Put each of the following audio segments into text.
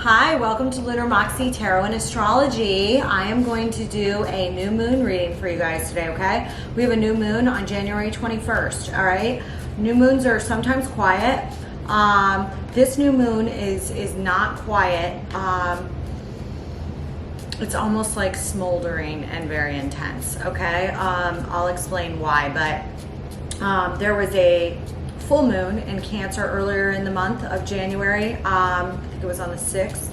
Hi, welcome to Lunar Moxie Tarot and Astrology. I am going to do a new moon reading for you guys today, okay? We have a new moon on January 21st, all right? New moons are sometimes quiet. This new moon is not quiet. It's almost like smoldering and very intense, okay? I'll explain why, but there was a full moon in Cancer earlier in the month of January. I think it was on the 6th.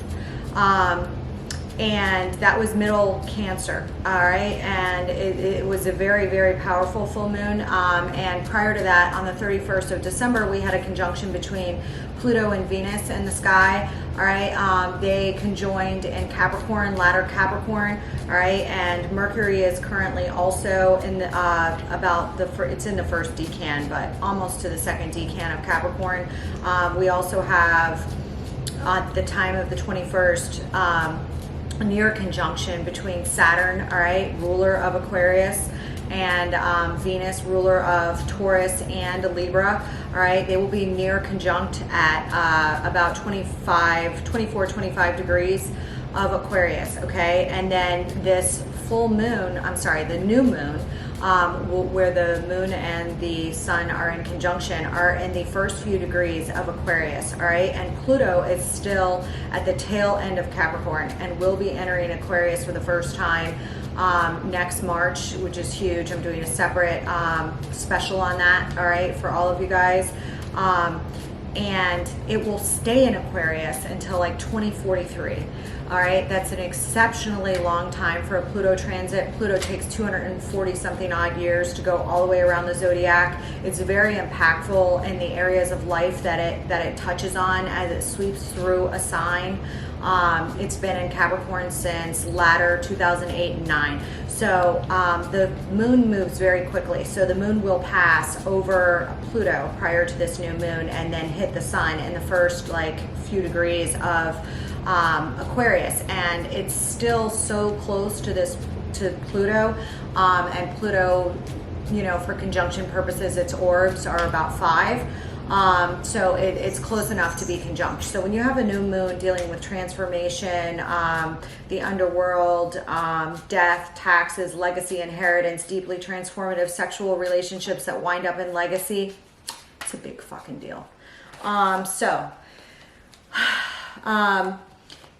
And that was middle Cancer, all right? And it was a very, very powerful full moon. And prior to that, on the 31st of December, we had a conjunction between Pluto and Venus in the sky, all right? They conjoined in Capricorn, latter Capricorn, all right? And Mercury is currently also in the, it's in the first decan, but almost to the second decan of Capricorn. We also have, at the time of the 21st, a near conjunction between Saturn, all right, ruler of Aquarius, and Venus, ruler of Taurus and Libra, all right. They will be near conjunct at about 24, 25 degrees of Aquarius, okay. And then this full moon, the new moon, where the moon and the sun are in conjunction, are in the first few degrees of Aquarius, all right? And Pluto is still at the tail end of Capricorn and will be entering Aquarius for the first time next March, which is huge. I'm doing a separate special on that, all right, for all of you guys. And it will stay in Aquarius until like 2043. All right, that's an exceptionally long time for a Pluto transit. Pluto takes 240 something odd years to go all the way around the zodiac. It's very impactful in the areas of life that it touches on as it sweeps through a sign. It's been in Capricorn since latter 2008 and 9. So the moon moves very quickly. So the moon will pass over Pluto prior to this new moon and then hit the sun in the first like few degrees of Aquarius, and it's still so close to Pluto, and Pluto, you know, for conjunction purposes, its orbs are about 5. So it's close enough to be conjunct. So when you have a new moon dealing with transformation, the underworld, death, taxes, legacy, inheritance, deeply transformative sexual relationships that wind up in legacy, it's a big fucking deal.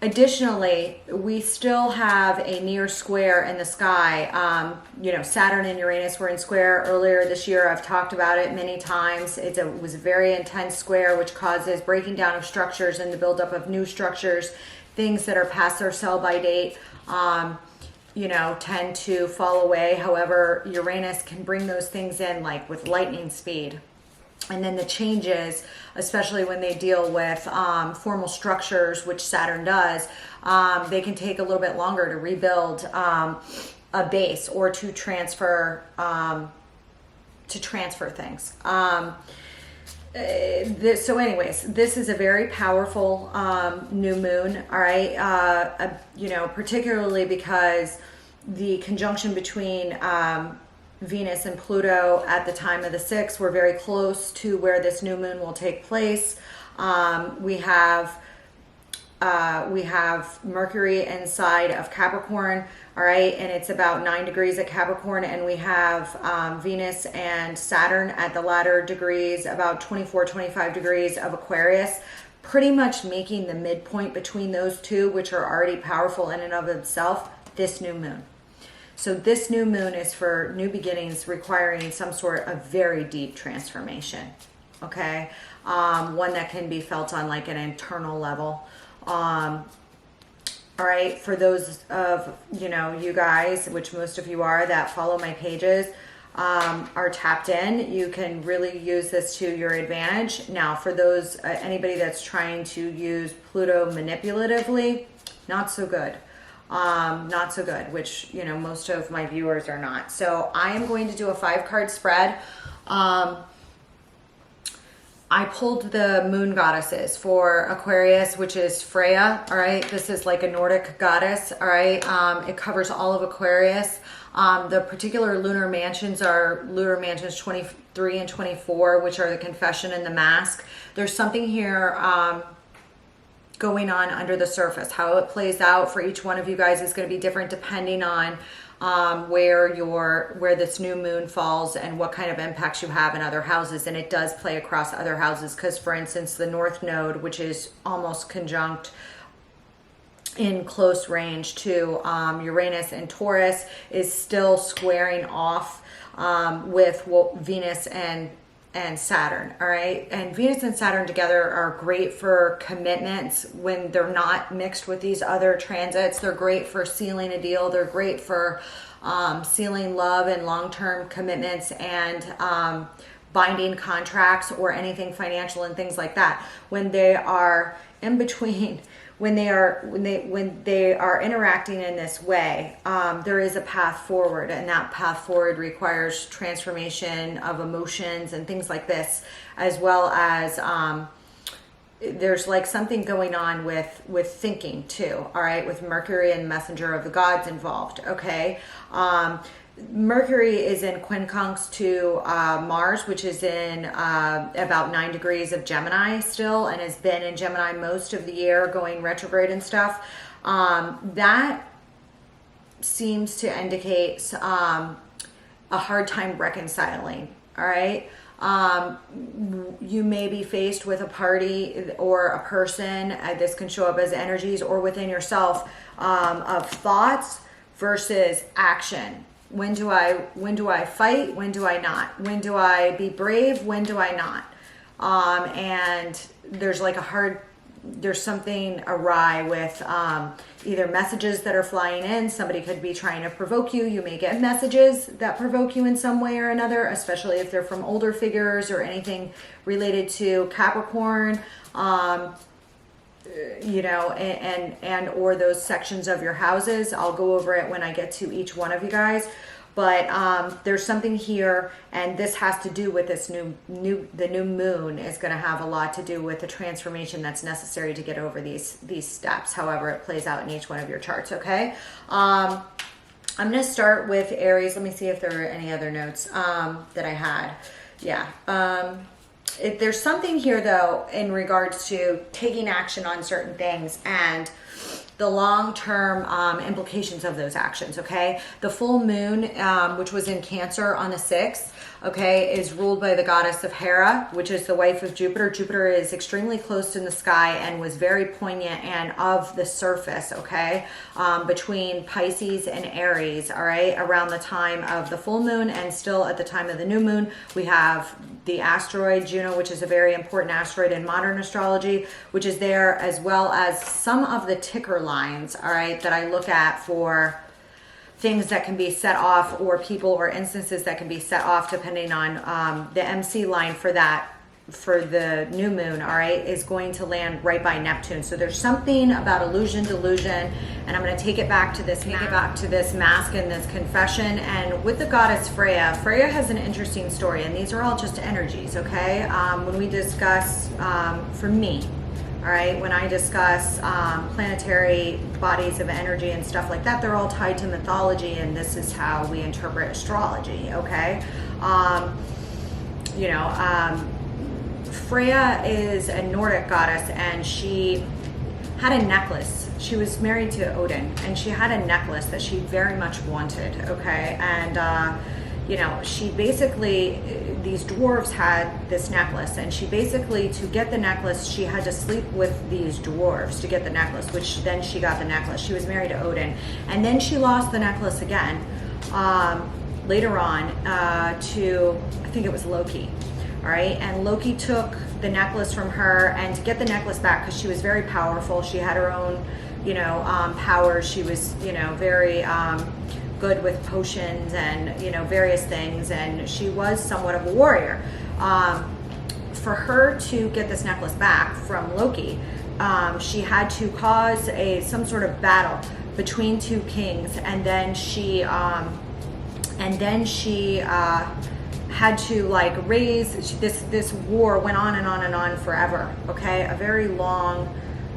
Additionally, we still have a near square in the sky. You know, Saturn and Uranus were in square earlier this year. I've talked about it many times. It was a very intense square, which causes breaking down of structures and the buildup of new structures. Things that are past their sell-by date, you know, tend to fall away. However, Uranus can bring those things in like with lightning speed. And then the changes, especially when they deal with formal structures, which Saturn does, they can take a little bit longer to rebuild a base or to transfer things. So anyways, this is a very powerful new moon, all right? You know, particularly because the conjunction between Venus and Pluto at the time of the 6th were very close to where this new moon will take place. We have Mercury inside of Capricorn, all right, and it's about 9 degrees at Capricorn, and we have Venus and Saturn at the latter degrees, about 24, 25 degrees of Aquarius, pretty much making the midpoint between those two, which are already powerful in and of itself, this new moon. So this new moon is for new beginnings requiring some sort of very deep transformation, okay? One that can be felt on like an internal level. All right, for those of, you know, you guys, which most of you are, that follow my pages, are tapped in, you can really use this to your advantage. Now, for those, anybody that's trying to use Pluto manipulatively, not so good. Not so good, which, you know, most of my viewers are not. So I am going to do a 5-card spread. I pulled the moon goddesses for Aquarius, which is Freya, all right? This is like a Nordic goddess, all right? It covers all of Aquarius. The particular lunar mansions are lunar mansions 23 and 24, which are the Confession and the Mask. There's something here going on under the surface. How it plays out for each one of you guys is going to be different depending on where this new moon falls and what kind of impacts you have in other houses. And it does play across other houses because, for instance, the North Node, which is almost conjunct in close range to Uranus and Taurus, is still squaring off with Venus and Saturn. All right, and Venus and Saturn together are great for commitments when they're not mixed with these other transits. They're great for sealing a deal. They're great for sealing love and long-term commitments and binding contracts or anything financial and things like that. When they are in between, when they are interacting in this way, there is a path forward, and that path forward requires transformation of emotions and things like this, as well as there's like something going on with thinking too. All right, with Mercury and messenger of the gods involved. Okay. Mercury is in quincunx to Mars, which is in about 9 degrees of Gemini still, and has been in Gemini most of the year, going retrograde and stuff. That seems to indicate a hard time reconciling. All right. You may be faced with a party or a person, this can show up as energies or within yourself, of thoughts versus action. When do I fight? When do I not? When do I be brave? When do I not? And there's like there's something awry with either messages that are flying in. Somebody could be trying to provoke you. You may get messages that provoke you in some way or another, especially if they're from older figures or anything related to Capricorn, you know, and or those sections of your houses. I'll go over it when I get to each one of you guys. But there's something here, and this has to do with this the new moon is going to have a lot to do with the transformation that's necessary to get over these steps, however it plays out in each one of your charts. Okay. I'm going to start with Aries. Let me see if there are any other notes that I had. Yeah. There's something here, though, in regards to taking action on certain things and the long-term implications of those actions. Okay, the full moon, which was in Cancer on the 6th, okay, is ruled by the goddess of Hera, which is the wife of Jupiter. Jupiter is extremely close in the sky and was very poignant and of the surface, okay, between Pisces and Aries, all right, around the time of the full moon. And still at the time of the new moon, we have the asteroid Juno, which is a very important asteroid in modern astrology, which is there, as well as some of the ticker lines, all right, that I look at for things that can be set off, or people or instances that can be set off depending on the MC line for that, for the new moon, all right, is going to land right by Neptune. So there's something about illusion, delusion, and I'm going to take it back to this mask and this confession. And with the goddess Freya has an interesting story, and these are all just energies, okay? When we discuss, for me, all right, when I discuss planetary bodies of energy and stuff like that, they're all tied to mythology, and this is how we interpret astrology, okay? Freya is a Nordic goddess, and she had a necklace. She was married to Odin, and she had a necklace that she very much wanted, okay? And she basically, these dwarves had this necklace, and she basically, to get the necklace, she had to sleep with these dwarves to get the necklace, which then she got the necklace. She was married to Odin, and then she lost the necklace again later on to, I think it was Loki. All right, and Loki took the necklace from her, and to get the necklace back, because she was very powerful, she had her own, powers. She was, very good with potions and, various things, and she was somewhat of a warrior. For her to get this necklace back from Loki, she had to cause some sort of battle between two kings, and then she had to raise this war. Went on and on and on forever, okay? A very long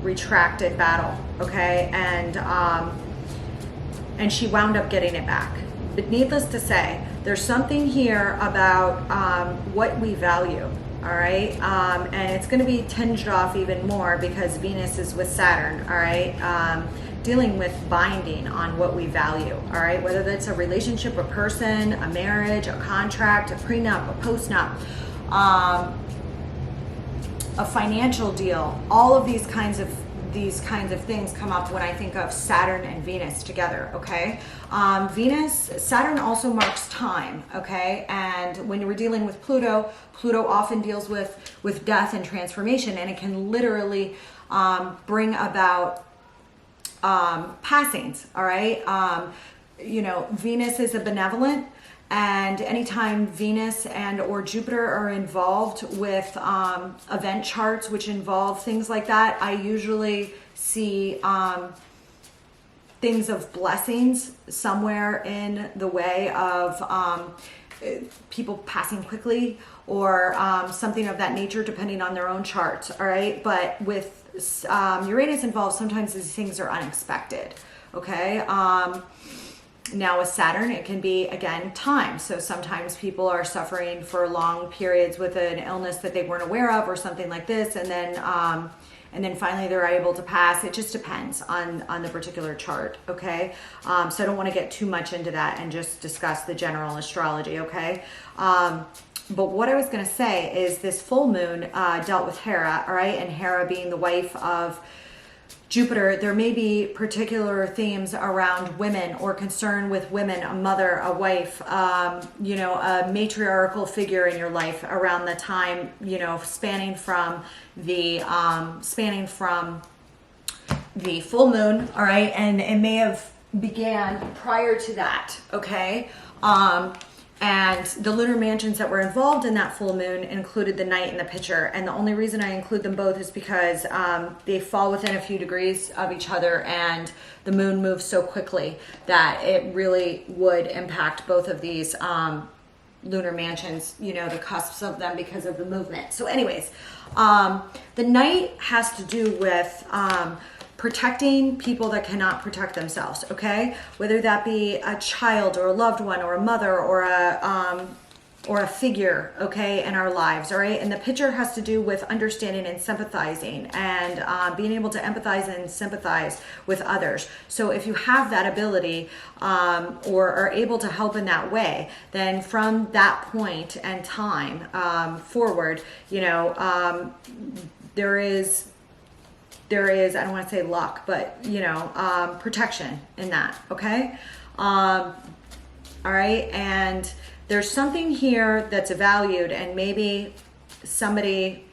retracted battle, okay? And she wound up getting it back. But needless to say, there's something here about what we value, all right? And it's going to be tinged off even more because Venus is with Saturn, all right? Dealing with binding on what we value, all right? Whether that's a relationship, a person, a marriage, a contract, a prenup, a postnup, a financial deal, all of these kinds of things come up when I think of Saturn and Venus together, okay? Saturn also marks time, okay? And when we're dealing with Pluto, Pluto often deals with death and transformation, and it can literally bring about passings, all right? Venus is a benevolent, and anytime Venus and or Jupiter are involved with event charts which involve things like that, I usually see things of blessings somewhere in the way of people passing quickly or something of that nature, depending on their own charts, all right? But with Uranus involved, sometimes these things are unexpected, okay? Now with Saturn, it can be, again, time. So sometimes people are suffering for long periods with an illness that they weren't aware of or something like this, and then finally they're able to pass. It just depends on the particular chart, okay? So I don't want to get too much into that and just discuss the general astrology, okay? But what I was going to say is this full moon dealt with Hera, all right? And Hera being the wife of Jupiter, there may be particular themes around women or concern with women, a mother, a wife, a matriarchal figure in your life around the time, spanning from the full moon, all right? And it may have began prior to that, okay? And the lunar mansions that were involved in that full moon included the Knight and the Pitcher. And the only reason I include them both is because they fall within a few degrees of each other, and the moon moves so quickly that it really would impact both of these lunar mansions, the cusps of them because of the movement. So anyways, the Knight has to do with protecting people that cannot protect themselves, okay? Whether that be a child or a loved one or a mother or a figure, okay, in our lives, all right? And the Pitcher has to do with understanding and sympathizing and being able to empathize and sympathize with others. So if you have that ability or are able to help in that way, then from that point and time forward, there is, I don't want to say luck, but, protection in that, okay? All right, and there's something here that's valued, and maybe somebody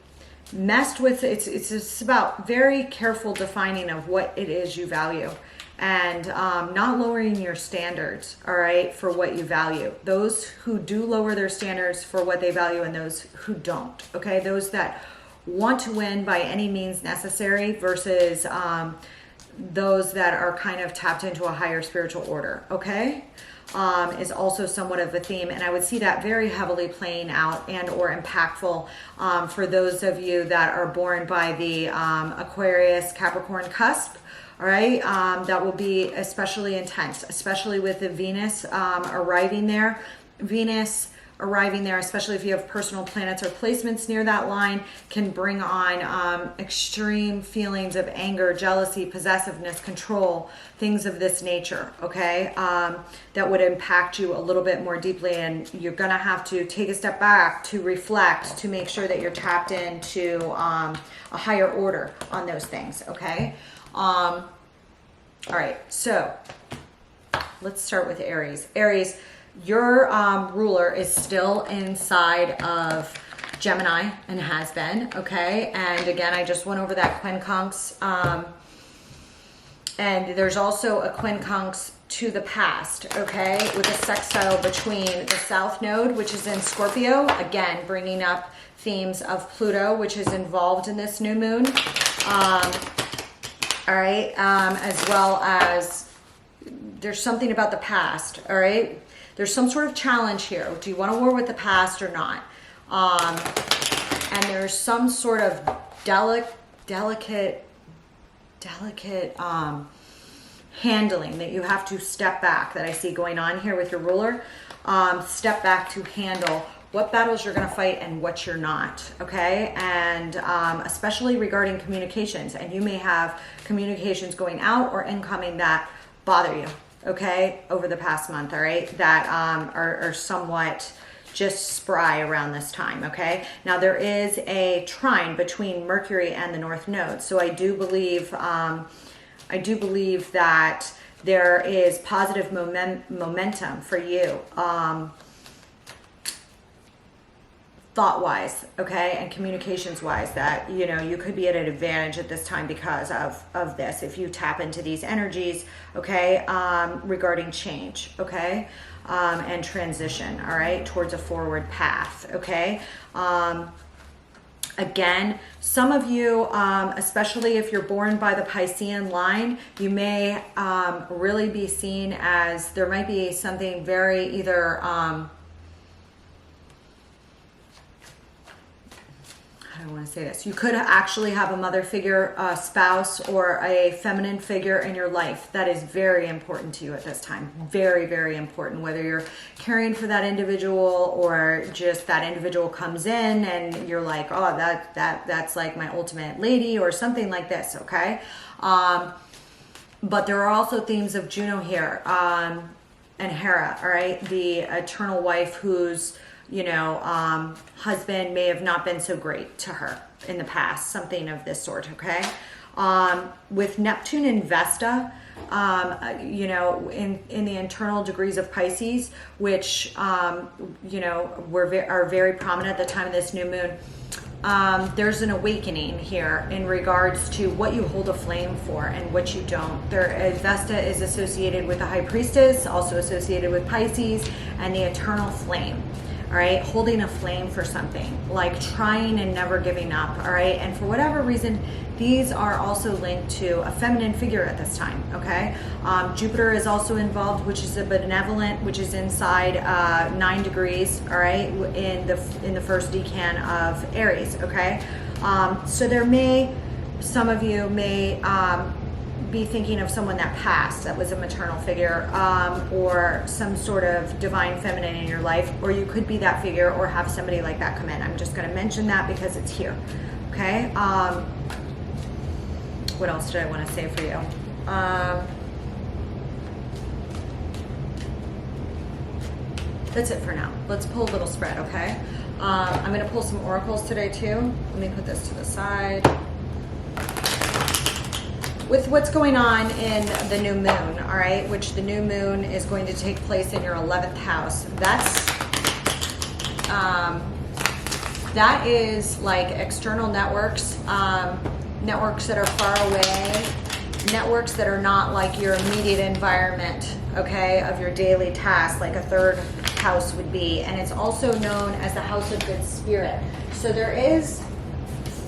messed with it. It's about very careful defining of what it is you value, and not lowering your standards, all right, for what you value. Those who do lower their standards for what they value and those who don't, okay? Those that want to win by any means necessary versus those that are kind of tapped into a higher spiritual order, okay? Is also somewhat of a theme, and I would see that very heavily playing out and or impactful for those of you that are born by the Aquarius Capricorn cusp, all right? That will be especially intense, especially with the Venus arriving there. Venus arriving there, especially if you have personal planets or placements near that line, can bring on extreme feelings of anger, jealousy, possessiveness, control, things of this nature, okay? That would impact you a little bit more deeply, and you're gonna have to take a step back to reflect, to make sure that you're tapped into a higher order on those things, okay? All right, so let's start with Aries. Aries, your ruler is still inside of Gemini and has been, okay? And again, I just went over that quincunx. And there's also a quincunx to the past, okay? With a sextile between the South Node, which is in Scorpio, again, bringing up themes of Pluto, which is involved in this new moon. All right, as well as there's something about the past, all right? There's some sort of challenge here. Do you want to war with the past or not? And there's some sort of delicate handling that you have to step back, that I see going on here with your ruler. Step back to handle what battles you're going to fight and what you're not, okay? And especially regarding communications, and you may have communications going out or incoming that bother you, okay, over the past month, all right, that are somewhat just spry around this time, okay? Now there is a trine between Mercury and the North Node, so I do believe that there is positive momentum for you, thought-wise, okay, and communications-wise, that, you know, you could be at an advantage at this time because of this, if you tap into these energies, okay, regarding change, okay, and transition, all right, towards a forward path, okay. Again, some of you, especially if you're born by the Piscean line, you may really be seen as, there might be something very either, I want to say this. You could actually have a mother figure, a spouse, or a feminine figure in your life that is very important to you at this time. Very, very important. Whether you're caring for that individual or just that individual comes in and you're like, oh, that's like my ultimate lady or something like this. Okay. But there are also themes of Juno here, and Hera. All right. The eternal wife who's, you know, husband may have not been so great to her in the past, something of this sort, okay? With Neptune and Vesta, you know, in the internal degrees of Pisces, which, you know, are very prominent at the time of this new moon, there's an awakening here in regards to what you hold a flame for and what you don't. Vesta is associated with the High Priestess, also associated with Pisces, and the eternal flame. All right, holding a flame for something, like trying and never giving up, all right? And for whatever reason, these are also linked to a feminine figure at this time, okay? Jupiter is also involved, which is a benevolent, which is inside 9 degrees, all right, in the first decan of Aries, okay? So there may, some of you may be thinking of someone that passed, that was a maternal figure, or some sort of divine feminine in your life, or you could be that figure or have somebody like that come in. I'm just going to mention that because it's here, okay? What else did I want to say for you? That's it for now. Let's pull a little spread, okay? I'm going to pull some oracles today too. Let me put this to the side. With what's going on in the new moon, all right, which the new moon is going to take place in your 11th house. That is like external networks, networks that are far away, networks that are not like your immediate environment, okay, of your daily tasks, like a third house would be. And it's also known as the house of good spirit. So there is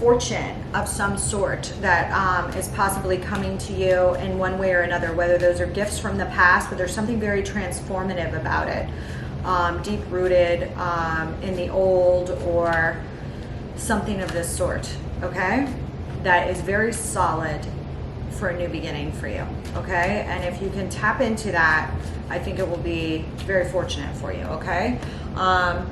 fortune of some sort that is possibly coming to you in one way or another, whether those are gifts from the past, but there's something very transformative about it, deep rooted in the old or something of this sort, okay, that is very solid for a new beginning for you, okay? And if you can tap into that, I think it will be very fortunate for you, okay?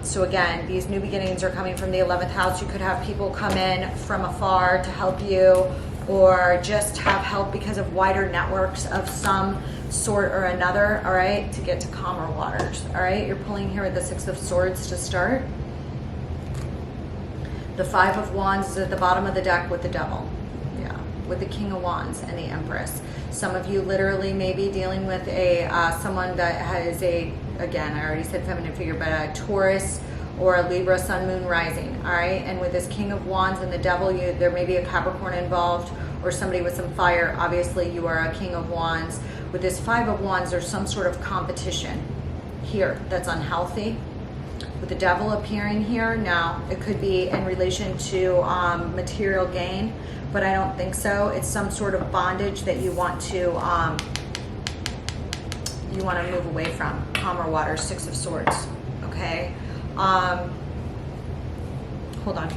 So again, these new beginnings are coming from the 11th house. You could have people come in from afar to help you, or just have help because of wider networks of some sort or another, all right, to get to calmer waters, all right? You're pulling here with the 6 of Swords to start. The 5 of Wands is at the bottom of the deck with the Devil, yeah, with the King of Wands and the Empress. Some of you literally may be dealing with a someone that has again, I already said feminine figure, but a Taurus or a Libra sun, moon, rising, all right? And with this King of Wands and the Devil, there may be a Capricorn involved or somebody with some fire. Obviously, you are a King of Wands. With this 5 of Wands, there's some sort of competition here that's unhealthy. With the Devil appearing here, now it could be in relation to material gain, but I don't think so. It's some sort of bondage that you want to move away from. Calmer waters, 6 of Swords, okay? Hold on.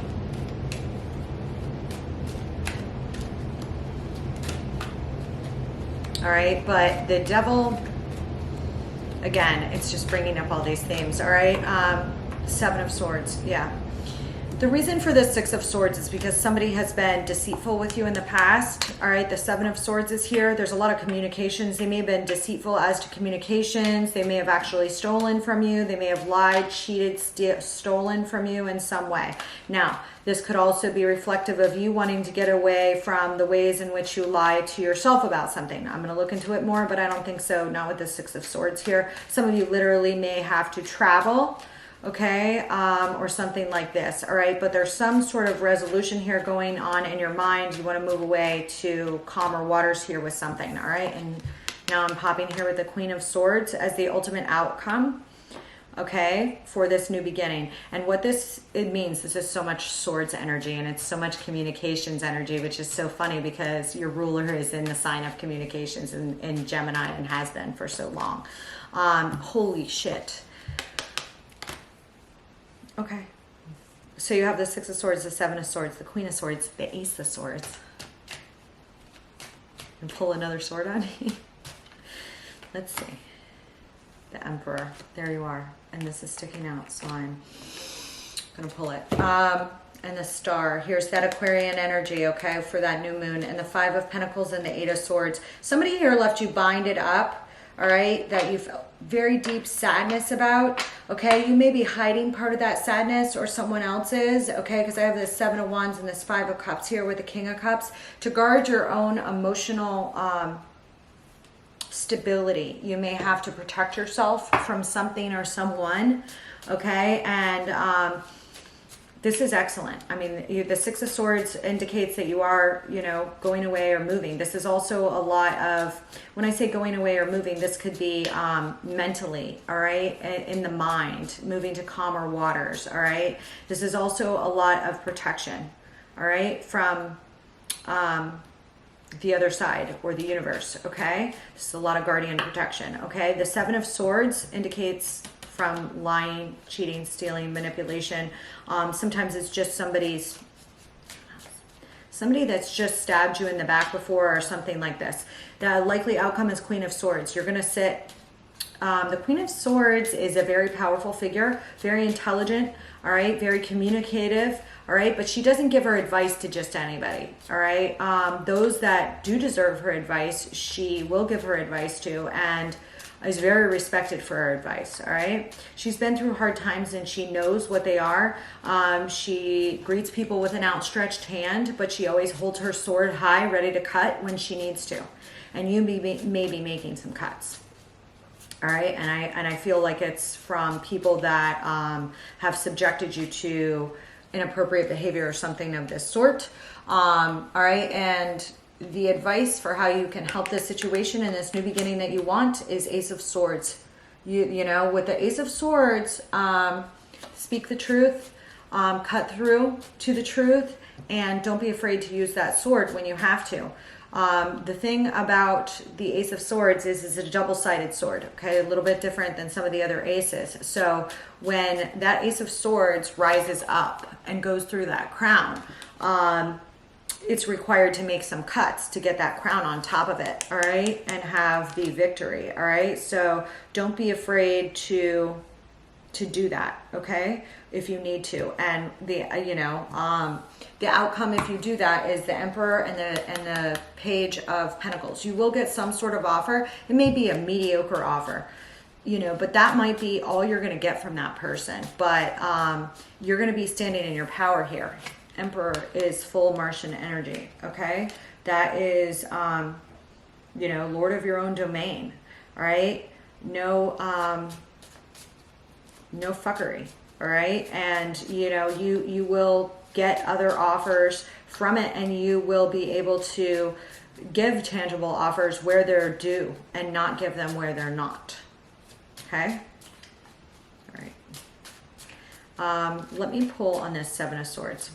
All right, but the Devil, again, it's just bringing up all these themes, all right? Seven of Swords, yeah. The reason for the Six of Swords is because somebody has been deceitful with you in the past. All right, the Seven of Swords is here. There's a lot of communications. They may have been deceitful as to communications. They may have actually stolen from you. They may have lied, cheated, stolen from you in some way. Now, this could also be reflective of you wanting to get away from the ways in which you lie to yourself about something. I'm going to look into it more, but I don't think so. Not with the Six of Swords here. Some of you literally may have to travel, okay, or something like this. All right, but there's some sort of resolution here going on in your mind. You want to move away to calmer waters here with something. All right, and now I'm popping here with the Queen of Swords as the ultimate outcome, okay, for this new beginning. And what it means, this is so much swords energy, and it's so much communications energy, which is so funny because your ruler is in the sign of communications in Gemini and has been for so long. Holy shit. Okay, so you have the Six of Swords, the Seven of Swords, the Queen of Swords, the Ace of Swords. And pull another sword on me. Let's see. The Emperor. There you are. And this is sticking out, so I'm going to pull it. And the Star. Here's that Aquarian energy, okay, for that new moon. And the Five of Pentacles and the Eight of Swords. Somebody here left you binded up, all right, that you felt very deep sadness about, okay? You may be hiding part of that sadness, or someone else's, okay? Because I have this Seven of Wands and this Five of Cups here with the King of Cups. To guard your own emotional stability, you may have to protect yourself from something or someone, okay? And this is excellent. I mean, the Six of Swords indicates that you are, you know, going away or moving. This is also a lot of, when I say going away or moving, this could be mentally, all right, in the mind, moving to calmer waters, all right? This is also a lot of protection, all right, from the other side or the universe, okay? This is a lot of guardian protection, okay? The Seven of Swords indicates from lying, cheating, stealing, manipulation. Sometimes it's just somebody that's just stabbed you in the back before or something like this. The likely outcome is Queen of Swords. You're going to sit. The Queen of Swords is a very powerful figure, very intelligent, all right, very communicative, all right, but she doesn't give her advice to just anybody, all right? Those that do deserve her advice, she will give her advice to, and is very respected for her advice, all right? She's been through hard times and she knows what they are. She greets people with an outstretched hand, but she always holds her sword high, ready to cut when she needs to. And you may be making some cuts, all right? And I feel like it's from people that have subjected you to inappropriate behavior or something of this sort, all right? And the advice for how you can help this situation and this new beginning that you want is Ace of Swords. You know, with the Ace of Swords, speak the truth, cut through to the truth, and don't be afraid to use that sword when you have to. The thing about the Ace of Swords is it's a double-sided sword, okay? A little bit different than some of the other aces. So when that Ace of Swords rises up and goes through that crown, it's required to make some cuts to get that crown on top of it, all right, and have the victory, all right? So don't be afraid to do that, okay, if you need to. And the the outcome if you do that is the Emperor and the Page of Pentacles. You will get some sort of offer. It may be a mediocre offer, you know, but that might be all you're going to get from that person. But you're going to be standing in your power here. Emperor is full Martian energy, okay? That is, you know, Lord of your own domain, all right? No fuckery, all right? And, you know, you will get other offers from it, and you will be able to give tangible offers where they're due and not give them where they're not, okay? All right. Let me pull on this Seven of Swords.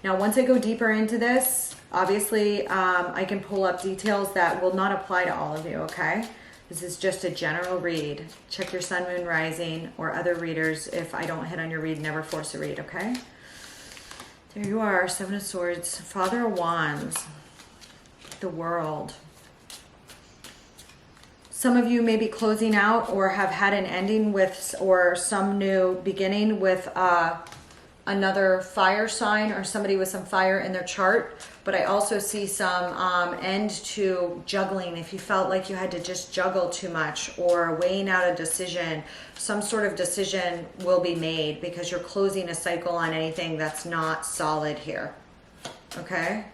Now, once I go deeper into this, obviously, I can pull up details that will not apply to all of you, okay? This is just a general read. Check your sun, moon, rising, or other readers. If I don't hit on your read, never force a read, okay? There you are, Seven of Swords, Father of Wands, the World, Some of you may be closing out or have had an ending with, or some new beginning with another fire sign or somebody with some fire in their chart. But I also see some end to juggling. If you felt like you had to just juggle too much or weighing out a decision, some sort of decision will be made because you're closing a cycle on anything that's not solid here. Okay?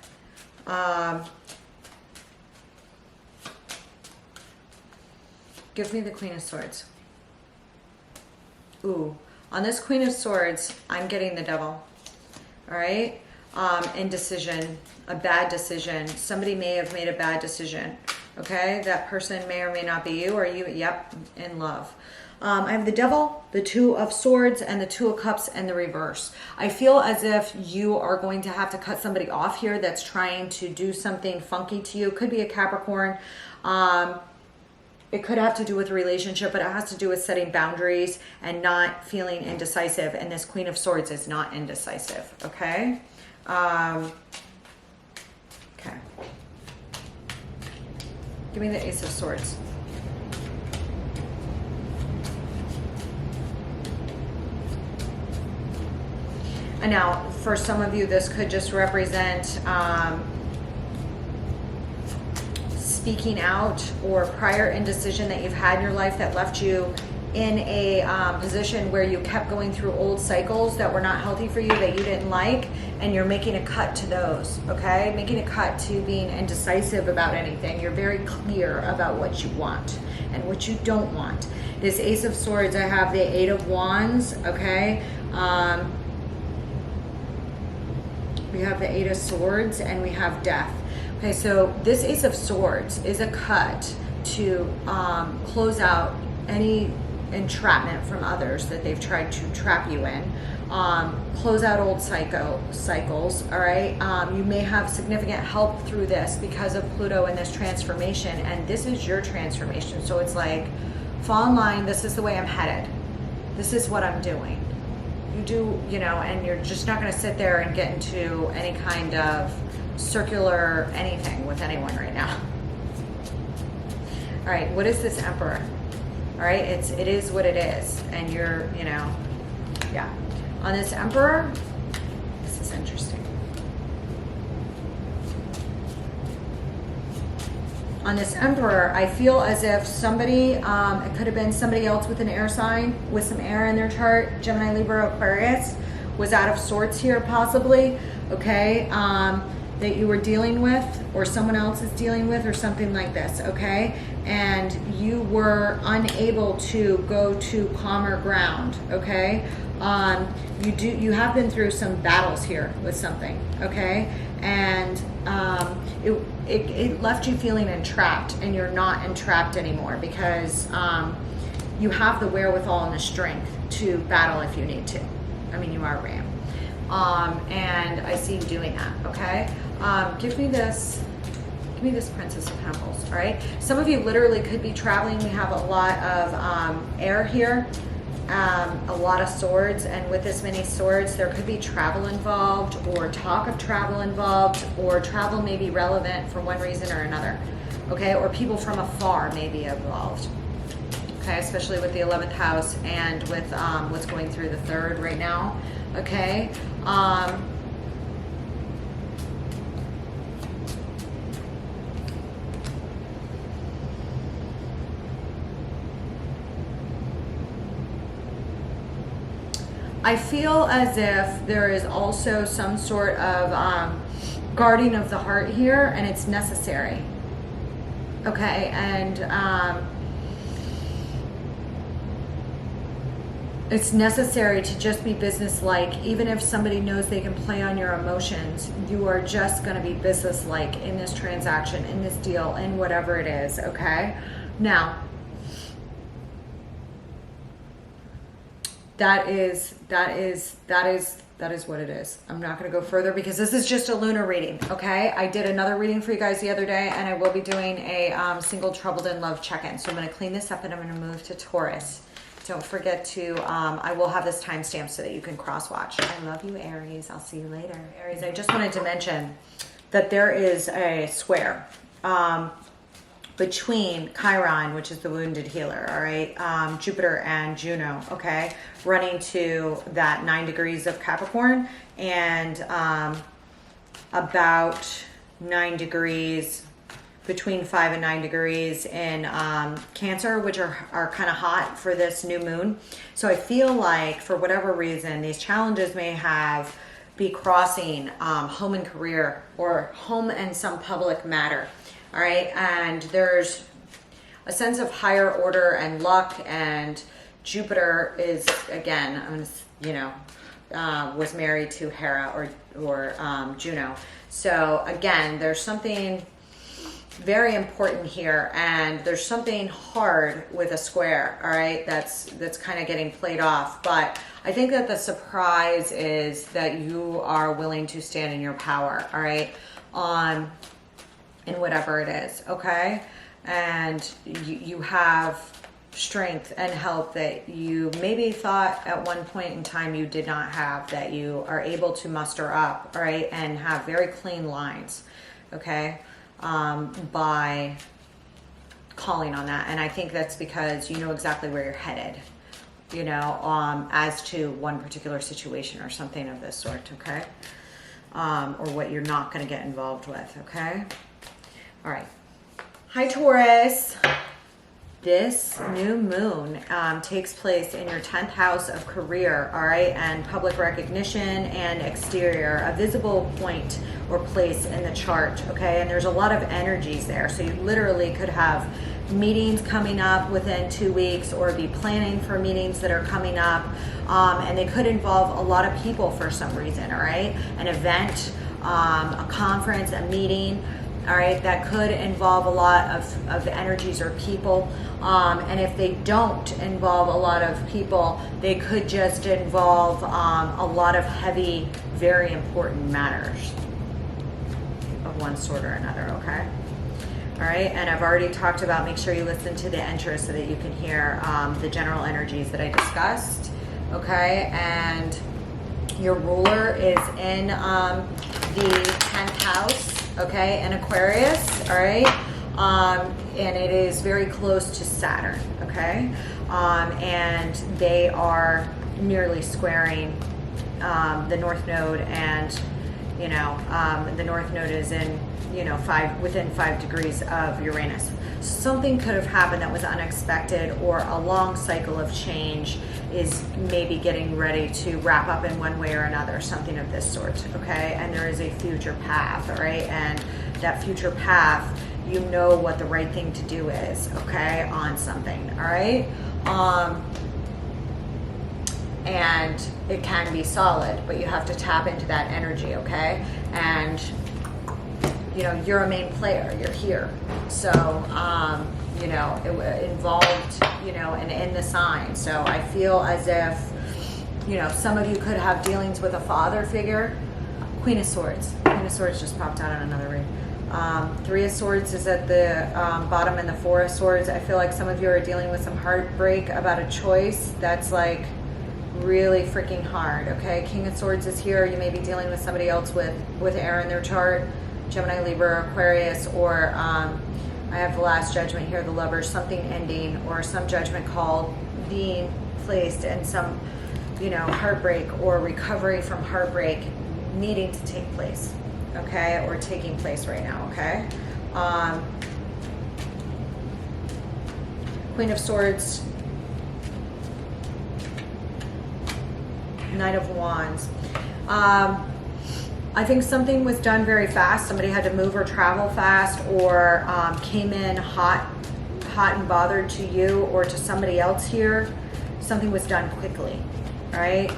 Give me the Queen of Swords. Ooh. On this Queen of Swords, I'm getting the Devil. All right? Indecision, a bad decision. Somebody may have made a bad decision. Okay? That person may or may not be you, or you, yep, in love. I have the Devil, the Two of Swords, and the Two of Cups, and the reverse. I feel as if you are going to have to cut somebody off here that's trying to do something funky to you. It could be a Capricorn. It could have to do with a relationship, but it has to do with setting boundaries and not feeling indecisive. And this Queen of Swords is not indecisive, okay? Okay. Give me the Ace of Swords. And now, for some of you, this could just represent speaking out or prior indecision that you've had in your life that left you in a position where you kept going through old cycles that were not healthy for you, that you didn't like, and you're making a cut to those, okay? Making a cut to being indecisive about anything. You're very clear about what you want and what you don't want. This Ace of Swords, I have the Eight of Wands, okay? We have the Eight of Swords, and we have Death. Okay, so this Ace of Swords is a cut to close out any entrapment from others that they've tried to trap you in. Close out old cycles, all right? You may have significant help through this because of Pluto and this transformation, and this is your transformation. So it's like, fall in line, this is the way I'm headed. This is what I'm doing. You do, you know, and you're just not going to sit there and get into any kind of circular anything with anyone right now. All right, what is this Emperor? All right, it is what it is, and you're, you know, yeah. On this Emperor, this is interesting. On this Emperor, I feel as if somebody, it could have been somebody else with an air sign, with some air in their chart, Gemini, Libra, Aquarius, was out of sorts here possibly, okay? That you were dealing with, or someone else is dealing with, or something like this, okay? And you were unable to go to calmer ground, okay? You have been through some battles here with something, okay? And it left you feeling entrapped, and you're not entrapped anymore because you have the wherewithal and the strength to battle if you need to. I mean, you are Ram. And I see you doing that, okay? Give me this Princess of Pentacles, all right? Some of you literally could be traveling. We have a lot of air here, a lot of swords, and with this many swords, there could be travel involved, or talk of travel involved, or travel may be relevant for one reason or another, okay? Or people from afar may be involved, okay? Especially with the 11th house and with what's going through the 3rd right now, okay? I feel as if there is also some sort of guarding of the heart here, and it's necessary. Okay, and it's necessary to just be businesslike. Even if somebody knows they can play on your emotions, you are just going to be businesslike in this transaction, in this deal, in whatever it is, okay? Now, that is what it is. I'm not going to go further because this is just a lunar reading, okay? I did another reading for you guys the other day, and I will be doing a single troubled in love check-in. So I'm going to clean this up, and I'm going to move to Taurus. Don't forget to, I will have this timestamp so that you can cross-watch. I love you, Aries. I'll see you later. Aries, I just wanted to mention that there is a square between Chiron, which is the wounded healer, all right, Jupiter and Juno, okay, running to that 9 degrees of Capricorn, and about 9 degrees, between 5 and 9 degrees in Cancer, which are kind of hot for this new moon. So I feel like for whatever reason, these challenges may be crossing home and career, or home and some public matter. All right, and there's a sense of higher order and luck, and Jupiter is, again, was married to Hera or Juno. So again, there's something very important here, and there's something hard with a square, all right, that's kind of getting played off. But I think that the surprise is that you are willing to stand in your power, all right, in whatever it is, okay? And you have strength and help that you maybe thought at one point in time you did not have, that you are able to muster up, all right, and have very clean lines, okay, by calling on that. And I think that's because you know exactly where you're headed, you know, as to one particular situation or something of this sort, okay? Or what you're not going to get involved with, okay? All right. Hi, Taurus. This new moon takes place in your 10th house of career, all right, and public recognition and exterior, a visible point or place in the chart, okay? And there's a lot of energies there. So you literally could have meetings coming up within 2 weeks, or be planning for meetings that are coming up, and they could involve a lot of people for some reason, all right? An event, a conference, a meeting, all right, that could involve a lot of energies or people. And if they don't involve a lot of people, they could just involve a lot of heavy, very important matters of one sort or another, okay? All right, and I've already talked about, make sure you listen to the intro so that you can hear the general energies that I discussed, okay? And your ruler is in the 10th house, okay, in Aquarius, all right, and it is very close to Saturn, okay, and they are nearly squaring the North Node, and you know, the North Node is in, you know, within 5 degrees of Uranus. Something could have happened that was unexpected, or a long cycle of change is maybe getting ready to wrap up in one way or another, something of this sort, okay? And there is a future path, all right? And that future path, you know what the right thing to do is, okay, on something, all right? And it can be solid, but you have to tap into that energy, okay? And you know, you're a main player, you're here. So, you know, it involved, you know, and in the sign. So I feel as if, you know, some of you could have dealings with a father figure. Queen of Swords. Queen of Swords just popped out on another read. 3 of Swords is at the bottom, and the 4 of Swords. I feel like some of you are dealing with some heartbreak about a choice that's like really freaking hard, okay? King of Swords is here. You may be dealing with somebody else with air in their chart. Gemini, Libra, Aquarius, or I have the Last Judgment here, the Lovers, something ending, or some judgment call being placed, and some, you know, heartbreak or recovery from heartbreak needing to take place, okay, or taking place right now, okay? Queen of Swords, Knight of Wands. I think something was done very fast. Somebody had to move or travel fast, or came in hot and bothered to you or to somebody else here. Something was done quickly, right?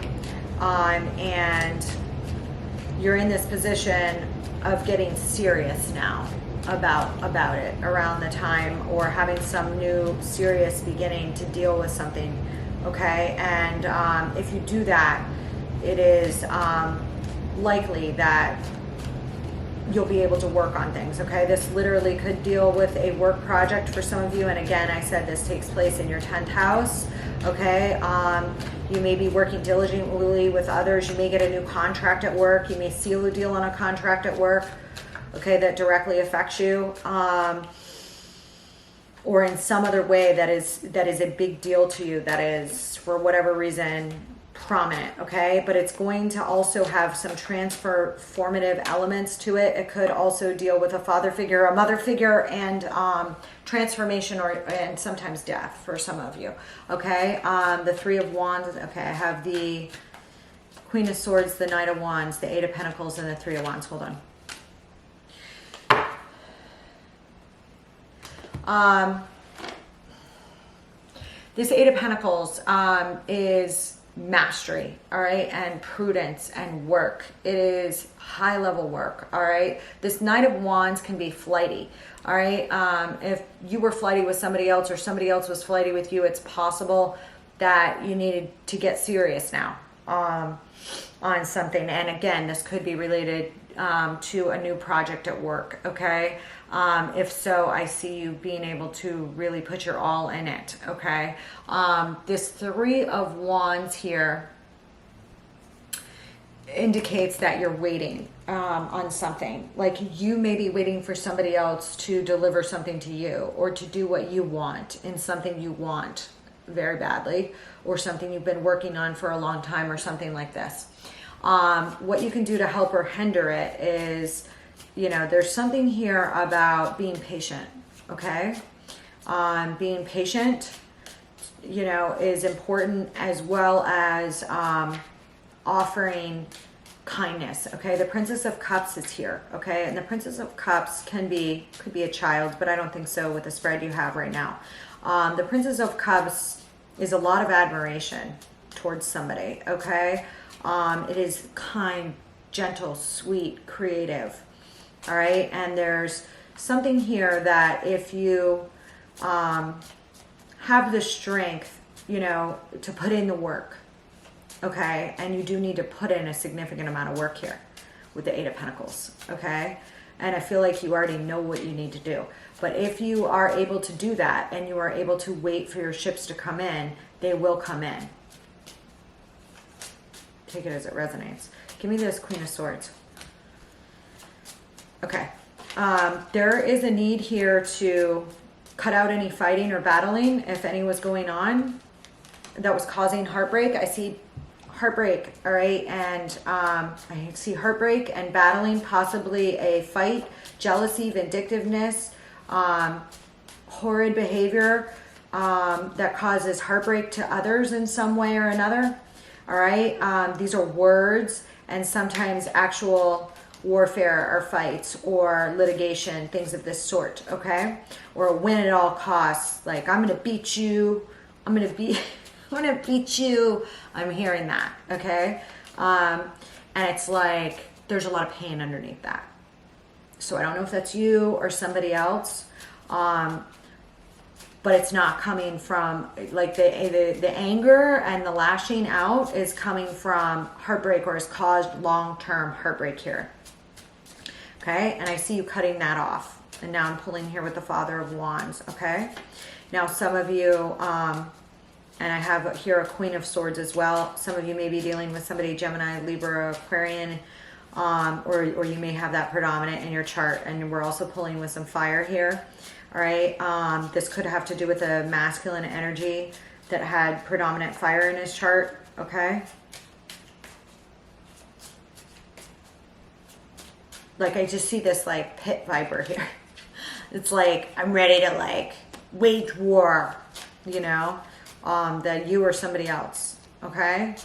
And you're in this position of getting serious now about it around the time, or having some new serious beginning to deal with something, okay? And if you do that, it is likely that you'll be able to work on things, okay? This literally could deal with a work project for some of you, and again, I said this takes place in your 10th house, okay? You may be working diligently with others. You may get a new contract at work. You may seal a deal on a contract at work, okay, that directly affects you. or in some other way that is a big deal to you, that is for whatever reason prominent, okay? But it's going to also have some transformative elements to it. It could also deal with a father figure, a mother figure, and transformation and sometimes death for some of you, okay? The Three of Wands, okay, I have the Queen of Swords, the Knight of Wands, the Eight of Pentacles, and the Three of Wands. Hold on. This Eight of Pentacles is mastery, all right, and prudence and work. It is high level work, all right. This Knight of Wands can be flighty, all right. If you were flighty with somebody else or somebody else was flighty with you, it's possible that you needed to get serious now on something. And again, this could be related to a new project at work, okay? If so, I see you being able to really put your all in it, okay? This Three of Wands here indicates that you're waiting on something. Like you may be waiting for somebody else to deliver something to you or to do what you want in something you want very badly, or something you've been working on for a long time, or something like this. What you can do to help or hinder it is, you know, there's something here about being patient, okay? Being patient, you know, is important, as well as offering kindness, okay? The Princess of Cups is here, okay? And the Princess of Cups could be a child, but I don't think so with the spread you have right now. The Princess of Cups is a lot of admiration towards somebody, okay? It is kind, gentle, sweet, creative, all right? And there's something here that if you have the strength, you know, to put in the work, okay? And you do need to put in a significant amount of work here with the Eight of Pentacles, okay? And I feel like you already know what you need to do. But if you are able to do that and you are able to wait for your ships to come in, they will come in. Take it as it resonates. Give me this Queen of Swords. Okay. There is a need here to cut out any fighting or battling, if any was going on that was causing heartbreak. I see heartbreak, all right? And I see heartbreak and battling, possibly a fight, jealousy, vindictiveness, horrid behavior that causes heartbreak to others in some way or another. All right, these are words and sometimes actual warfare or fights or litigation, things of this sort, okay? Or win at all costs, like I'm gonna beat you, I'm gonna beat you. I'm hearing that, okay? And it's like there's a lot of pain underneath that. So I don't know if that's you or somebody else, but it's not coming from, like, the anger and the lashing out is coming from heartbreak, or has caused long-term heartbreak here. Okay, and I see you cutting that off. And now I'm pulling here with the Father of Wands, okay? Now some of you, and I have here a Queen of Swords as well. Some of you may be dealing with somebody Gemini, Libra, Aquarian, or you may have that predominant in your chart. And we're also pulling with some fire here. All right, this could have to do with a masculine energy that had predominant fire in his chart, okay? Like I just see this like pit viper here. It's like I'm ready to like wage war, you know, that you or somebody else, okay?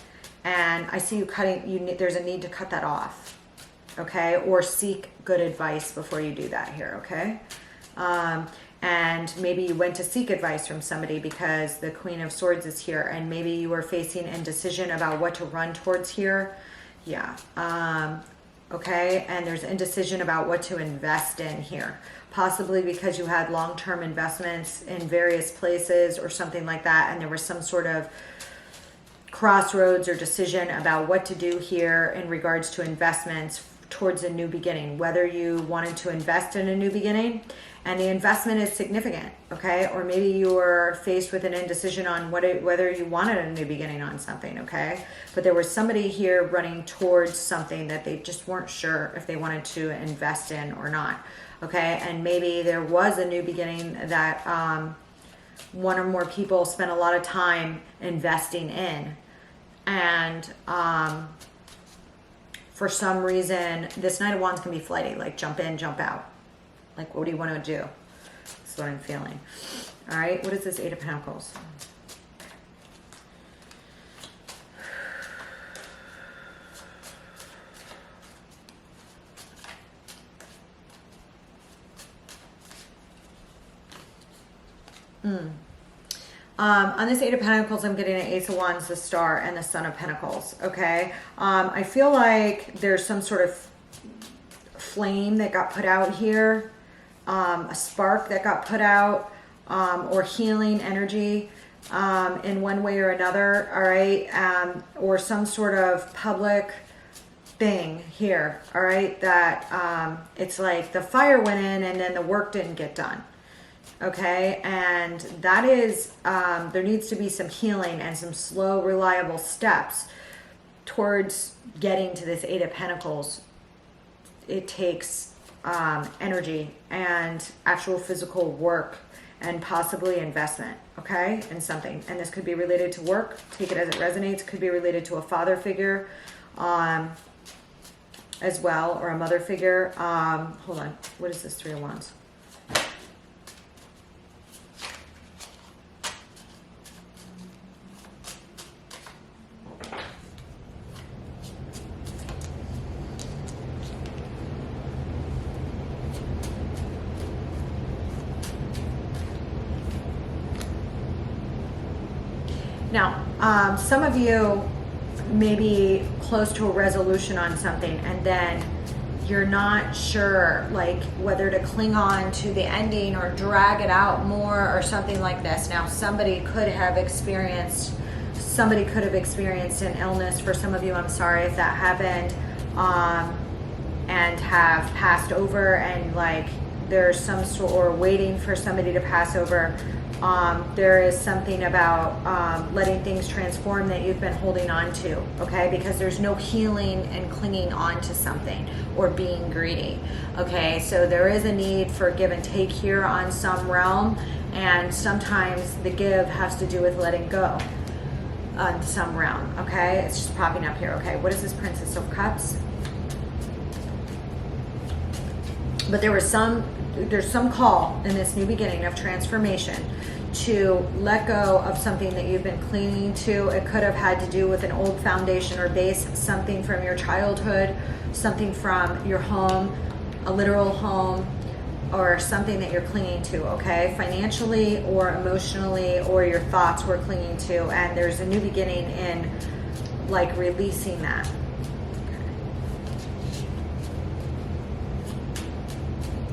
And I see you cutting, there's a need to cut that off, okay? Or seek good advice before you do that here, okay? And maybe you went to seek advice from somebody because the Queen of Swords is here, and maybe you were facing indecision about what to run towards here. Yeah. Okay. And there's indecision about what to invest in here, possibly because you had long-term investments in various places or something like that. And there was some sort of crossroads or decision about what to do here in regards to investments towards a new beginning, whether you wanted to invest in a new beginning and the investment is significant, okay? Or maybe you were faced with an indecision on whether you wanted a new beginning on something, okay? But there was somebody here running towards something that they just weren't sure if they wanted to invest in or not. okay? And maybe there was a new beginning that one or more people spent a lot of time investing in. And for some reason, this Knight of Wands can be flighty, like jump in, jump out. Like, what do you want to do? That's what I'm feeling. All right, what is this Eight of Pentacles? On this Eight of Pentacles, I'm getting an Ace of Wands, the Star, and the Son of Pentacles, okay? I feel like there's some sort of flame that got put out here, a spark that got put out, or healing energy in one way or another, all right? Or some sort of public thing here, all right? That it's like the fire went in and then the work didn't get done. Okay, and that is, there needs to be some healing and some slow, reliable steps towards getting to this Eight of Pentacles. It takes energy and actual physical work and possibly investment, okay, in something. And this could be related to work. Take it as it resonates. Could be related to a father figure as well, or a mother figure. Hold on, what is this Three of Wands? Now, some of you may be close to a resolution on something and then you're not sure like whether to cling on to the ending or drag it out more or something like this. Now, somebody could have experienced an illness. For some of you, I'm sorry if that happened, and have passed over, and like there's some sort, or waiting for somebody to pass over. There is something about letting things transform that you've been holding on to, okay? Because there's no healing and clinging on to something or being greedy, okay? So there is a need for give and take here on some realm, and sometimes the give has to do with letting go on some realm, okay? It's just popping up here, okay? What is this Princess of Cups? But there's some call in this new beginning of transformation to let go of something that you've been clinging to. It could have had to do with an old foundation or base, something from your childhood, something from your home, a literal home, or something that you're clinging to, okay? Financially or emotionally, or your thoughts we're clinging to, and there's a new beginning in like releasing that.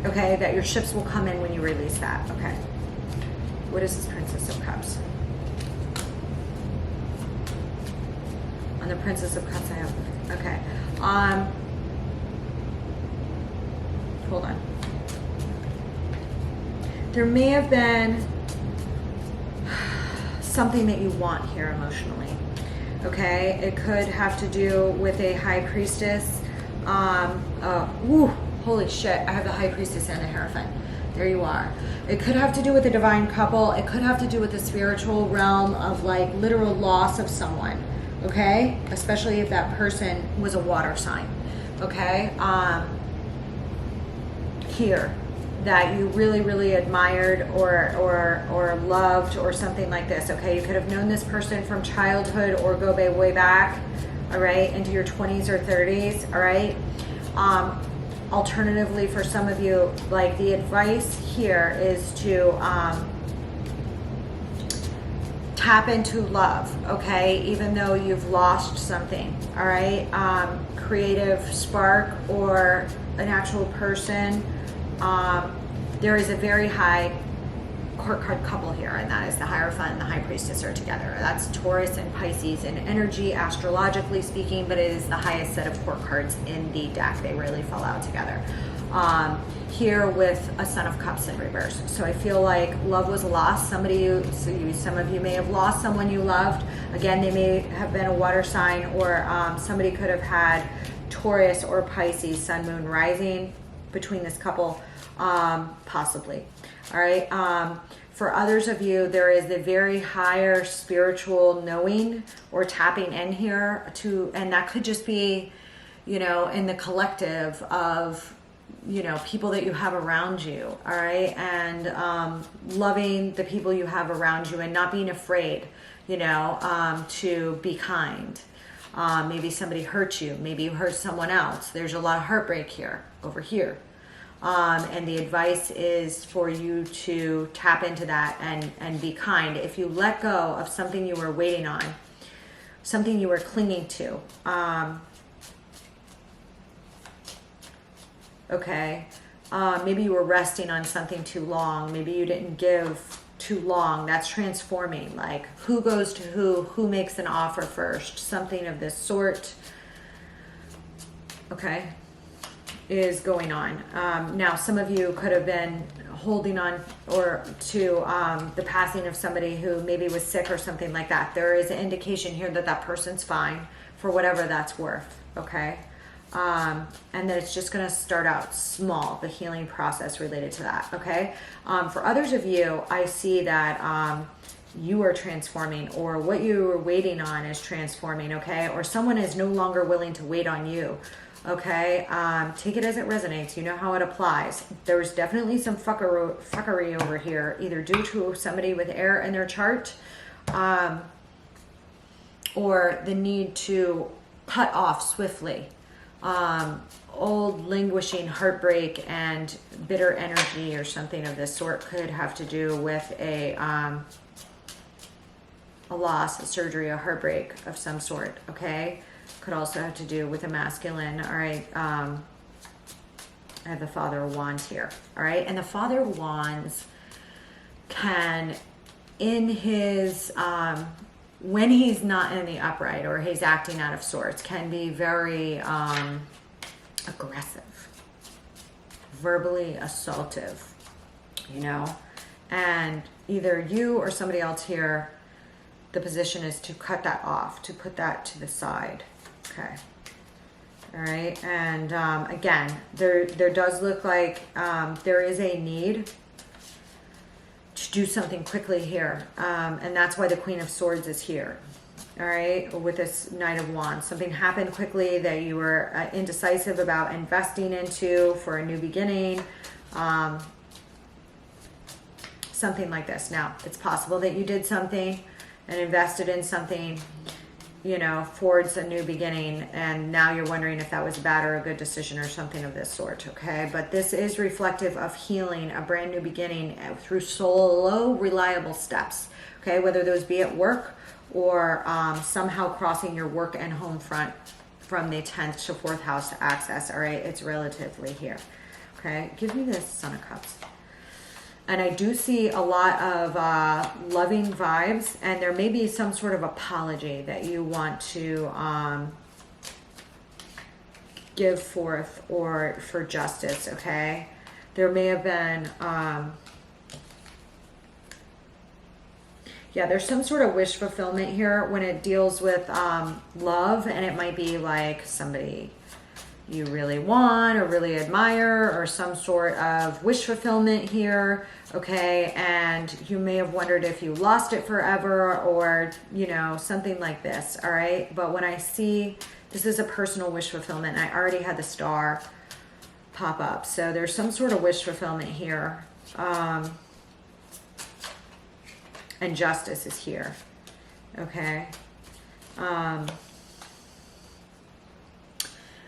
Okay, that your ships will come in when you release that, okay? What is this Princess of Cups? On the Princess of Cups I have, okay. Hold on. There may have been something that you want here emotionally, okay? It could have to do with a High Priestess. Holy shit, I have the High Priestess and the Hierophant. There you are. It could have to do with a divine couple. It could have to do with the spiritual realm of like literal loss of someone, okay? Especially if that person was a water sign, okay? Here, that you really, really admired or loved or something like this, okay? You could have known this person from childhood or go way back, all right, into your 20s or 30s, all right? Alternatively, for some of you, like the advice here is to tap into love, okay? Even though you've lost something, all right? Creative spark or an actual person. There is a very high court card couple here, and that is the Hierophant and the High Priestess are together. That's Taurus and Pisces in energy, astrologically speaking, but it is the highest set of court cards in the deck. They really fall out together. Here with a Son of Cups in reverse. So I feel like love was lost. Some of you may have lost someone you loved. Again, they may have been a water sign, or somebody could have had Taurus or Pisces, Sun, Moon, Rising between this couple. possibly. All right. For others of you, there is a very higher spiritual knowing or tapping in here to, and that could just be, you know, in the collective of, you know, people that you have around you. All right. And loving the people you have around you and not being afraid, you know, to be kind. Maybe somebody hurt you. Maybe you hurt someone else. There's a lot of heartbreak here, over here. And the advice is for you to tap into that and be kind. If you let go of something you were waiting on, something you were clinging to, okay, maybe you were resting on something too long. Maybe you didn't give too long. That's transforming. Like, who goes to who makes an offer first, something of this sort, okay, is going on. Now, some of you could have been holding on or to the passing of somebody who maybe was sick or something like that. There is an indication here that that person's fine for whatever that's worth, okay? And that it's just going to start out small, the healing process related to that, okay? For others of you, I see that you are transforming, or what you were waiting on is transforming, okay? Or someone is no longer willing to wait on you. Okay, take it as it resonates. You know how it applies. There's definitely some fuckery over here, either due to somebody with air in their chart, or the need to cut off swiftly. Old languishing heartbreak and bitter energy or something of this sort could have to do with a loss, a surgery, a heartbreak of some sort, okay? Could also have to do with a masculine. All right. I have the Father of Wands here. All right. And the Father of Wands can, in his, when he's not in the upright or he's acting out of sorts, can be very aggressive, verbally assaultive, you know, and either you or somebody else here, the position is to cut that off, to put that to the side. Okay. All right. And again, there does look like there is a need to do something quickly here. And that's why the Queen of Swords is here. All right. With this Knight of Wands. Something happened quickly that you were indecisive about investing into for a new beginning. Something like this. Now, it's possible that you did something and invested in something, you know, towards a new beginning, and now you're wondering if that was a bad or a good decision or something of this sort, okay? But this is reflective of healing, a brand new beginning through slow, reliable steps, okay? Whether those be at work or somehow crossing your work and home front from the 10th to 4th house access, all right? It's relatively here, okay? Give me this Son of Cups. And I do see a lot of loving vibes, and there may be some sort of apology that you want to give forth or for justice, okay? There may have been, yeah, there's some sort of wish fulfillment here when it deals with love, and it might be like somebody you really want or really admire, or some sort of wish fulfillment here, okay? And you may have wondered if you lost it forever, or, you know, something like this, all right? But when I see this is a personal wish fulfillment, I already had the star pop up, so there's some sort of wish fulfillment here, and justice is here, okay?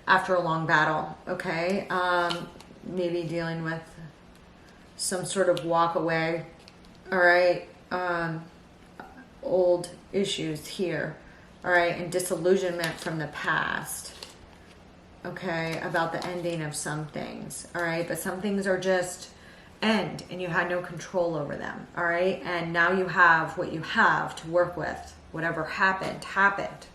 After a long battle, okay? Maybe dealing with some sort of walk away, all right? Old issues here, all right? And disillusionment from the past, okay? About the ending of some things, all right? But some things are just end, and you had no control over them, all right? And now you have what you have to work with. Whatever happened, happened.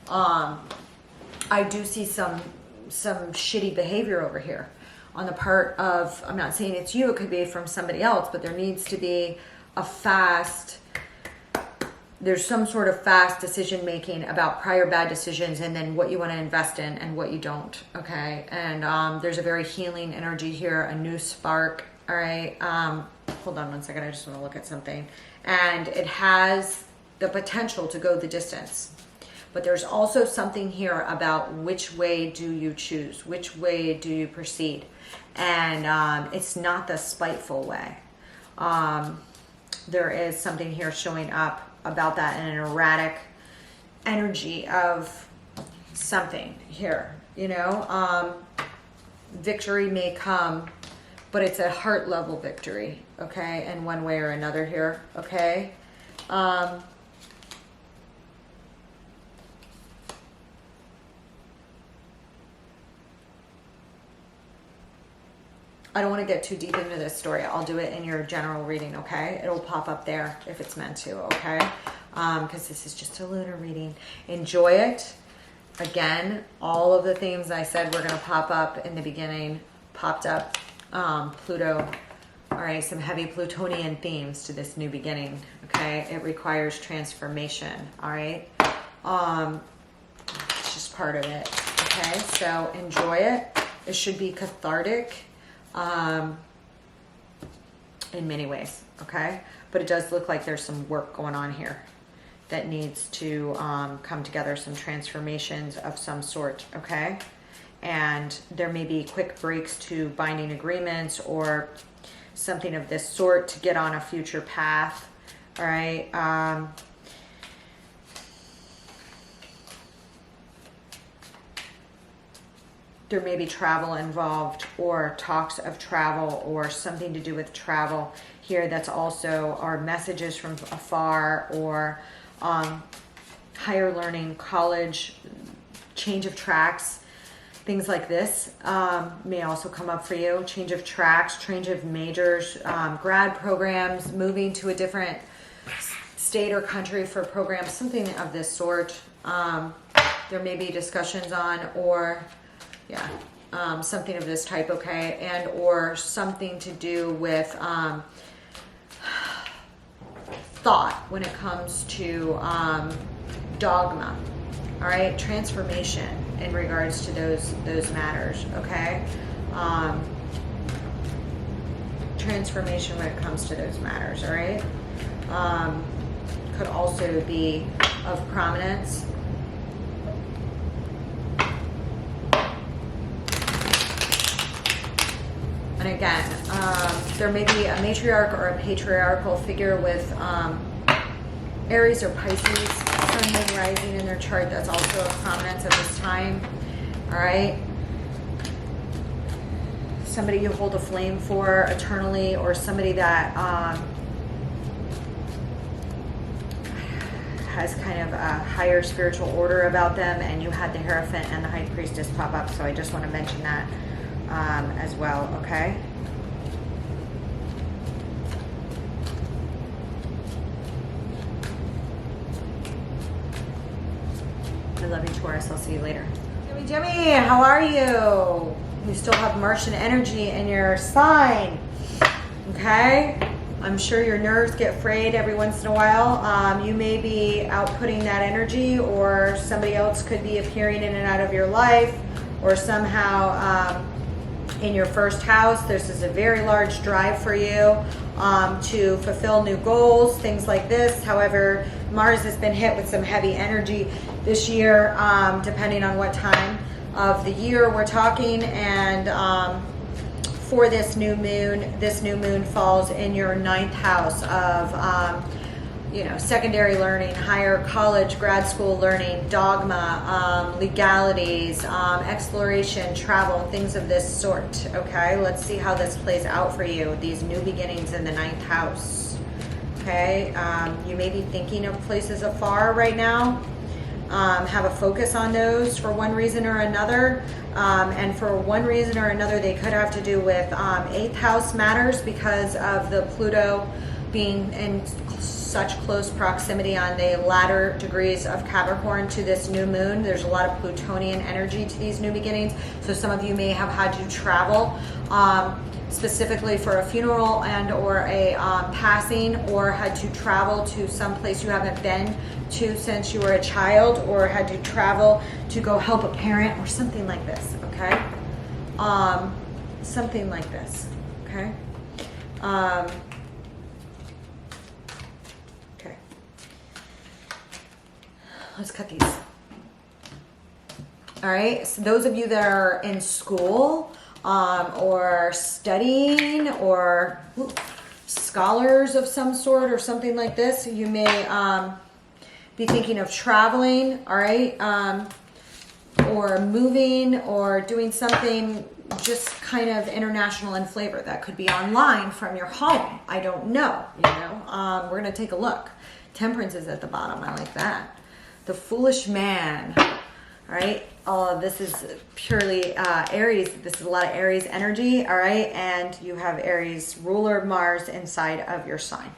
I do see some shitty behavior over here on the part of, I'm not saying it's you, it could be from somebody else, but there needs to be a fast there's some sort of fast decision making about prior bad decisions and then what you want to invest in and what you don't. Okay. And there's a very healing energy here, a new spark. All right. Hold on one second. I just want to look at something. And it has the potential to go the distance. But there's also something here about which way do you choose? Which way do you proceed? And it's not the spiteful way. There is something here showing up about that in an erratic energy of something here, you know. Victory may come, but it's a heart level victory, okay, in one way or another here, okay. I don't want to get too deep into this story. I'll do it in your general reading, okay? It'll pop up there if it's meant to, okay? Because this is just a lunar reading. Enjoy it. Again, all of the themes I said were going to pop up in the beginning popped up. Pluto. All right, some heavy Plutonian themes to this new beginning, okay? It requires transformation, all right? It's just part of it, okay? So enjoy it. It should be cathartic. In many ways, okay, but it does look like there's some work going on here that needs to come together, some transformations of some sort, okay, and there may be quick breaks to binding agreements or something of this sort to get on a future path, all right. There may be travel involved or talks of travel or something to do with travel here. That's also our messages from afar or higher learning, college, change of tracks, things like this may also come up for you. Change of tracks, change of majors, grad programs, moving to a different state or country for programs, something of this sort. There may be discussions on or something of this type, okay, and or something to do with thought when it comes to dogma, all right, transformation in regards to those matters, okay, transformation when it comes to those matters, all right, could also be of prominence. And again, there may be a matriarch or a patriarchal figure with Aries or Pisces, sun, moon, rising in their chart. That's also a prominence at this time. All right. Somebody you hold a flame for eternally, or somebody that has kind of a higher spiritual order about them, and you had the Hierophant and the High Priestess pop up. So I just want to mention that. As well, okay? I love you, Taurus. I'll see you later. Jimmy, how are you? You still have Martian energy in your sign, okay? I'm sure your nerves get frayed every once in a while. You may be outputting that energy, or somebody else could be appearing in and out of your life, or somehow in your first house, this is a very large drive for you to fulfill new goals, things like this. However, Mars has been hit with some heavy energy this year, depending on what time of the year we're talking. And for this new moon falls in your 9th house of secondary learning, higher college, grad school learning, dogma, legalities, exploration, travel, things of this sort, okay? Let's see how this plays out for you, these new beginnings in the 9th house, okay? You may be thinking of places afar right now. Have a focus on those for one reason or another, and for one reason or another, they could have to do with 8th house matters because of the Pluto being in such close proximity on the latter degrees of Capricorn to this new moon. There's a lot of Plutonian energy to these new beginnings. So some of you may have had to travel specifically for a funeral and or a passing, or had to travel to some place you haven't been to since you were a child, or had to travel to go help a parent or something like this, okay? Something like this, okay? Okay. Let's cut these. All right, so those of you that are in school or studying or scholars of some sort or something like this, you may be thinking of traveling, all right, or moving or doing something just kind of international in flavor. That could be online from your home. I don't know, you know. We're going to take a look. Temperance is at the bottom. I like that. The Foolish Man. All right. This is purely Aries. This is a lot of Aries energy. All right. And you have Aries ruler Mars inside of your sign.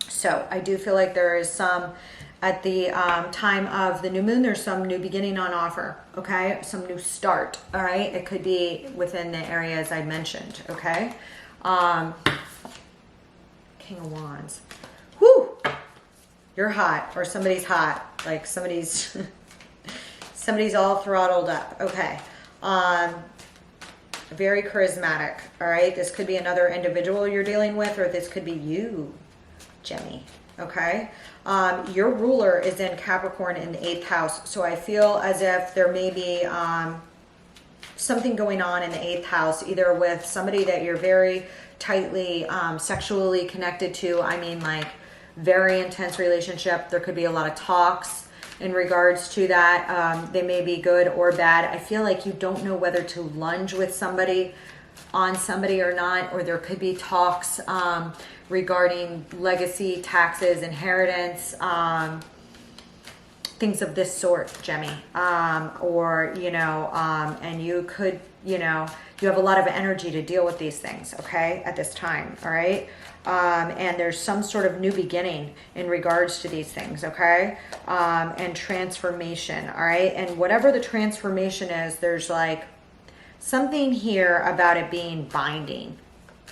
So I do feel like there is some, at the time of the new moon, there's some new beginning on offer. Okay. Some new start. All right. It could be within the areas I mentioned. Okay. King of Wands. Whoo! You're hot, or somebody's hot. Like somebody's all throttled up. Okay. Very charismatic. All right. This could be another individual you're dealing with, or this could be you, Gemini. Okay. Your ruler is in Capricorn in the 8th house. So I feel as if there may be something going on in the 8th house, either with somebody that you're very tightly sexually connected to. I mean, like, very intense relationship. There could be a lot of talks in regards to that. They may be good or bad. I feel like you don't know whether to lunge with somebody on somebody or not, or there could be talks regarding legacy, taxes, inheritance, things of this sort, Gemmy. Or, you know, and you could, you know, you have a lot of energy to deal with these things, okay, at this time, all right? And there's some sort of new beginning in regards to these things, okay? And transformation, all right? And whatever the transformation is, there's like something here about it being binding,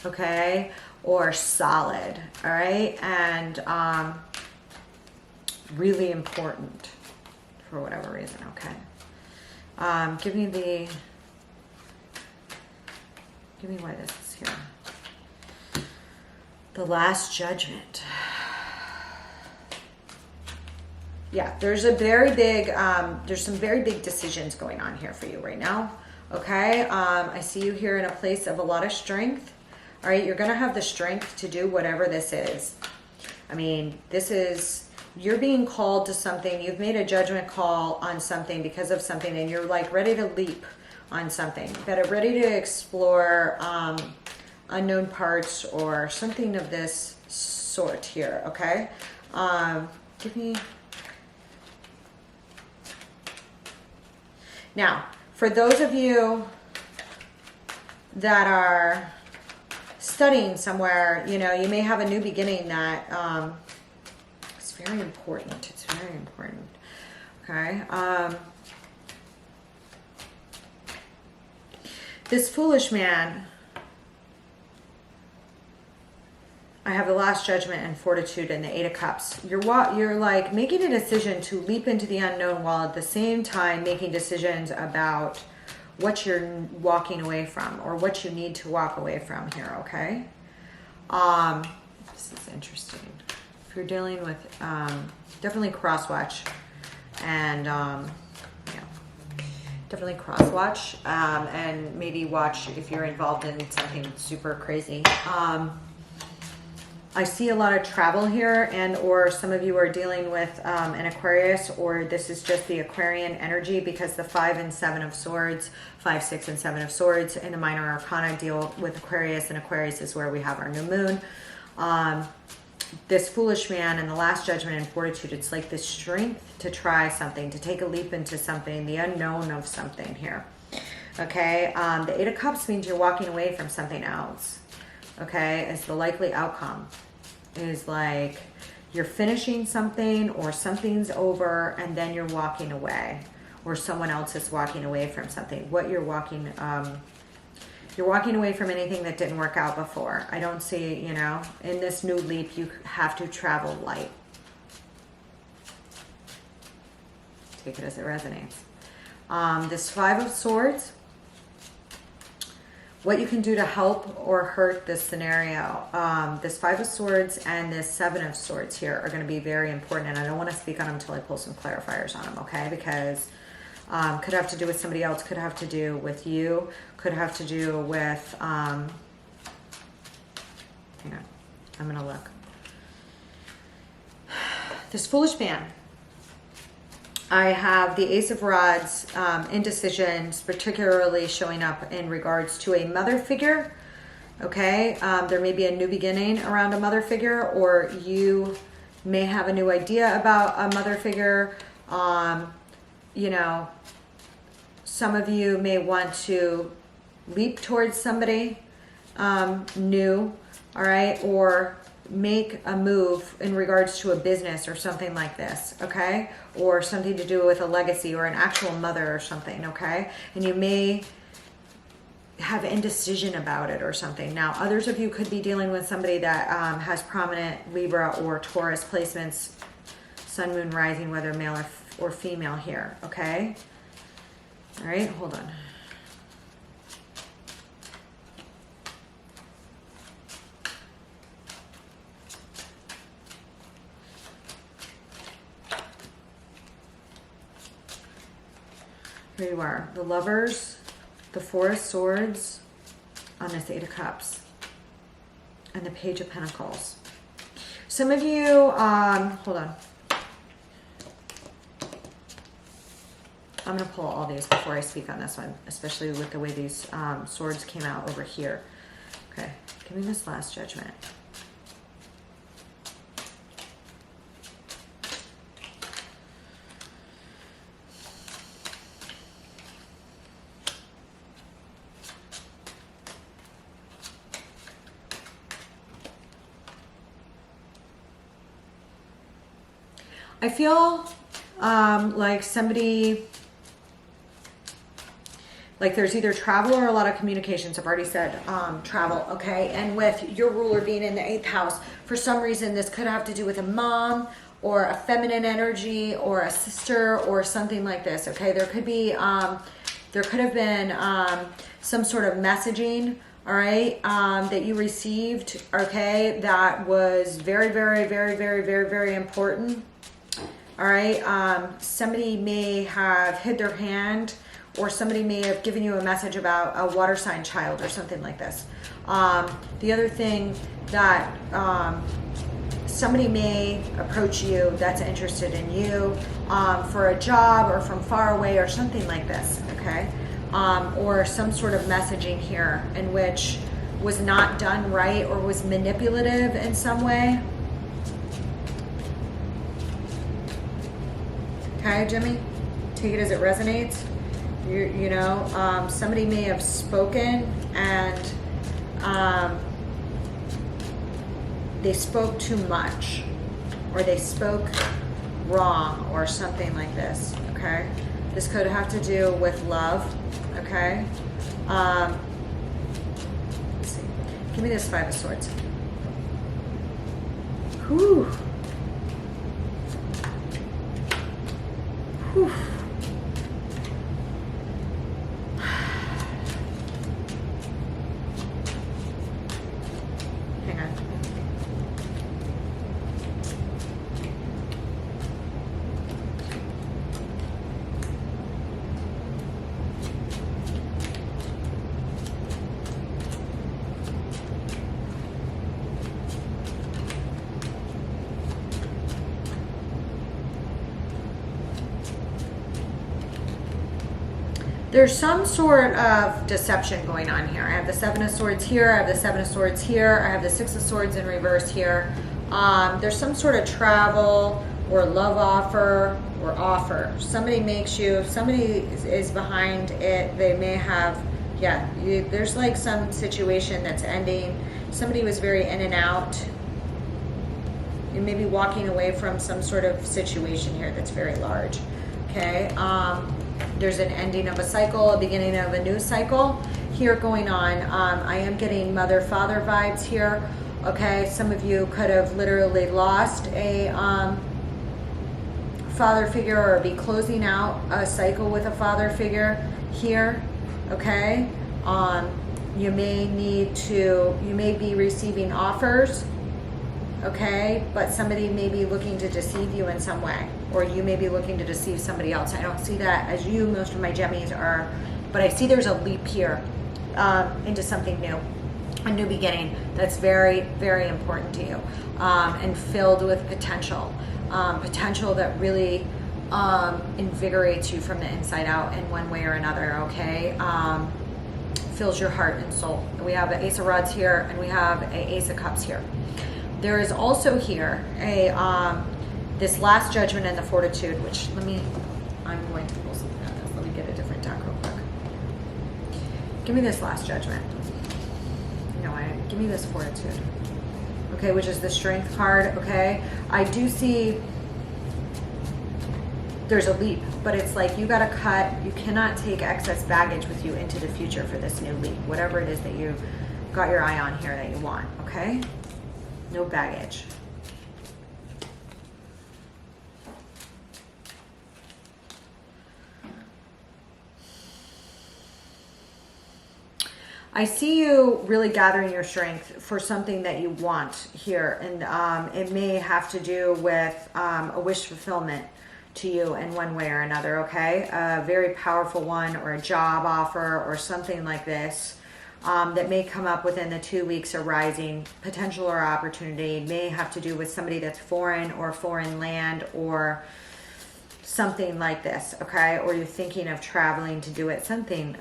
okay? Or solid, all right? And really important for whatever reason, okay? Give me why this is here. The Last Judgment. Yeah, there's a very big, there's some very big decisions going on here for you right now. Okay, I see you here in a place of a lot of strength. All right, you're going to have the strength to do whatever this is. I mean, this is, you're being called to something. You've made a judgment call on something because of something, and you're like ready to leap on something, but ready to explore unknown parts or something of this sort here, okay? Give me... Now, for those of you that are studying somewhere, you know, you may have a new beginning that is very important. It's very important, okay? This Foolish Man, I have the Last Judgment and Fortitude and the 8 of Cups. You're like making a decision to leap into the unknown while at the same time making decisions about what you're walking away from or what you need to walk away from here, okay? This is interesting. If you're dealing with, definitely cross-watch and, definitely cross-watch and maybe watch if you're involved in something super crazy. I see a lot of travel here, and or some of you are dealing with an Aquarius, or this is just the Aquarian energy, because the 5 and 7 of Swords, 5, 6, and 7 of Swords in the Minor Arcana deal with Aquarius, and Aquarius is where we have our new moon. This Foolish Man and the Last Judgment and Fortitude, it's like this strength to try something, to take a leap into something, the unknown of something here. Okay, the 8 of Cups means you're walking away from something else. Okay, it's the likely outcome is like you're finishing something or something's over and then you're walking away, or someone else is walking away from something. What you're walking, You're walking away from anything that didn't work out before. I don't see, you know, in this new leap, you have to travel light. Take it as it resonates. This Five of Swords, what you can do to help or hurt this scenario. This Five of Swords and this Seven of Swords here are going to be very important, and I don't want to speak on them until I pull some clarifiers on them, okay? Because could have to do with somebody else, could have to do with you, could have to do with, hang on, I'm going to look. This Foolish Man. I have the Ace of Rods, indecisions, particularly showing up in regards to a mother figure. Okay, there may be a new beginning around a mother figure, or you may have a new idea about a mother figure. You know, some of you may want to leap towards somebody new, all right, or make a move in regards to a business or something like this, okay? Or something to do with a legacy or an actual mother or something, okay? And you may have indecision about it or something. Now, others of you could be dealing with somebody that has prominent Libra or Taurus placements, sun, moon, rising, whether male or female here, okay? All right, hold on. Here you are, the Lovers, the Four of Swords on this Eight of Cups, and the Page of Pentacles. Some of you, hold on. I'm going to pull all these before I speak on this one, especially with the way these swords came out over here. Okay, give me this last judgment. I feel like somebody, like there's either travel or a lot of communications. I've already said travel, okay? And with your ruler being in the 8th house, for some reason this could have to do with a mom or a feminine energy or a sister or something like this, okay? There could be, there could have been some sort of messaging, all right, that you received, okay, that was very, very, very, very, very, very important. All right, somebody may have hid their hand, or somebody may have given you a message about a water sign child or something like this. The other thing that somebody may approach you that's interested in you for a job or from far away or something like this, okay? Or some sort of messaging here in which was not done right or was manipulative in some way. Okay, Jimmy, take it as it resonates. You know, somebody may have spoken and they spoke too much, or they spoke wrong, or something like this, okay? This could have to do with love, okay? Let's see. Give me this Five of Swords. Whew. Whew. Hang on. There's some sort of deception going on here. I have the Seven of Swords here, I have the Seven of Swords here, I have the Six of Swords in reverse here. There's some sort of travel or love offer or offer. Somebody makes you, if somebody is behind it, they may have, yeah, there's like some situation that's ending. Somebody was very in and out. You may be walking away from some sort of situation here that's very large, okay? There's an ending of a cycle, a beginning of a new cycle, here going on. I am getting mother-father vibes here. Okay, some of you could have literally lost a father figure or be closing out a cycle with a father figure here. Okay, you may be receiving offers. Okay, but somebody may be looking to deceive you in some way, or you may be looking to deceive somebody else. I don't see that as you. Most of my Gemmies are, but I see there's a leap here into something new, a new beginning that's very, very important to you, and filled with potential that really invigorates you from the inside out in one way or another. Okay, fills your heart and soul. We have an Ace of Rods here, and we have an Ace of Cups here. There is also here a this Last Judgment and the Fortitude, which I'm going to pull something out of this. Let me get a different deck real quick. Give me this Last Judgment. No, give me this Fortitude. Okay, which is the Strength card. Okay, I do see there's a leap, but it's like you got to cut. You cannot take excess baggage with you into the future for this new leap, whatever it is that you got your eye on here that you want. Okay. No baggage. I see you really gathering your strength for something that you want here. And it may have to do with a wish fulfillment to you in one way or another, okay? A very powerful one, or a job offer or something like this. That may come up within the 2 weeks arising. Potential or opportunity may have to do with somebody that's foreign or foreign land or something like this, okay? Or you're thinking of traveling to do it, something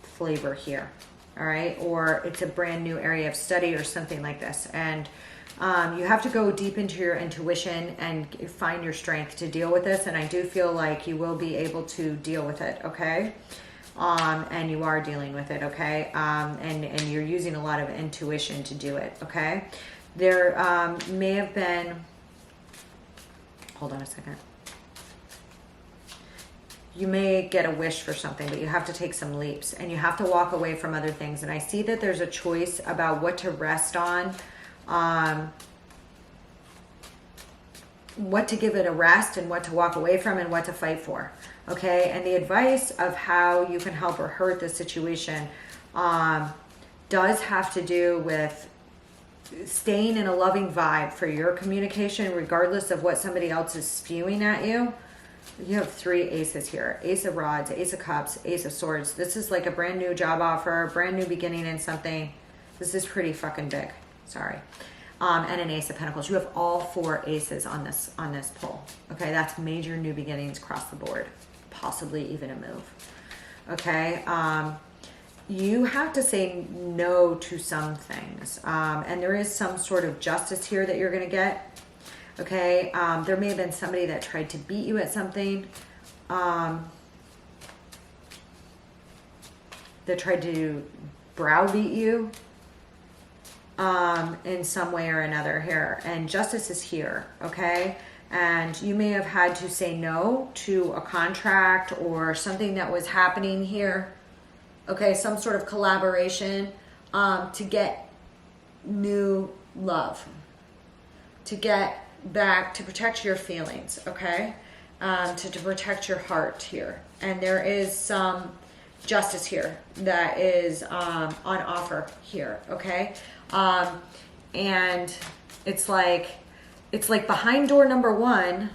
flavor here, all right? Or it's a brand new area of study or something like this. And you have to go deep into your intuition and find your strength to deal with this. And I do feel like you will be able to deal with it, okay? And you are dealing with it, okay? And you're using a lot of intuition to do it, okay? There may have been, hold on a second. You may get a wish for something, but you have to take some leaps and you have to walk away from other things. And I see that there's a choice about what to rest on, what to give it a rest and what to walk away from and what to fight for. Okay, and the advice of how you can help or hurt the situation does have to do with staying in a loving vibe for your communication, regardless of what somebody else is spewing at you. You have 3 aces here: Ace of Rods, Ace of Cups, Ace of Swords. This is like a brand new job offer, brand new beginning in something. This is pretty fucking big. Sorry. And an Ace of Pentacles. You have all 4 aces on this pull. Okay, that's major new beginnings across the board. Possibly even a move. Okay, you have to say no to some things, and there is some sort of justice here that you're going to get. Okay, there may have been somebody that tried to beat you at something, that tried to browbeat you in some way or another here, and justice is here. Okay. And you may have had to say no to a contract or something that was happening here. Okay, some sort of collaboration to get new love, to get back, to protect your feelings, okay? To protect your heart here. And there is some justice here that is on offer here, okay? And it's like behind door number 1,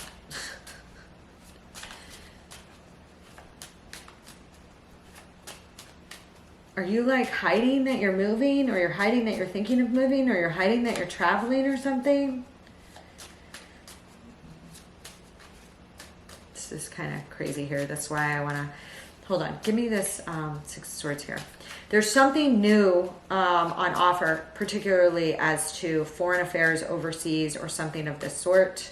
are you like hiding that you're moving, or you're hiding that you're thinking of moving, or you're hiding that you're traveling or something? This is kind of crazy here. That's why I want to, hold on. Give me this 6 of Swords here. There's something new on offer, particularly as to foreign affairs overseas or something of this sort.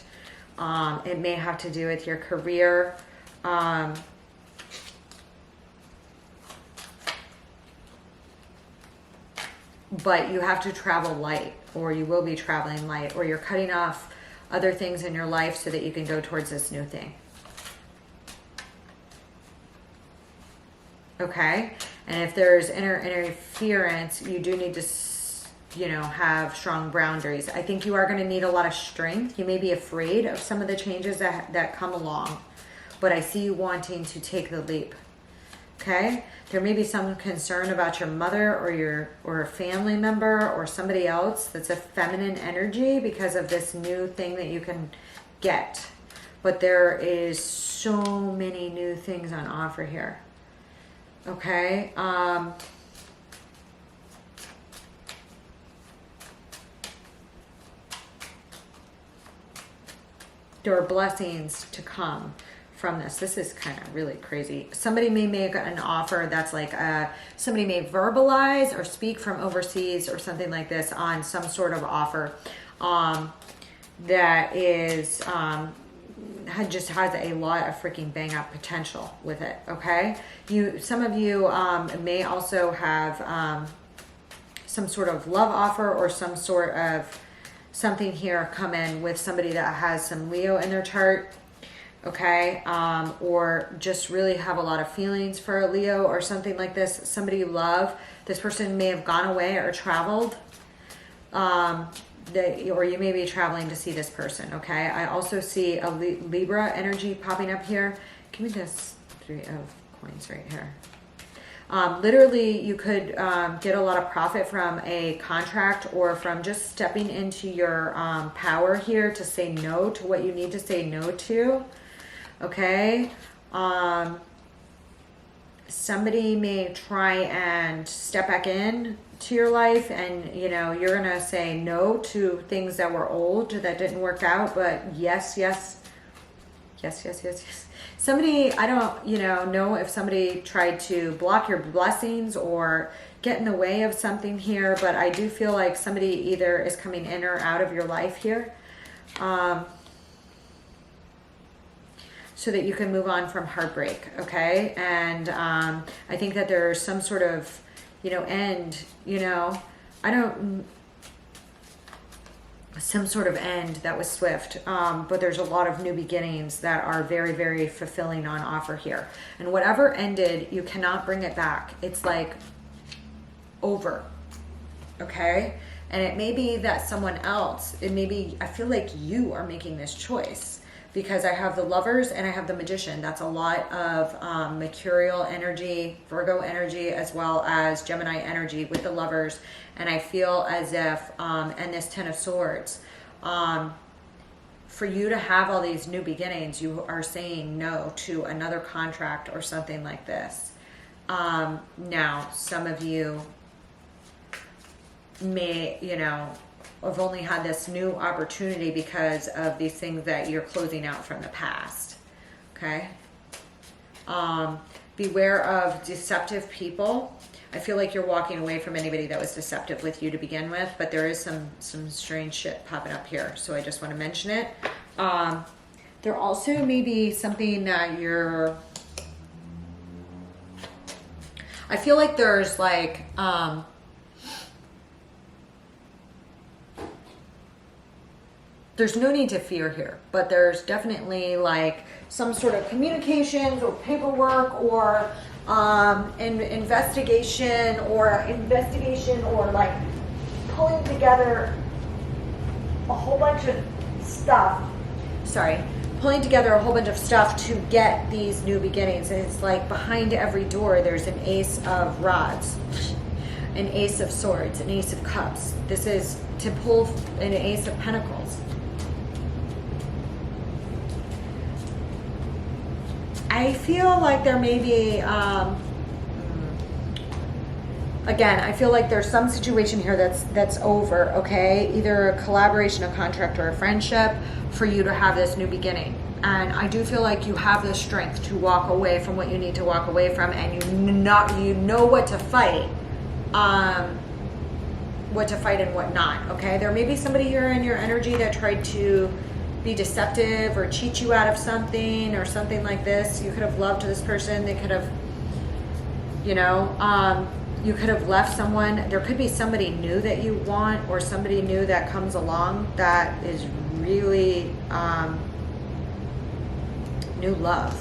It may have to do with your career. But you have to travel light, or you will be traveling light, or you're cutting off other things in your life so that you can go towards this new thing. Okay? And if there's interference, you do need to, you know, have strong boundaries. I think you are going to need a lot of strength. You may be afraid of some of the changes that come along, but I see you wanting to take the leap. Okay? There may be some concern about your mother or a family member or somebody else that's a feminine energy because of this new thing that you can get. But there is so many new things on offer here. Okay? There are blessings to come from this. This is kind of really crazy. Somebody may make an offer that's like, somebody may verbalize or speak from overseas or something like this on some sort of offer that is, just has a lot of freaking bang up potential with it. Okay. Some of you, may also have, some sort of love offer or some sort of something here come in with somebody that has some Leo in their chart. Okay. Or just really have a lot of feelings for a Leo or something like this. Somebody you love. This person may have gone away or traveled. Or you may be traveling to see this person. Okay. I also see a Libra energy popping up here. Give me this 3 of coins right here. Literally, you could get a lot of profit from a contract or from just stepping into your power here to say no to what you need to say no to. Okay. Somebody may try and step back in to your life, and you know you're gonna say no to things that were old that didn't work out, but yes. Somebody, I don't know if somebody tried to block your blessings or get in the way of something here, but I do feel like somebody either is coming in or out of your life here, so that you can move on from heartbreak. Okay. And I think that there's some sort of end, some sort of end that was swift, but there's a lot of new beginnings that are very, very fulfilling on offer here. And whatever ended, you cannot bring it back. It's like over. Okay. And it may be that someone else, I feel like you are making this choice, because I have the Lovers and I have the Magician. That's a lot of Mercurial energy, Virgo energy, as well as Gemini energy with the Lovers. And I feel as if, and this 10 of Swords, for you to have all these new beginnings, you are saying no to another contract or something like this. Now, some of you may, have only had this new opportunity because of these things that you're closing out from the past. Okay. Beware of deceptive people. I feel like you're walking away from anybody that was deceptive with you to begin with, but there is some strange shit popping up here. So I just want to mention it. There also may be something that I feel like there's like, there's no need to fear here, but there's definitely like some sort of communications or paperwork or an investigation or like pulling together a whole bunch of stuff. Pulling together a whole bunch of stuff to get these new beginnings. And it's like behind every door, there's an Ace of Rods, an Ace of Swords, an Ace of Cups. This is to pull an Ace of Pentacles. I feel like there may be, again, I feel like there's some situation here that's over, okay? Either a collaboration, a contract, or a friendship for you to have this new beginning. And I do feel like you have the strength to walk away from what you need to walk away from, and you know what to fight, and what not, okay? There may be somebody here in your energy that tried to be deceptive or cheat you out of something or something like this. You could have loved this person. They could have, you could have left someone. There could be somebody new that you want, or somebody new that comes along that is really new love,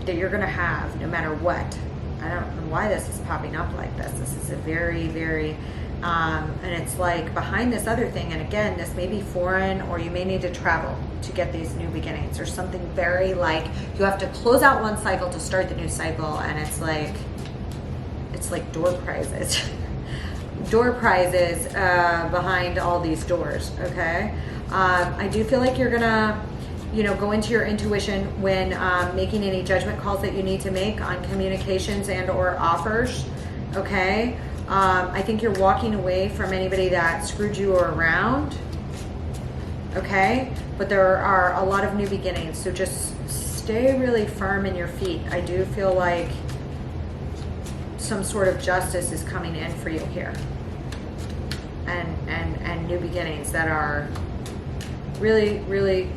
that you're going to have no matter what. I don't know why this is popping up like this. This is a very, very, and it's like behind this other thing. And again, this may be foreign, or you may need to travel to get these new beginnings. There's something very like you have to close out one cycle to start the new cycle. And it's like door prizes, door prizes behind all these doors. Okay. I do feel like you're going to, go into your intuition when making any judgment calls that you need to make on communications and or offers, okay? I think you're walking away from anybody that screwed you around, okay? But there are a lot of new beginnings, so just stay really firm in your feet. I do feel like some sort of justice is coming in for you here. And new beginnings that are really, really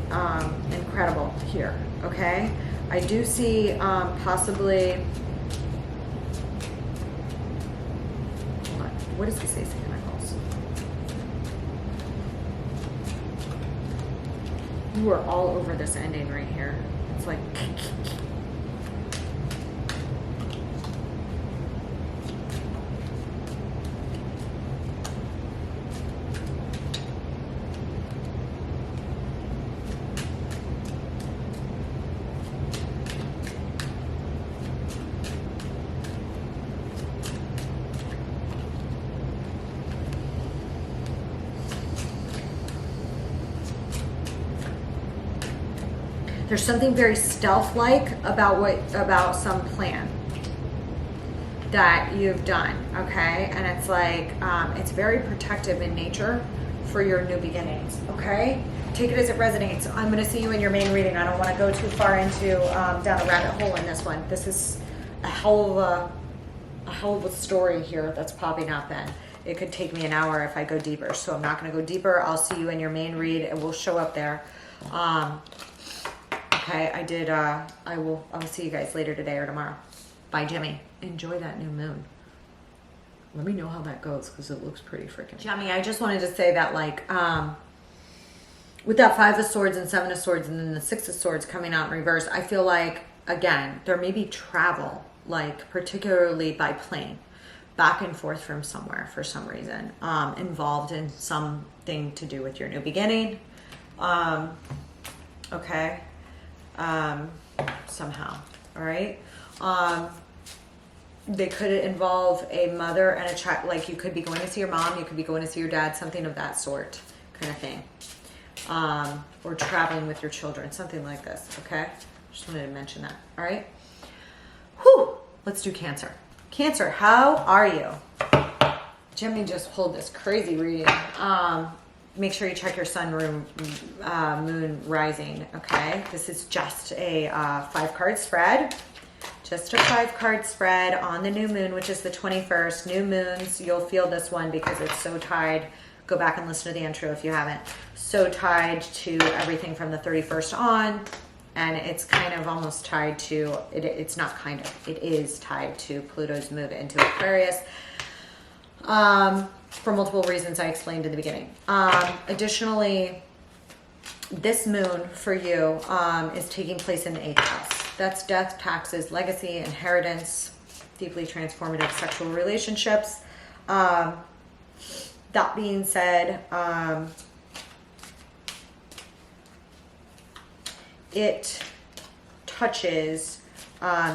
incredible here, okay? I do see possibly, what does this Ace of Pentacles? You are all over this ending right here. It's like, there's something very stealth-like about some plan that you've done, okay? And it's like, it's very protective in nature for your new beginnings, okay? Take it as it resonates. I'm gonna see you in your main reading. I don't wanna go too far into down a rabbit hole in this one. This is a hell of a story here that's popping up, and it could take me an hour if I go deeper. So I'm not gonna go deeper. I'll see you in your main read and we'll show up there. Okay, I'll see you guys later today or tomorrow. Bye, Jimmy. Enjoy that new moon. Let me know how that goes, because it looks pretty freaking. Jimmy, I just wanted to say that, like, with that 5 of Swords and 7 of Swords and then the 6 of Swords coming out in reverse, I feel like, again, there may be travel, like, particularly by plane, back and forth from somewhere for some reason, involved in something to do with your new beginning. Okay. Somehow, all right? They could involve a mother and a child, like you could be going to see your mom, you could be going to see your dad, something of that sort kind of thing. Or traveling with your children, something like this, okay? Just wanted to mention that, all right? Whew, let's do Cancer. Cancer, how are you? Jimmy just pulled this crazy reading. Make sure you check your sun, moon, rising, okay? This is just a 5-card spread. Just a 5-card spread on the new moon, which is the 21st. New moons, you'll feel this one because it's so tied. Go back and listen to the intro if you haven't. So tied to everything from the 31st on. And it's kind of almost tied to, it's not kind of, it is tied to Pluto's move into Aquarius. For multiple reasons I explained in the beginning. Additionally, this moon for you is taking place in the 8th house. That's death, taxes, legacy, inheritance, deeply transformative sexual relationships. That being said, it touches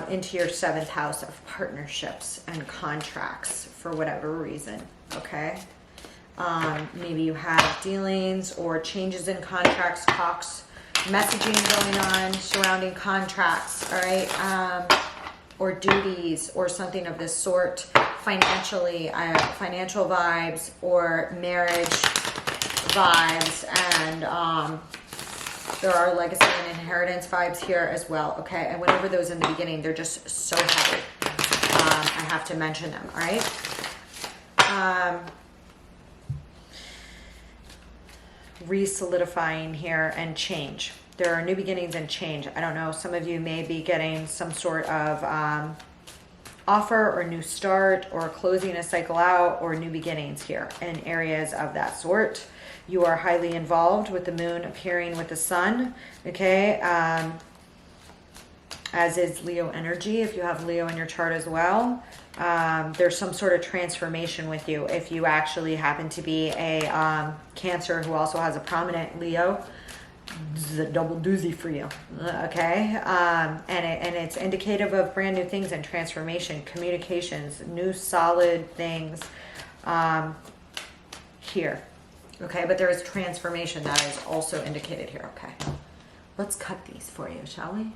into your 7th house of partnerships and contracts for whatever reason. Okay, maybe you have dealings or changes in contracts, talks, messaging going on surrounding contracts, all right, or duties or something of this sort, financially, financial vibes or marriage vibes, and there are legacy and inheritance vibes here as well, okay? I went over those in the beginning. They're just so heavy. I have to mention them, all right? Re-solidifying here and change. There are new beginnings and change. I don't know, some of you may be getting some sort of offer or new start or closing a cycle out or new beginnings here in areas of that sort. You are highly involved with the moon appearing with the sun, okay? as is Leo energy. If you have Leo in your chart as well, there's some sort of transformation with you. If you actually happen to be a Cancer who also has a prominent Leo, this is a double doozy for you, okay? And it's indicative of brand new things and transformation, communications, new solid things here, okay? But there is transformation that is also indicated here, okay? Let's cut these for you, shall we?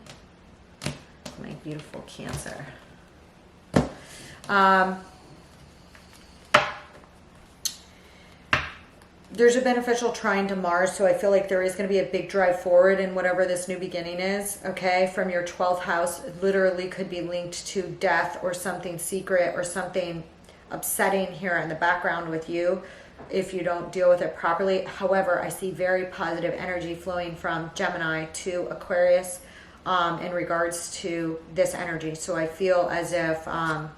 My beautiful Cancer. There's a beneficial trine to Mars, so I feel like there is going to be a big drive forward in whatever this new beginning is, okay? From your 12th house, it literally could be linked to death or something secret or something upsetting here in the background with you if you don't deal with it properly. However, I see very positive energy flowing from Gemini to Aquarius in regards to this energy. So I feel as if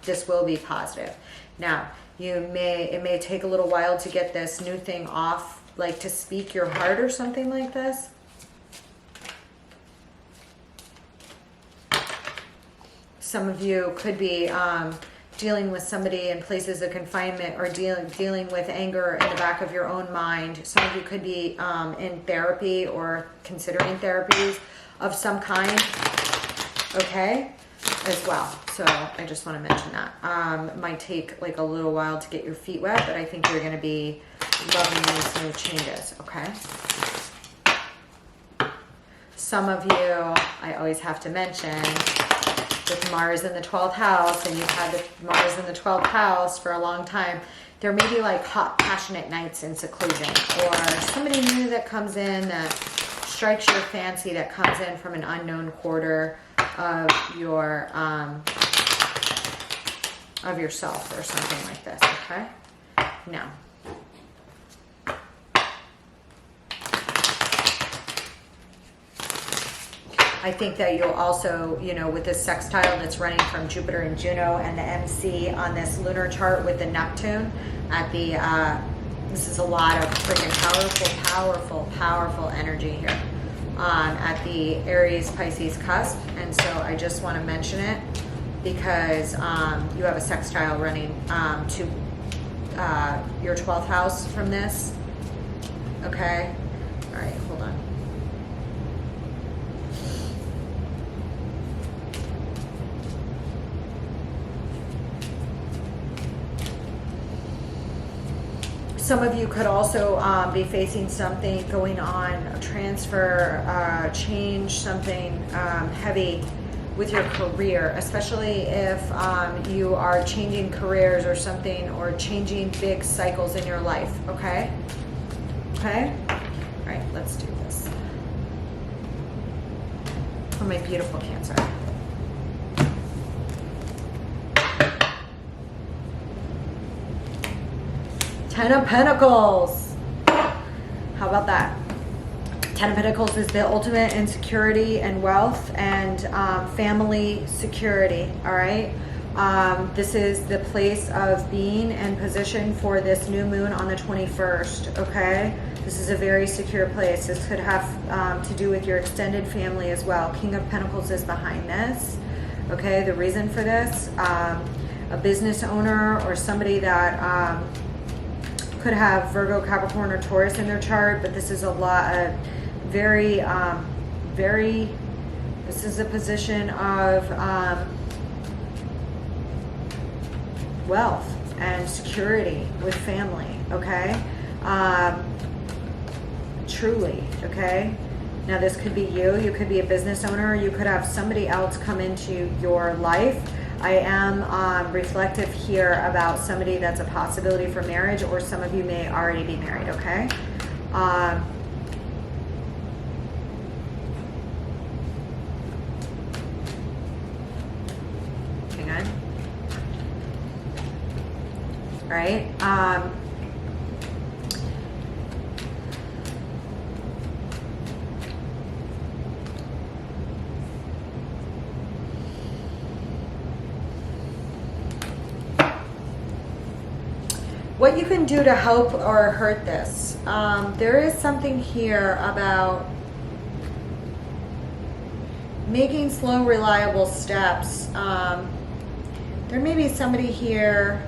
this will be positive. Now, it may take a little while to get this new thing off, like to speak your heart or something like this. Some of you could be dealing with somebody in places of confinement or dealing with anger in the back of your own mind. Some of you could be in therapy or considering therapies of some kind, okay, as well. So I just want to mention that. It might take like a little while to get your feet wet, but I think you're going to be loving these new changes, okay? Some of you, I always have to mention, with Mars in the 12th house, and you've had the Mars in the 12th house for a long time, there may be like hot, passionate nights in seclusion, or somebody new that comes in that strikes your fancy, that comes in from an unknown quarter of your of yourself or something like this, okay? Now, I think that you'll also, you know, with this sextile that's running from Jupiter and Juno and the MC on this lunar chart with the Neptune at the, this is a lot of freaking powerful energy here at the Aries-Pisces cusp. And so I just want to mention it because you have a sextile running to your 12th house from this. Okay? All right, hold on. Some of you could also be facing something going on, a transfer, change, something heavy with your career, especially if you are changing careers or something, or changing big cycles in your life, okay? Okay? All right, let's do this. For my beautiful Cancer. Ten of Pentacles. How about that? Ten of Pentacles is the ultimate in security and wealth and family security, all right? This is the place of being and position for this new moon on the 21st, okay? This is a very secure place. This could have to do with your extended family as well. King of Pentacles is behind this, okay? The reason for this, a business owner or somebody that could have Virgo, Capricorn, or Taurus in their chart, but this is a lot of this is a position of wealth and security with family, okay? Truly, okay? Now this could be you could be a business owner, you could have somebody else come into your life. I am reflective here about somebody that's a possibility for marriage, or some of you may already be married, okay? Hang on. All right. What you can do to help or hurt this. There is something here about making slow, reliable steps. There may be somebody here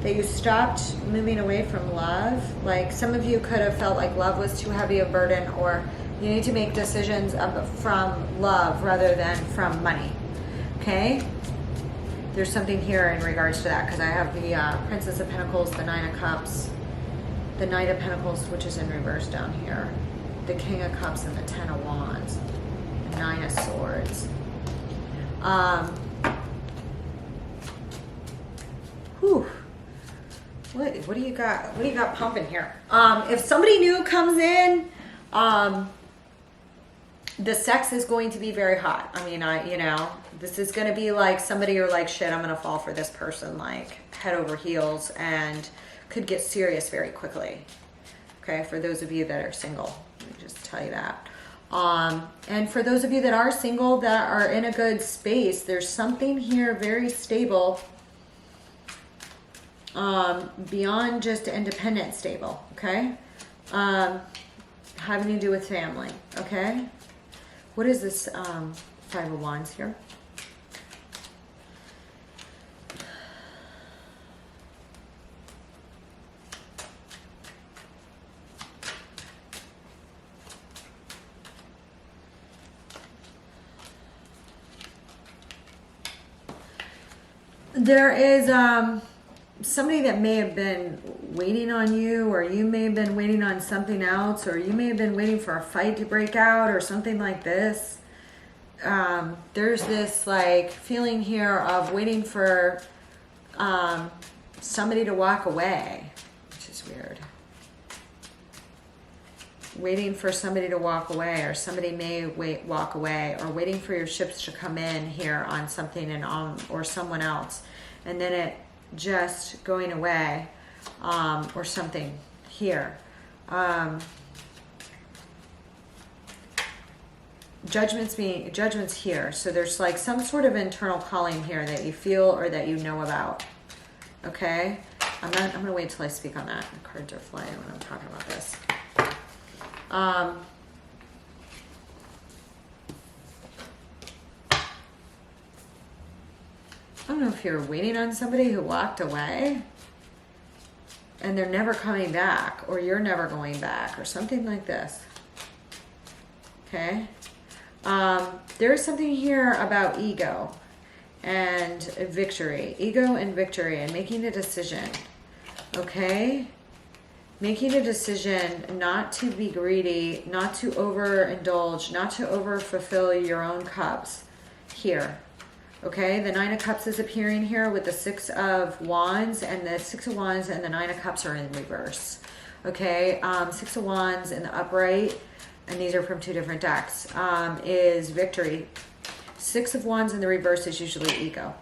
that you stopped moving away from love. Like some of you could have felt like love was too heavy a burden, or you need to make decisions from love rather than from money. Okay? There's something here in regards to that, because I have the Princess of Pentacles, the Nine of Cups, the Knight of Pentacles, which is in reverse down here, the King of Cups, and the Ten of Wands, the Nine of Swords. Whew. What do you got? What do you got pumping here? If somebody new comes in, the sex is going to be very hot. I mean, you know, this is going to be like somebody you're like, shit, I'm going to fall for this person, like head over heels, and could get serious very quickly. Okay, for those of you that are single, let me just tell you that. And for those of you that are single, that are in a good space, there's something here very stable, beyond just independent stable, okay? Having to do with family, okay? What is this Five of Wands here? There is somebody that may have been waiting on you, or you may have been waiting on something else, or you may have been waiting for a fight to break out or something like this. There's this like feeling here of waiting for somebody to walk away, which is weird. Waiting for somebody to walk away, or somebody may walk away, or waiting for your ships to come in here on something and or someone else, and then it just going away, or something here. Judgments here. So there's like some sort of internal calling here that you feel or that you know about. Okay, I'm gonna wait till I speak on that. The cards are flying when I'm talking about this. I don't know if you're waiting on somebody who walked away and they're never coming back, or you're never going back, or something like this. Okay. There's something here about ego and victory. Ego and victory, and making a decision. Okay. Making a decision not to be greedy, not to overindulge, not to overfulfill your own cups here. Okay, the Nine of Cups is appearing here with the Six of Wands, and the Six of Wands and the Nine of Cups are in reverse. Okay, Six of Wands in the upright, and these are from two different decks, is victory. Six of Wands in the reverse is usually ego.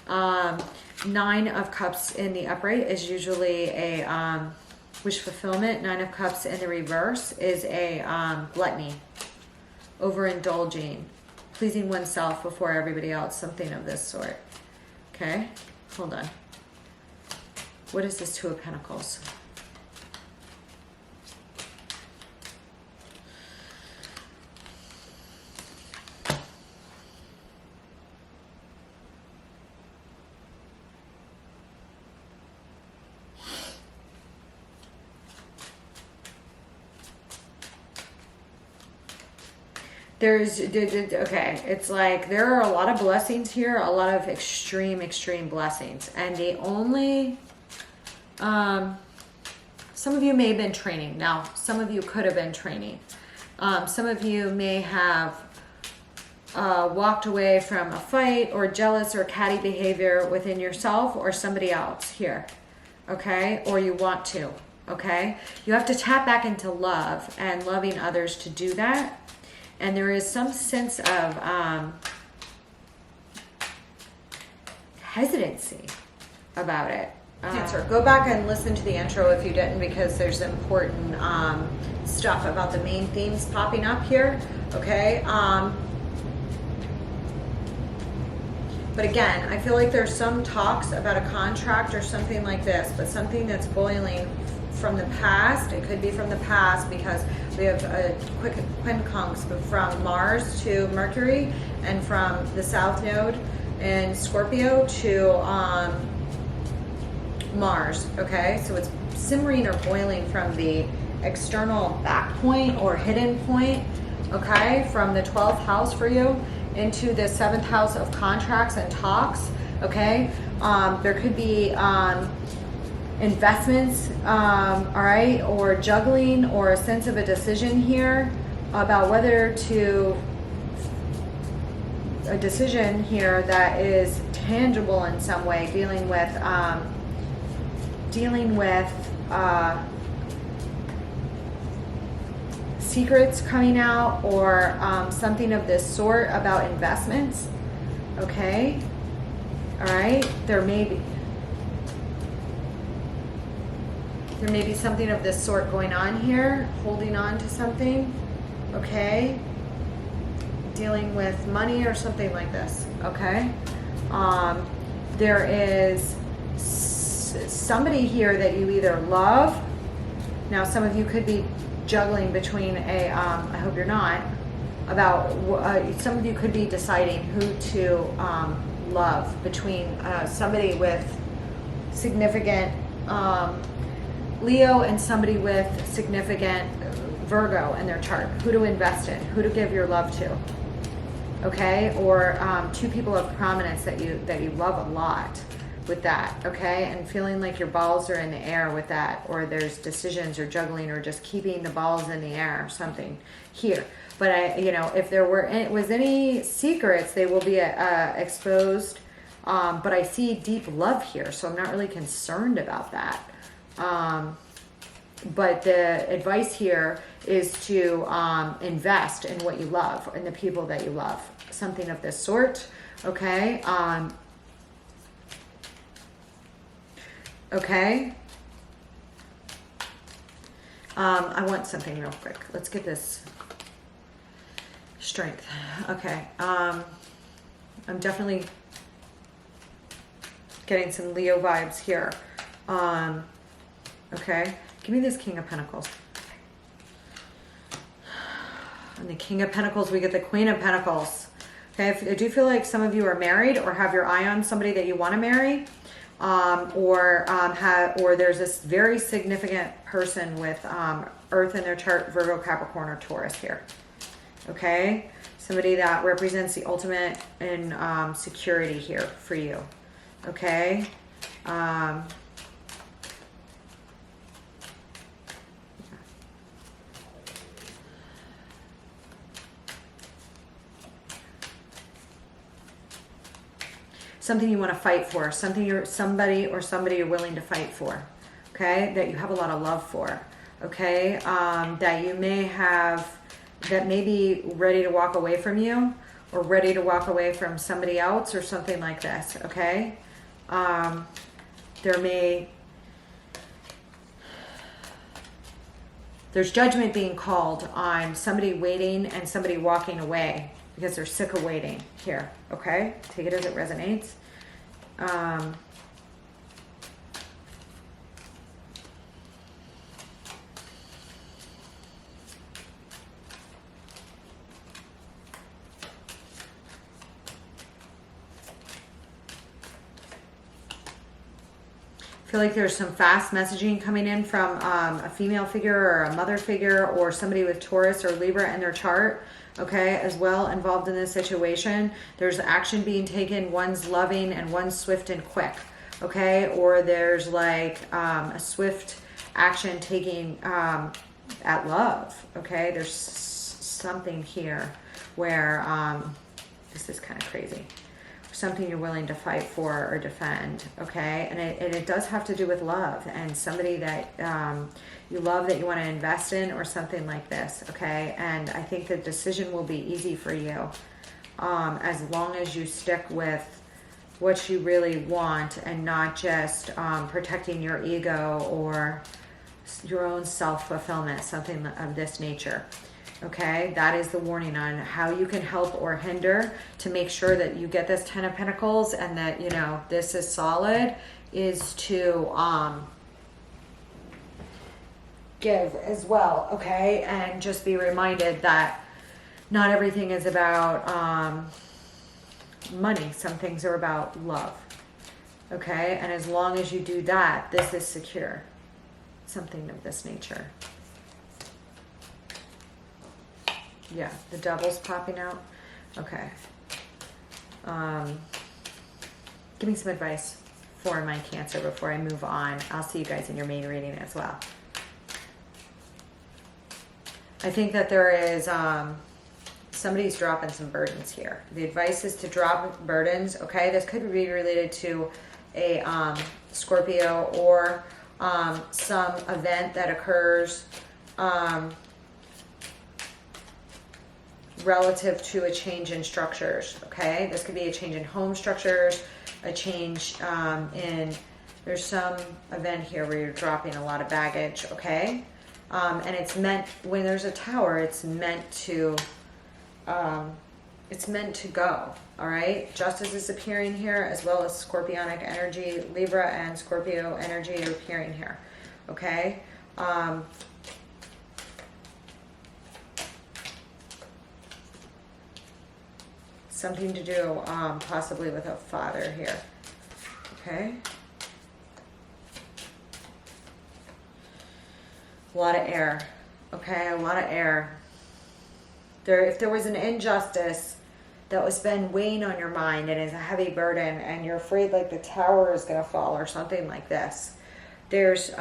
Nine of Cups in the upright is usually a wish fulfillment. Nine of Cups in the reverse is a gluttony, overindulging, pleasing oneself before everybody else, something of this sort. Okay, hold on. What is this Two of Pentacles? Okay, it's like there are a lot of blessings here, a lot of extreme blessings. And the only, some of you may have been training. Now, some of you could have been training. Some of you may have walked away from a fight, or jealous or catty behavior within yourself or somebody else here. Okay, or you want to. Okay, you have to tap back into love and loving others to do that. And there is some sense of hesitancy about it. Cancer, go back and listen to the intro if you didn't, because there's important stuff about the main themes popping up here, okay? But again, I feel like there's some talks about a contract or something like this, but something that's boiling from the past. It could be from the past, because We have a quincunx from Mars to Mercury, and from the South Node in Scorpio to Mars, okay? So it's simmering or boiling from the external back point or hidden point, okay, from the 12th house for you into the 7th house of contracts and talks, okay? There could be investments, all right, or juggling, or a sense of a decision here about whether to, a decision here that is tangible in some way, dealing with secrets coming out, or something of this sort about investments, okay? All right, there may be something of this sort going on here, holding on to something, okay? Dealing with money or something like this, okay? There is somebody here that you either love. Now, some of you could be juggling between I hope you're not, about, some of you could be deciding who to love, between somebody with significant Leo and somebody with significant Virgo in their chart. Who to invest in, who to give your love to, okay? Or two people of prominence that you love a lot with that, okay? And feeling like your balls are in the air with that, or there's decisions or juggling or just keeping the balls in the air or something here. But if there was any secrets, they will be exposed. But I see deep love here, so I'm not really concerned about that. But the advice here is to invest in what you love and the people that you love, something of this sort, okay? Okay. I want something real quick. Let's get this strength. Okay. I'm definitely getting some Leo vibes here. Okay. Give me this King of Pentacles. And the King of Pentacles, we get the Queen of Pentacles. Okay. I do feel like some of you are married or have your eye on somebody that you want to marry. Or there's this very significant person with Earth in their chart, Virgo, Capricorn, or Taurus here. Okay, somebody that represents the ultimate in security here for you. Okay. Something you want to fight for, somebody you're willing to fight for, okay, that you have a lot of love for, okay, that you may have, that may be ready to walk away from you, or ready to walk away from somebody else, or something like this, okay? There's judgment being called on somebody waiting and somebody walking away because they're sick of waiting here, okay? Take it as it resonates. I feel like there's some fast messaging coming in from a female figure or a mother figure or somebody with Taurus or Libra in their chart, okay, as well involved in this situation. There's action being taken, one's loving and one's swift and quick, okay, or there's like a swift action taking at love, okay. There's something here where this is kind of crazy. Something you're willing to fight for or defend, okay? And it does have to do with love and somebody that you love that you want to invest in or something like this, okay? And I think the decision will be easy for you as long as you stick with what you really want and not just protecting your ego or your own self-fulfillment, something of this nature. Okay, that is the warning on how you can help or hinder to make sure that you get this 10 of Pentacles and that, you know, this is solid, is to give as well, okay? And just be reminded that not everything is about money. Some things are about love, okay? And as long as you do that, this is secure. Something of this nature. Yeah, the Devil's popping out. Okay. Give me some advice for my Cancer before I move on. I'll see you guys in your main reading as well. I think that there is somebody's dropping some burdens here. The advice is to drop burdens, okay? This could be related to a Scorpio or some event that occurs relative to a change in structures, okay? This could be a change in home structures, a change there's some event here where you're dropping a lot of baggage, okay? And it's meant, when there's a Tower, it's meant to go, all right? Justice is appearing here, as well as Scorpionic energy. Libra and Scorpio energy are appearing here, okay? Something to do possibly with a father here, okay? A lot of air, okay? A lot of air. If there was an injustice that was been weighing on your mind and is a heavy burden and you're afraid like the Tower is going to fall or something like this, there's,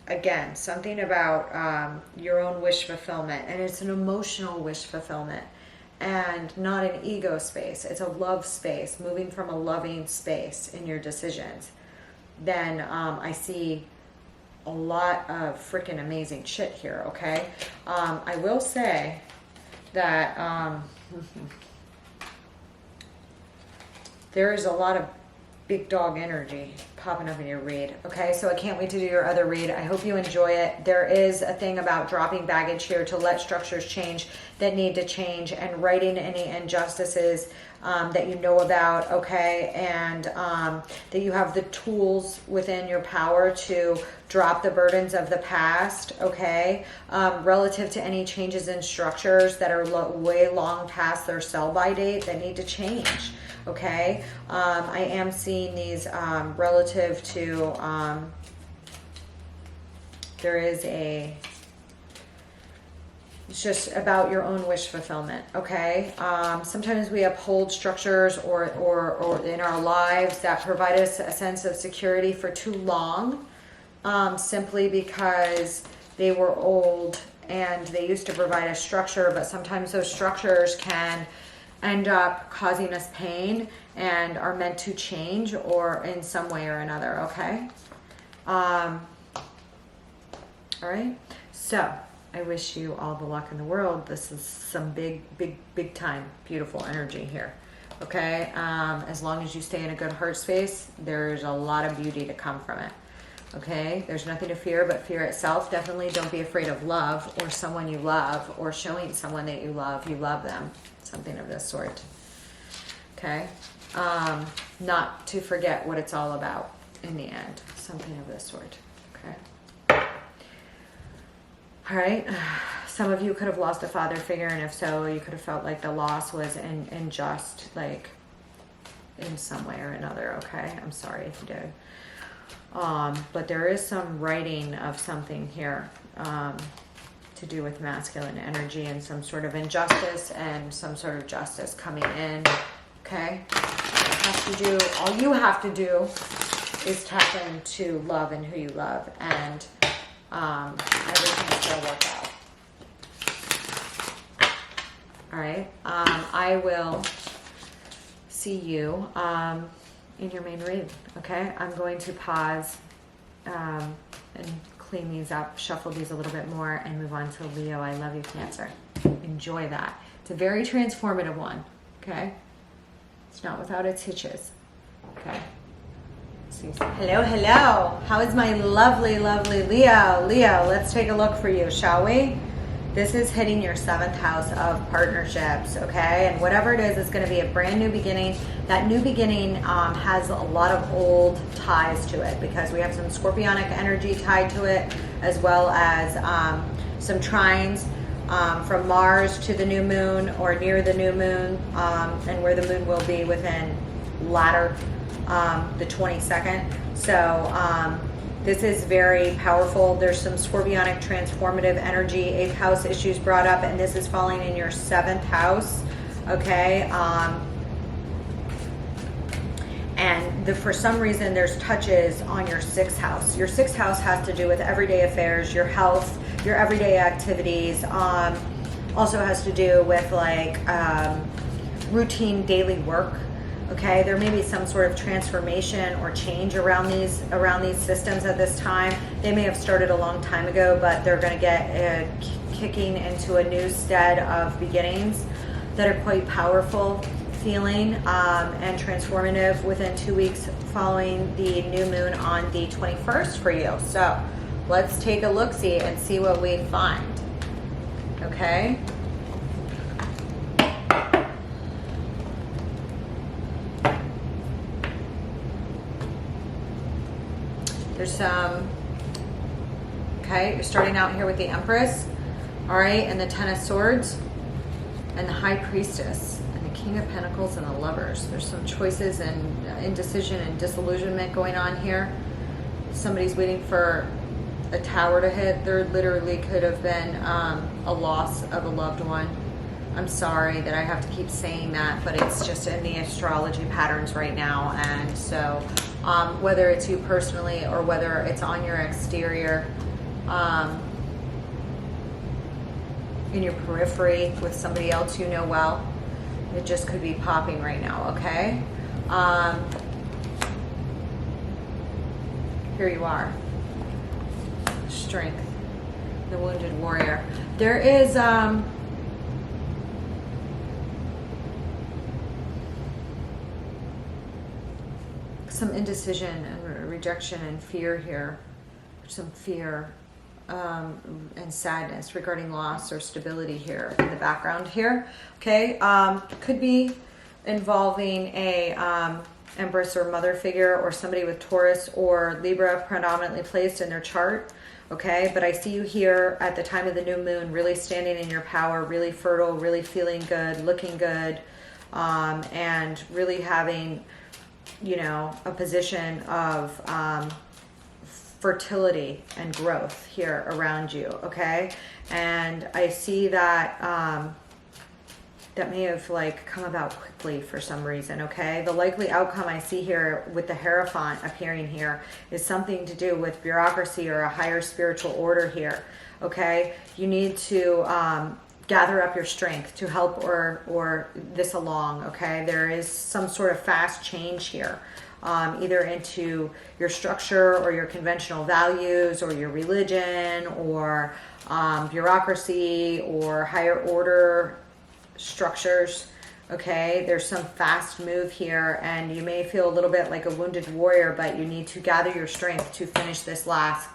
again, something about your own wish fulfillment, and it's an emotional wish fulfillment and not an ego space. It's a love space, moving from a loving space in your decisions. Then I see a lot of freaking amazing shit here, okay? I will say that there is a lot of big dog energy popping up in your read, okay? So I can't wait to do your other read. I hope you enjoy it. There is a thing about dropping baggage here to let structures change that need to change, and righting any injustices that you know about, okay? And that you have the tools within your power to drop the burdens of the past, okay? Relative to any changes in structures that are way long past their sell-by date that need to change. Okay, I am seeing these relative to, there is it's just about your own wish fulfillment, okay? Sometimes we uphold structures or in our lives that provide us a sense of security for too long, simply because they were old and they used to provide a structure, but sometimes those structures can end up causing us pain and are meant to change or in some way or another, okay? All right, so I wish you all the luck in the world. This is some big time beautiful energy here, okay? As long as you stay in a good heart space, there's a lot of beauty to come from it, okay? There's nothing to fear but fear itself. Definitely don't be afraid of love or someone you love or showing someone that you love them. Something of this sort, okay? Not to forget what it's all about in the end. Something of this sort, okay? All right. Some of you could have lost a father figure, and if so, you could have felt like the loss was unjust, like in some way or another, okay? I'm sorry if you did. But there is some writing of something here to do with masculine energy and some sort of injustice and some sort of justice coming in, okay? All you have to do is tap into love and who you love, and everything's gonna work out. All right, I will see you in your main read, okay? I'm going to pause and clean these up, shuffle these a little bit more, and move on to Leo. I love you, Cancer. Enjoy that. It's a very transformative one, okay? It's not without its hitches, okay? Hello. How is my lovely Leo? Leo, let's take a look for you, shall we? This is hitting your 7th house of partnerships, okay? And whatever it is going to be a brand new beginning. That new beginning has a lot of old ties to it because we have some scorpionic energy tied to it, as well as some trines from Mars to the new moon or near the new moon, and where the moon will be within latter the 22nd. So this is very powerful. There's some scorpionic transformative energy, 8th house issues brought up, and this is falling in your 7th house, okay? And for some reason, there's touches on your 6th house. Your 6th house has to do with everyday affairs, your health, your everyday activities. Also has to do with like routine daily work. Okay, there may be some sort of transformation or change around these systems at this time. They may have started a long time ago, but they're going to get kicking into a new stead of beginnings that are quite powerful feeling and transformative within 2 weeks following the new moon on the 21st for you. So let's take a look-see and see what we find. Okay. There's some, okay, you're starting out here with the Empress, all right, and the Ten of Swords, and the High Priestess, and the King of Pentacles, and the Lovers. There's some choices and indecision and disillusionment going on here. Somebody's waiting for a tower to hit. There literally could have been a loss of a loved one. I'm sorry that I have to keep saying that, but it's just in the astrology patterns right now. And so whether it's you personally or whether it's on your exterior, in your periphery with somebody else you know well, it just could be popping right now, okay? Here you are. Strength. The Wounded Warrior. There is some indecision and rejection and fear here. Some fear and sadness regarding loss or stability here in the background here. Okay, could be involving a Empress or mother figure or somebody with Taurus or Libra predominantly placed in their chart. Okay, but I see you here at the time of the new moon, really standing in your power, really fertile, really feeling good, looking good, and really having, you know, a position of fertility and growth here around you, okay? And I see that that may have like come about quickly for some reason, okay? The likely outcome I see here with the Hierophant appearing here is something to do with bureaucracy or a higher spiritual order here, okay? You need to gather up your strength to help or this along, okay? There is some sort of fast change here, either into your structure or your conventional values or your religion or bureaucracy or higher order structures, okay? There's some fast move here and you may feel a little bit like a wounded warrior, but you need to gather your strength to finish this last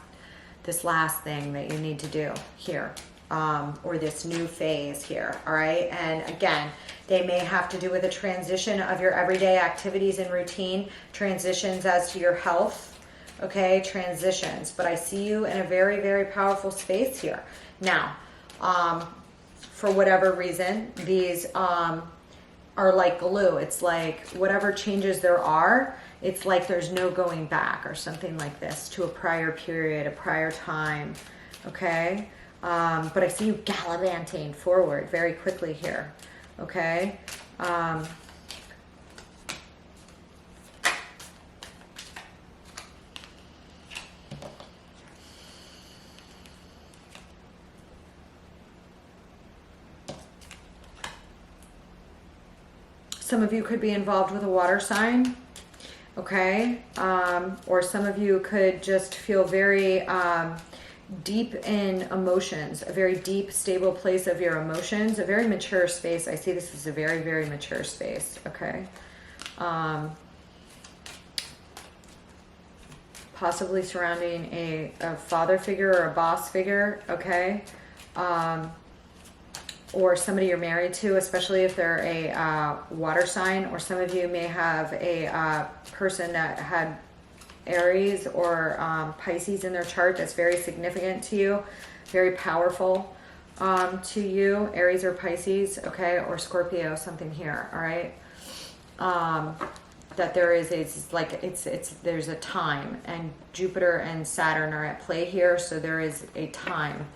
thing that you need to do here. Or this new phase here, all right? And again, they may have to do with a transition of your everyday activities and routine, transitions as to your health, okay? Transitions, but I see you in a very, very powerful space here. Now, for whatever reason, these are like glue. It's like whatever changes there are, it's like there's no going back or something like this to a prior period, a prior time, okay? But I see you gallivanting forward very quickly here, okay? Some of you could be involved with a water sign, okay? Or some of you could just feel very deep in emotions, a very deep, stable place of your emotions, a very mature space. I see this as a very, very mature space, okay? Possibly surrounding a father figure or a boss figure, okay? or somebody you're married to, especially if they're a water sign, or some of you may have a person that had Aries or Pisces in their chart that's very significant to you, very powerful to you, Aries or Pisces, okay, or Scorpio, something here, all right? That there is there's a time, and Jupiter and Saturn are at play here, so there is a time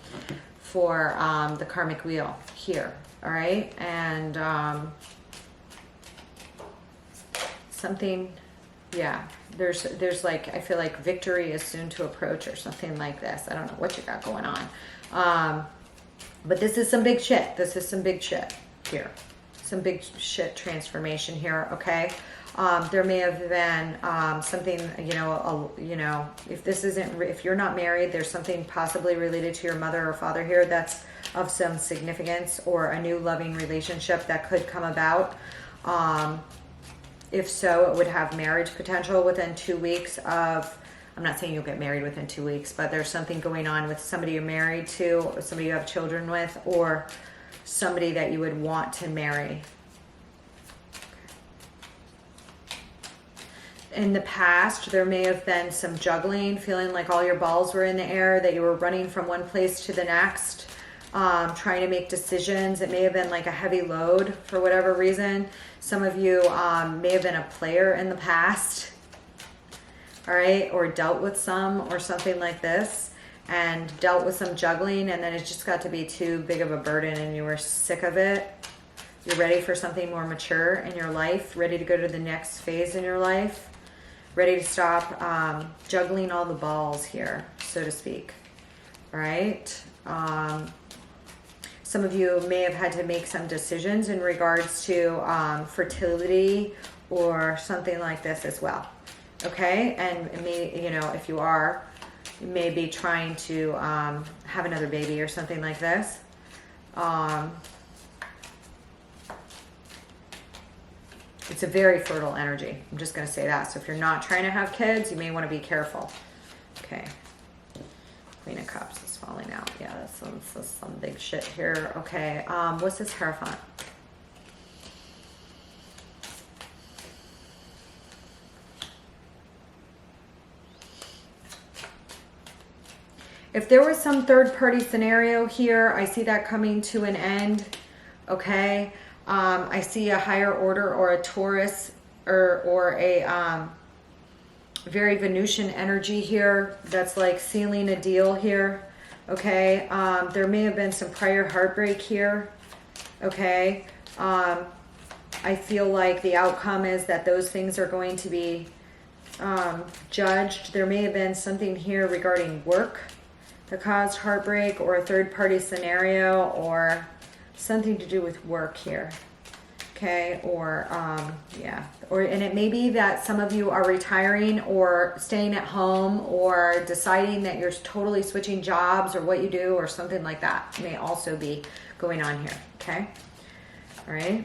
for the karmic wheel here, all right? And something, yeah, there's like, I feel like victory is soon to approach or something like this. I don't know what you got going on. But this is some big shit. This is some big shit here. Some big shit transformation here, okay? There may have been something, if you're not married, there's something possibly related to your mother or father here that's of some significance, or a new loving relationship that could come about. If so, it would have marriage potential within 2 weeks of, I'm not saying you'll get married within 2 weeks, but there's something going on with somebody you're married to, or somebody you have children with, or somebody that you would want to marry. In the past, there may have been some juggling, feeling like all your balls were in the air, that you were running from one place to the next, trying to make decisions. It may have been like a heavy load for whatever reason. Some of you may have been a player in the past, all right, or dealt with some or something like this, and dealt with some juggling, and then it just got to be too big of a burden and you were sick of it. You're ready for something more mature in your life, ready to go to the next phase in your life, ready to stop juggling all the balls here, so to speak, all right? Some of you may have had to make some decisions in regards to fertility or something like this as well, okay? And if you are, you may be trying to have another baby or something like this. It's a very fertile energy. I'm just going to say that. So if you're not trying to have kids, you may want to be careful. Okay. Queen of Cups is falling out. Yeah, that's some big shit here. Okay. What's this Hierophant? If there was some third-party scenario here, I see that coming to an end. Okay. I see a higher order or a Taurus or a very Venusian energy here that's like sealing a deal here, okay? There may have been some prior heartbreak here, okay? I feel like the outcome is that those things are going to be judged. There may have been something here regarding work that caused heartbreak, or a third-party scenario, or something to do with work here, okay? Or yeah, and it may be that some of you are retiring or staying at home, or deciding that you're totally switching jobs or what you do, or something like that may also be going on here, okay? All right.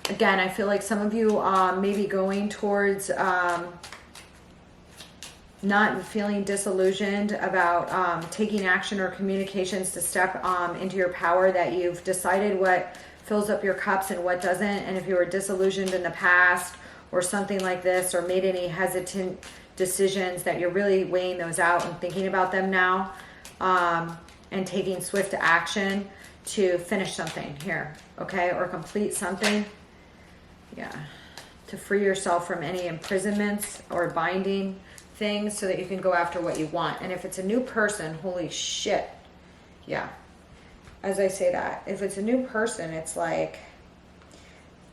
Again, I feel like some of you may be going towards not feeling disillusioned about taking action or communications to step into your power, that you've decided what fills up your cups and what doesn't. And if you were disillusioned in the past or something like this, or made any hesitant decisions, that you're really weighing those out and thinking about them now, and taking swift action to finish something here, okay, or complete something. Yeah, to free yourself from any imprisonments or binding things, so that you can go after what you want. And if it's a new person, holy shit, yeah. As I say that, if it's a new person, it's like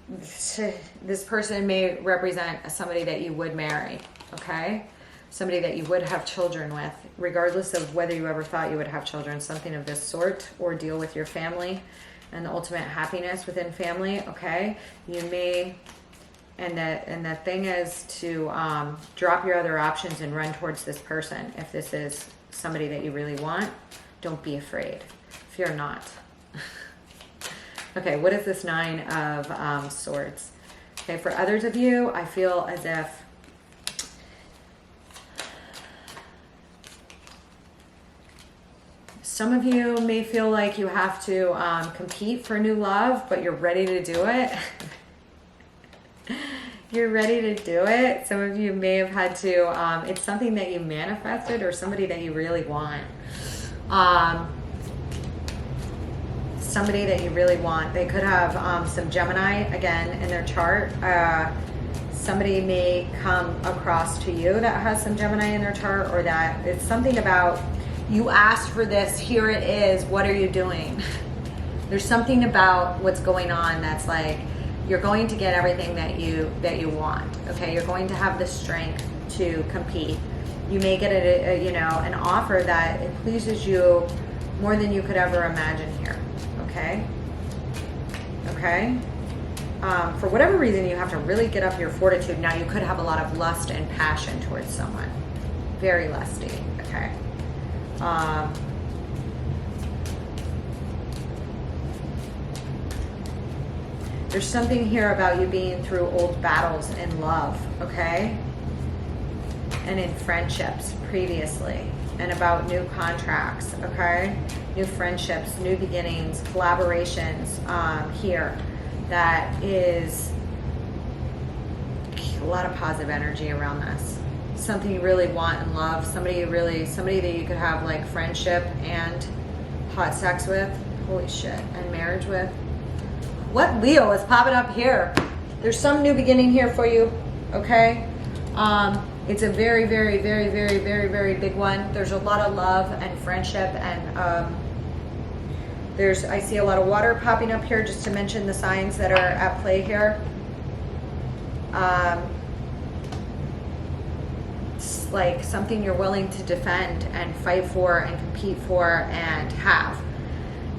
this person may represent somebody that you would marry, okay? Somebody that you would have children with, regardless of whether you ever thought you would have children, something of this sort, or deal with your family and the ultimate happiness within family, okay? You may, and the thing is to drop your other options and run towards this person. If this is somebody that you really want, don't be afraid. Fear not. Okay, what is this Nine of Swords? Okay, for others of you, I feel as if some of you may feel like you have to compete for new love, but you're ready to do it. You're ready to do it. Some of you may have had to, it's something that you manifested or somebody that you really want. Somebody that you really want. They could have some Gemini, again, in their chart. Somebody may come across to you that has some Gemini in their chart, or that it's something about, you asked for this, here it is, what are you doing? There's something about what's going on that's like, you're going to get everything that you want, okay? You're going to have the strength to compete. You may get an offer that it pleases you more than you could ever imagine here, okay? Okay? For whatever reason, you have to really get up your fortitude. Now, you could have a lot of lust and passion towards someone. Very lusty, okay? There's something here about you being through old battles in love, okay? And in friendships previously, and about new contracts, okay? New friendships, new beginnings, collaborations here. That is a lot of positive energy around this. Something you really want in love, somebody that you could have like friendship and hot sex with, holy shit, and marriage with. What Leo is popping up here? There's some new beginning here for you, okay? It's a very, very, very, very, very, very big one. There's a lot of love and friendship, and I see a lot of water popping up here, just to mention the signs that are at play here. It's like something you're willing to defend and fight for and compete for and have.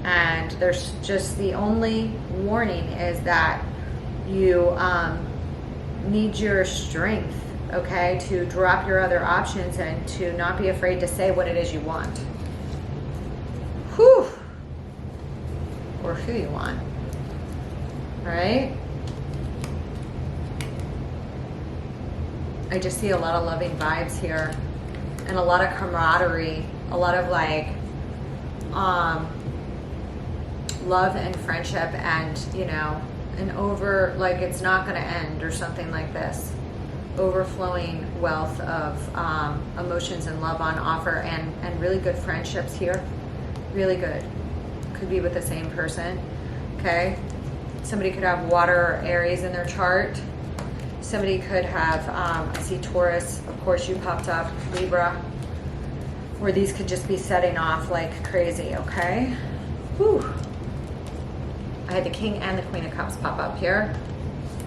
And there's just, the only warning is that you need your strength, okay, to drop your other options and to not be afraid to say what it is you want. Whew. Or who you want. All right? I just see a lot of loving vibes here, and a lot of camaraderie, a lot of like love and friendship, and like it's not going to end or something like this. Overflowing wealth of emotions and love on offer, and really good friendships here. Really good. Could be with the same person, okay? Somebody could have water or Aries in their chart. Somebody could have, I see Taurus, of course you popped up, Libra, where these could just be setting off like crazy, okay? Whew. I had the King and the Queen of Cups pop up here.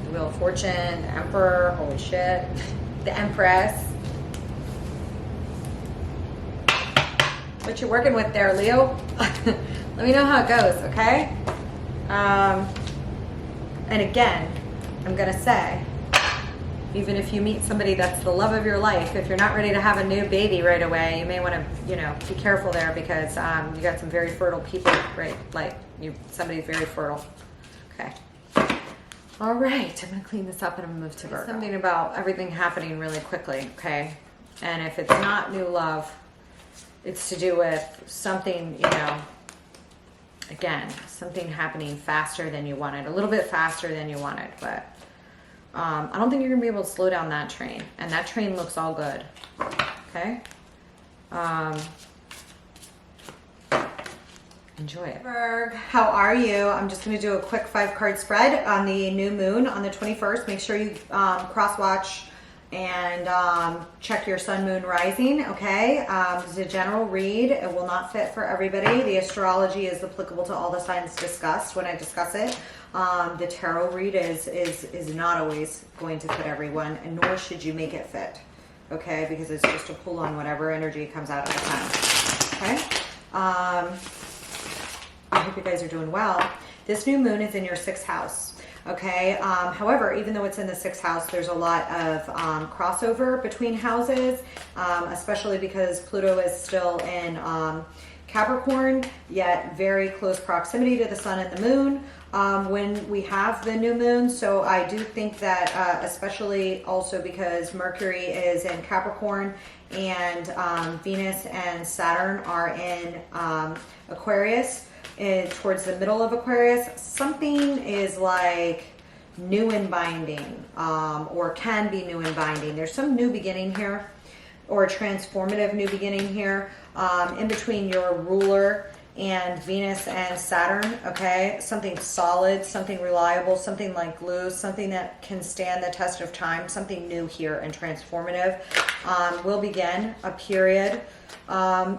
The Wheel of Fortune, the Emperor, holy shit. The Empress. What you working with there, Leo? Let me know how it goes, okay? And again, I'm gonna say, even if you meet somebody that's the love of your life, if you're not ready to have a new baby right away, you may want to, be careful there, because you got some very fertile people, right? Like somebody's very fertile. Okay. All right, I'm gonna clean this up and I'm gonna move to Virgo. Something about everything happening really quickly, okay? And if it's not new love, it's to do with something, again, something happening faster than you wanted, a little bit faster than you wanted, but I don't think you're gonna be able to slow down that train, and that train looks all good, okay? Enjoy it. Virgo, how are you? I'm just gonna do a quick 5-card spread on the new moon on the 21st. Make sure you cross-watch and check your sun, moon, rising, okay? This is a general read. It will not fit for everybody. The astrology is applicable to all the signs discussed when I discuss it. The tarot read is not always going to fit everyone, and nor should you make it fit, okay? Because it's just a pull on whatever energy comes out of the sun, okay? I hope you guys are doing well. This new moon is in your 6th house. Okay. However, even though it's in the 6th house, there's a lot of crossover between houses, especially because Pluto is still in Capricorn, yet very close proximity to the sun and the moon when we have the new moon. So I do think that especially also because Mercury is in Capricorn and Venus and Saturn are in Aquarius, towards the middle of Aquarius, something is like new and binding, or can be new and binding. There's some new beginning here, or a transformative new beginning here, in between your ruler and Venus and Saturn, okay? Something solid, something reliable, something like glue, something that can stand the test of time, something new here and transformative. Will begin a period,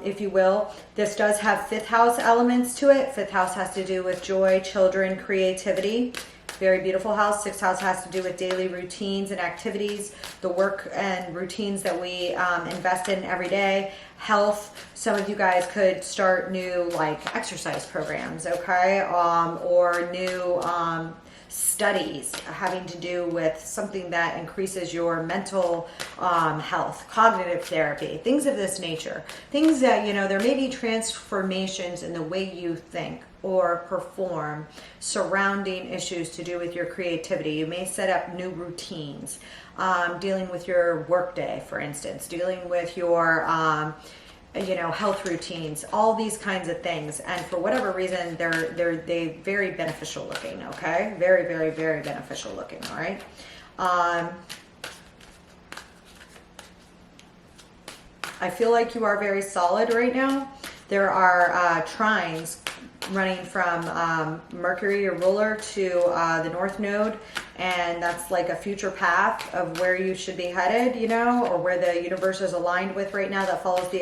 if you will. This does have fifth house elements to it. Fifth house has to do with joy, children, creativity. Very beautiful house. Sixth house has to do with daily routines and activities, the work and routines that we invest in every day. Health. Some of you guys could start new like exercise programs, okay, or new studies having to do with something that increases your mental health, cognitive therapy, things of this nature. Things that, you know, there may be transformations in the way you think or perform surrounding issues to do with your creativity. You may set up new routines, dealing with your workday, for instance, dealing with your you know, health routines, all these kinds of things. And for whatever reason, they're very beneficial looking, okay? Very, very, very beneficial looking, all right? I feel like you are very solid right now. There are trines running from Mercury, your ruler, to the North Node, and that's like a future path of where you should be headed, you know, or where the universe is aligned with right now. That follows the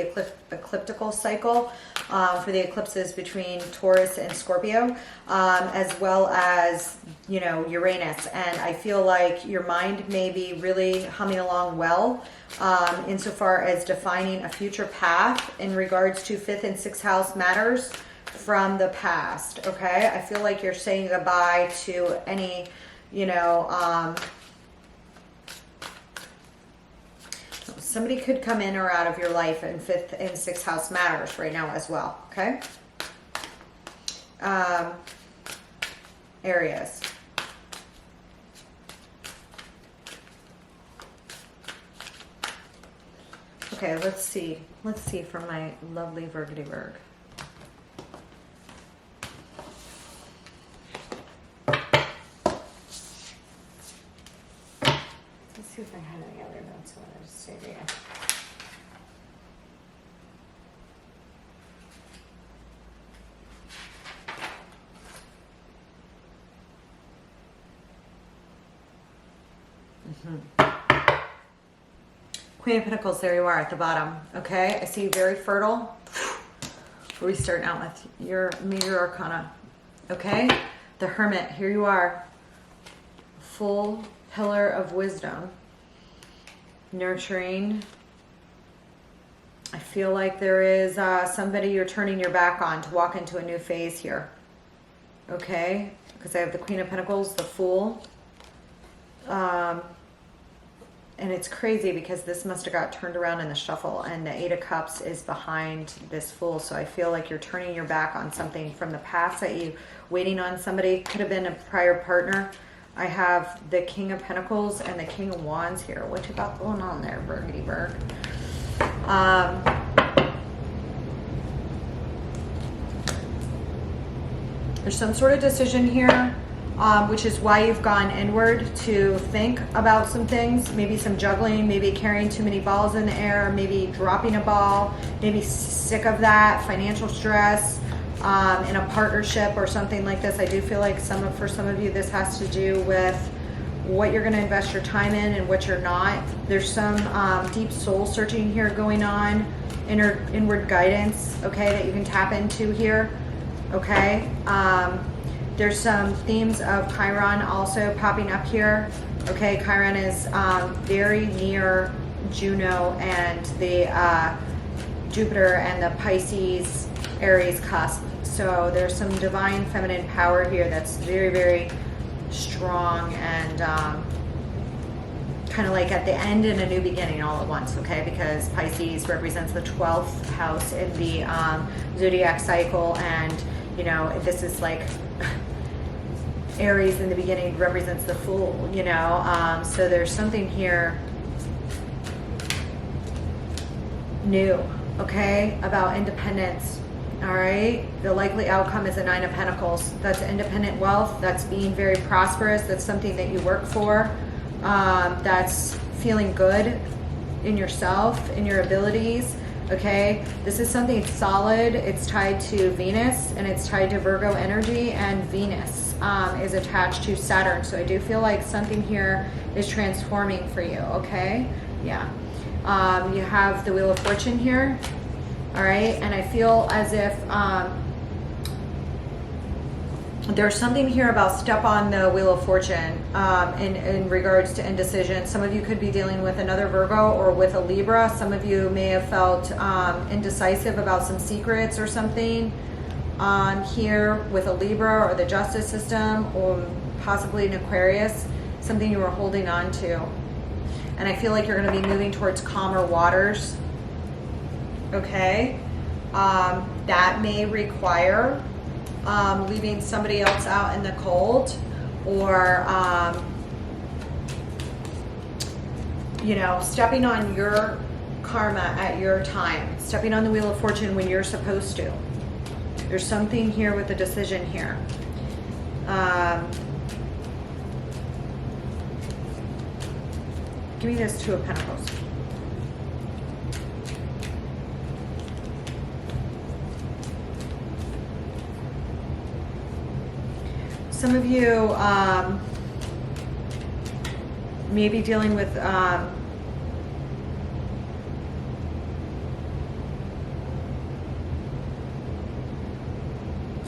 ecliptical cycle for the eclipses between Taurus and Scorpio, as well as, you know, Uranus. And I feel like your mind may be really humming along well, insofar as defining a future path in regards to fifth and sixth house matters from the past, okay? I feel like you're saying goodbye to any, you know, somebody could come in or out of your life, and fifth and sixth house matters right now as well, okay? Aries. Okay, let's see. Let's see from my lovely Virgo. See if I had any other notes I wanted to say to you. Queen of Pentacles, there you are at the bottom. Okay, I see you very fertile. What are we starting out with? Your major arcana. Okay, the Hermit, here you are. Full pillar of wisdom. Nurturing. I feel like there is somebody you're turning your back on to walk into a new phase here. Okay, because I have the Queen of Pentacles, the Fool. And it's crazy because this must have got turned around in the shuffle, and the Eight of Cups is behind this Fool. So I feel like you're turning your back on something from the past that you waiting on somebody. Could have been a prior partner. I have the King of Pentacles and the King of Wands here. What you got going on there, Bergity Berg? There's some sort of decision here, which is why you've gone inward to think about some things. Maybe some juggling, maybe carrying too many balls in the air, maybe dropping a ball, maybe sick of that, financial stress. In a partnership or something like this. I do feel like for some of you, this has to do with what you're going to invest your time in and what you're not. There's some deep soul searching here going on, inward guidance, okay, that you can tap into here, okay? There's some themes of Chiron also popping up here, okay? Chiron is very near Juno and the Jupiter and the Pisces Aries cusp. So there's some divine feminine power here that's very, very strong and kind of like at the end and a new beginning all at once, okay? Because Pisces represents the 12th house in the zodiac cycle, and you know, this is like Aries in the beginning represents the Fool, you know? So there's something here new, okay, about independence. All right, the likely outcome is a 9 of Pentacles. That's independent wealth. That's being very prosperous. That's something that you work for. That's feeling good in yourself, in your abilities. Okay, this is something solid. It's tied to Venus, and it's tied to Virgo energy, and Venus is attached to Saturn. So I do feel like something here is transforming for you. Okay, yeah. You have the Wheel of Fortune here. All right, and I feel as if there's something here about step on the Wheel of Fortune in regards to indecision. Some of you could be dealing with another Virgo or with a Libra. Some of you may have felt indecisive about some secrets or something here with a Libra or the justice system, or possibly an Aquarius, something you were holding on to. And I feel like you're going to be moving towards calmer waters. Okay, that may require leaving somebody else out in the cold, or you know, stepping on your karma at your time, stepping on the Wheel of Fortune when you're supposed to. There's something here with the decision here. Give me this Two of Pentacles. Some of you may be dealing with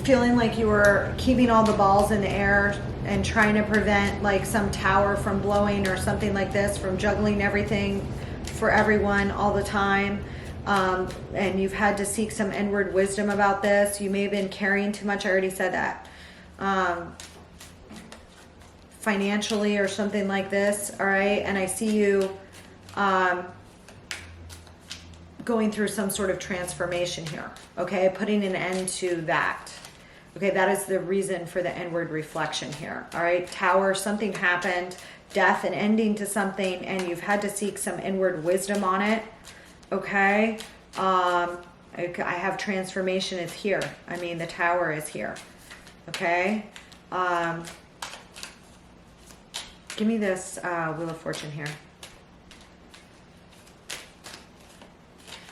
feeling like you were keeping all the balls in the air and trying to prevent like some tower from blowing or something like this, from juggling everything for everyone all the time. And you've had to seek some inward wisdom about this. You may have been carrying too much. I already said that. Financially or something like this. All right. And I see you going through some sort of transformation here. Okay. Putting an end to that. Okay. That is the reason for the inward reflection here. All right. Tower, something happened, death, an ending to something, and you've had to seek some inward wisdom on it. Okay. I have transformation is here. I mean, the Tower is here. Okay. Give me this Wheel of Fortune here.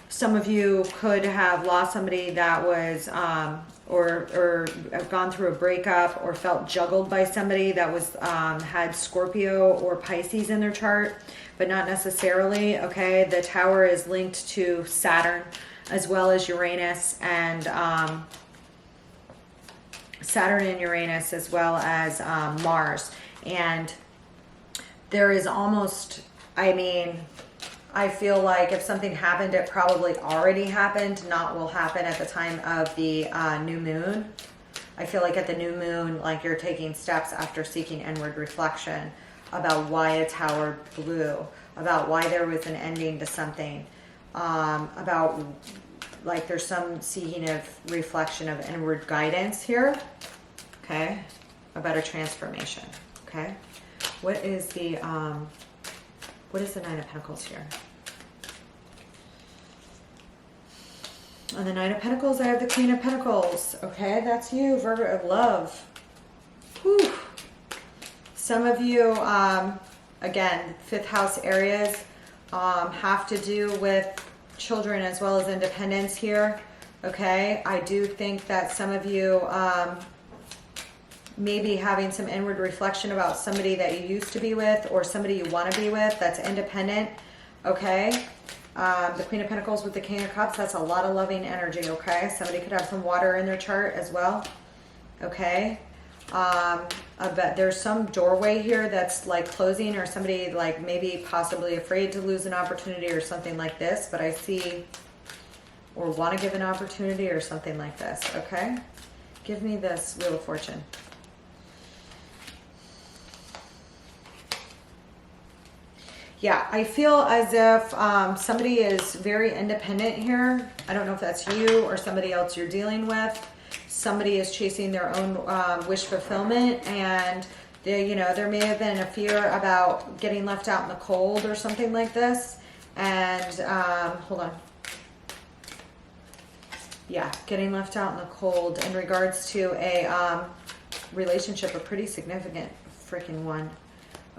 Some of you could have lost somebody that was, or have gone through a breakup, or felt juggled by somebody that was, had Scorpio or Pisces in their chart, but not necessarily. Okay. The Tower is linked to Saturn as well as Uranus, and, Saturn and Uranus, as well as Mars. And there is almost, I mean, I feel like if something happened, it probably already happened, not will happen at the time of the new moon. I feel like at the new moon, like you're taking steps after seeking inward reflection about why a tower blew, about why there was an ending to something, about like there's some seeking of reflection of inward guidance here, okay, about a transformation, okay. What is the Nine of Pentacles here? On the Nine of Pentacles, I have the Queen of Pentacles. Okay, that's you, Virgo of love. Whew. Some of you, again, 5th house areas have to do with children as well as independence here. Okay, I do think that some of you maybe having some inward reflection about somebody that you used to be with, or somebody you want to be with that's independent. Okay. The Queen of Pentacles with the King of Cups, that's a lot of loving energy. Okay. Somebody could have some water in their chart as well. Okay. But there's some doorway here that's like closing, or somebody like maybe possibly afraid to lose an opportunity or something like this, but I see, or want to give an opportunity or something like this. Okay. Give me this Wheel of Fortune. Yeah, I feel as if somebody is very independent here. I don't know if that's you or somebody else you're dealing with. Somebody is chasing their own wish fulfillment, and they, you know, there may have been a fear about getting left out in the cold or something like this. And hold on. Yeah, getting left out in the cold in regards to a relationship, a pretty significant freaking one.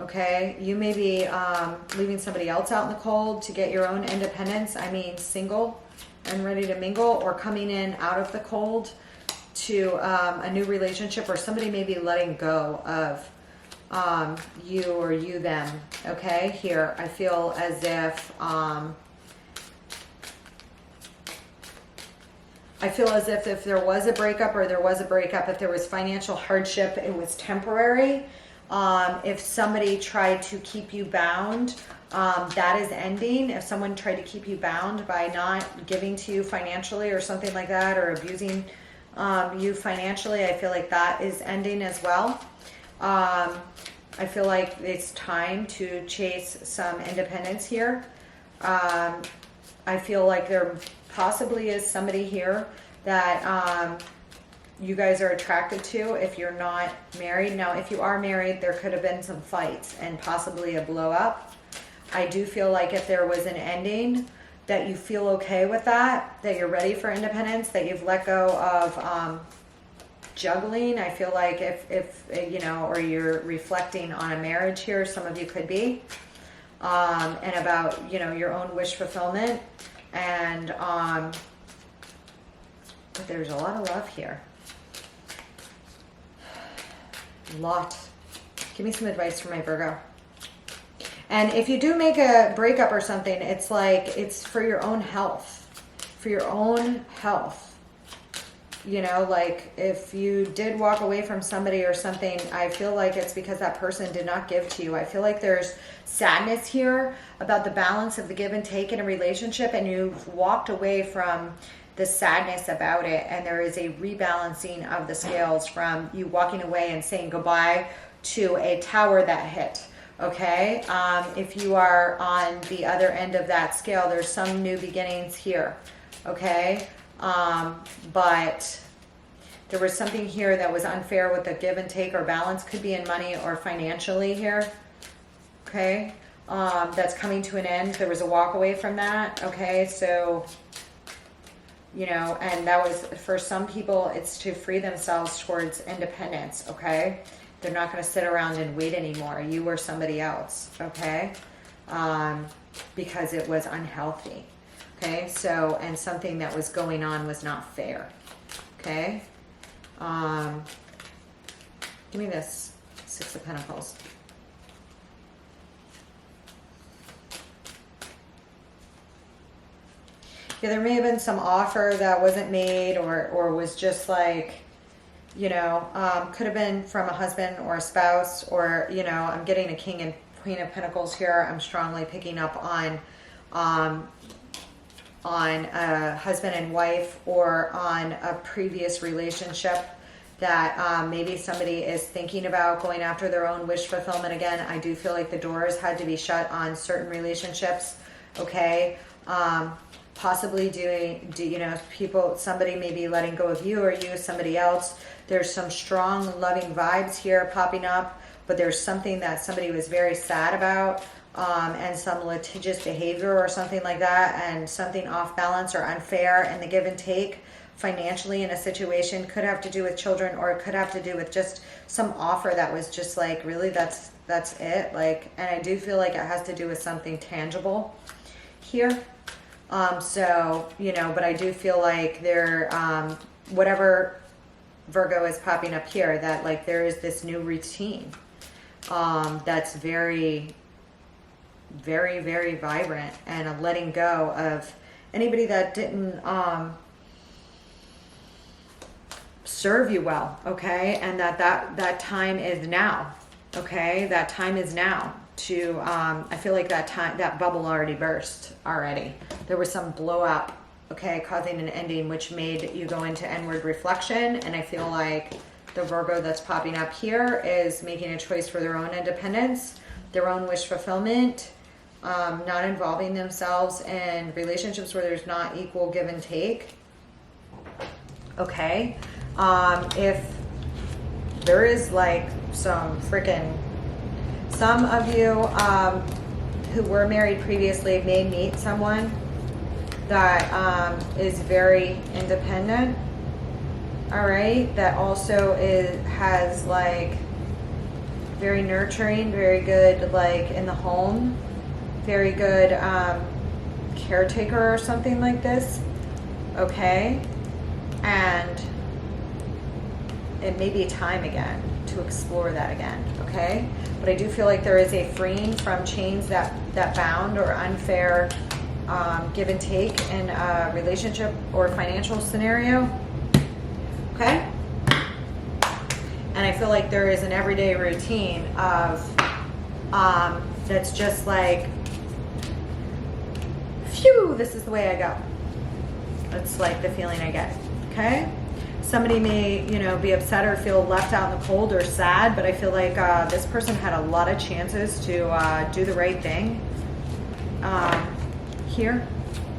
Okay, you may be leaving somebody else out in the cold to get your own independence. I mean, single and ready to mingle, or coming in out of the cold to a new relationship, or somebody may be letting go of you or you them. Okay, here I feel as if if there was a breakup, or there was a breakup, if there was financial hardship, it was temporary. If somebody tried to keep you bound, that is ending. If someone tried to keep you bound by not giving to you financially or something like that, or abusing you financially, I feel like that is ending as well. I feel like it's time to chase some independence here. I feel like there possibly is somebody here that you guys are attracted to if you're not married. Now, if you are married, there could have been some fights and possibly a blow up. I do feel like if there was an ending, that you feel okay with that you're ready for independence, that you've let go of juggling. I feel like if you know, or you're reflecting on a marriage here, some of you could be, and about, you know, your own wish fulfillment. And but there's a lot of love here. Lot. Give me some advice for my Virgo. And if you do make a breakup or something, it's like it's for your own health. For your own health. You know, like if you did walk away from somebody or something, I feel like it's because that person did not give to you. I feel like there's sadness here about the balance of the give and take in a relationship, and you've walked away from the sadness about it, and there is a rebalancing of the scales from you walking away and saying goodbye to a tower that hit. Okay, if you are on the other end of that scale, there's some new beginnings here. Okay, but there was something here that was unfair with the give and take or balance. Could be in money or financially here. Okay, that's coming to an end. There was a walk away from that. Okay, so, you know, and that was, for some people, it's to free themselves towards independence. Okay, they're not going to sit around and wait anymore. You or somebody else. Okay, because it was unhealthy. Okay, so, and something that was going on was not fair. Okay, give me this Six of Pentacles. Yeah, there may have been some offer that wasn't made, or was just like, you know, could have been from a husband or a spouse, or, you know, I'm getting a King and Queen of Pentacles here. I'm strongly picking up on a husband and wife, or on a previous relationship that maybe somebody is thinking about going after their own wish fulfillment again. I do feel like the doors had to be shut on certain relationships. Okay, possibly you know, people, somebody may be letting go of you, or you somebody else. There's some strong loving vibes here popping up, but there's something that somebody was very sad about, and some litigious behavior or something like that, and something off balance or unfair in the give and take financially in a situation. Could have to do with children, or it could have to do with just some offer that was just like, really, that's it. Like, and I do feel like it has to do with something tangible here. So, you know, but I do feel like there, whatever Virgo is popping up here, that like there is this new routine that's very, very, very vibrant, and a letting go of anybody that didn't serve you well. Okay, and that time is now. Okay, that time is now. To I feel like that bubble already burst already. There was some blow up, okay, causing an ending, which made you go into inward reflection. And I feel like the Virgo that's popping up here is making a choice for their own independence, their own wish fulfillment, not involving themselves in relationships where there's not equal give and take. Okay. If there is like some of you who were married previously may meet someone that is very independent, all right, that also has like very nurturing, very good like in the home, very good caretaker or something like this, okay? And it may be time again to explore that again, okay? But I do feel like there is a freeing from chains that bound or unfair give and take in a relationship or financial scenario, okay? And I feel like there is an everyday routine of that's just like, phew, this is the way I go. That's like the feeling I get, okay? Somebody may, you know, be upset or feel left out in the cold or sad, but I feel like this person had a lot of chances to do the right thing here,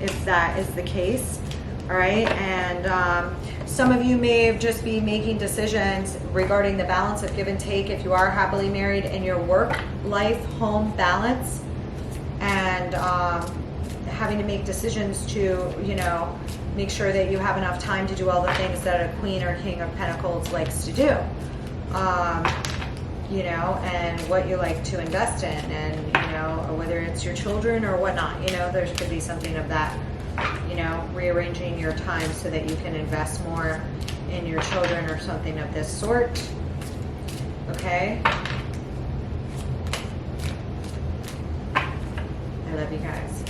if that is the case, all right? And some of you may just be making decisions regarding the balance of give and take if you are happily married in your work, life, home balance, and having to make decisions to, you know, make sure that you have enough time to do all the things that a Queen or King of Pentacles likes to do, you know, and what you like to invest in, and, you know, whether it's your children or whatnot, you know, there could be something of that, you know, rearranging your time so that you can invest more in your children or something of this sort, okay? I love you guys.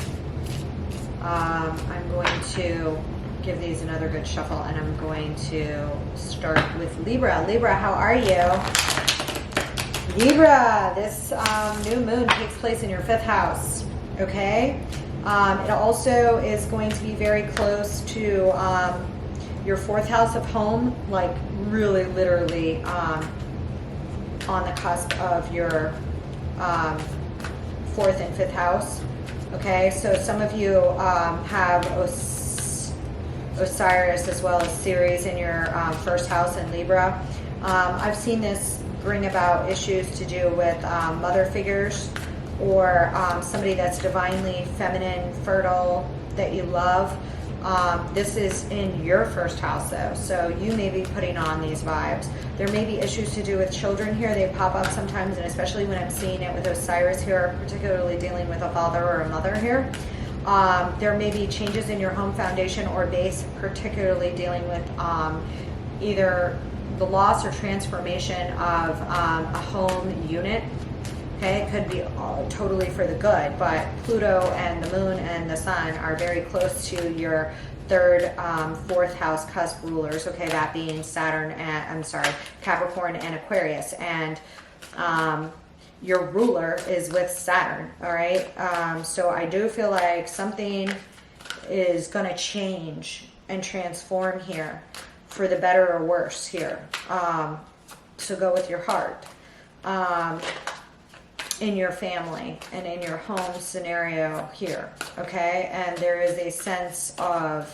I'm going to give these another good shuffle, and I'm going to start with Libra. Libra, how are you? Libra, this new moon takes place in your 5th house, okay? It also is going to be very close to your 4th house of home, like really literally on the cusp of your 4th and 5th house. Okay, so some of you have Osiris as well as Ceres in your 1st house in Libra. I've seen this bring about issues to do with mother figures, or somebody that's divinely feminine, fertile, that you love. This is in your 1st house though, so you may be putting on these vibes. There may be issues to do with children here. They pop up sometimes, and especially when I'm seeing it with Osiris here, particularly dealing with a father or a mother here. There may be changes in your home foundation or base, particularly dealing with either the loss or transformation of a home unit. Okay, it could be totally for the good, but Pluto and the moon and the sun are very close to your 3rd, 4th house cusp rulers. Okay, that being Saturn and, Capricorn and Aquarius. And your ruler is with Saturn, all right? So I do feel like something is going to change and transform here for the better or worse here. So go with your heart. In your family and in your home scenario here, okay? And there is a sense of,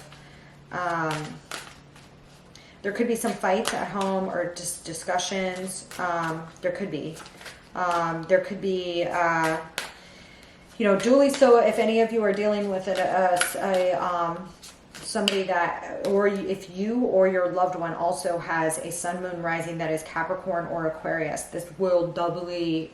there could be some fights at home or just discussions. There could be, you know, dually. So if any of you are dealing with somebody that, or if you or your loved one also has a sun moon rising that is Capricorn or Aquarius, this will doubly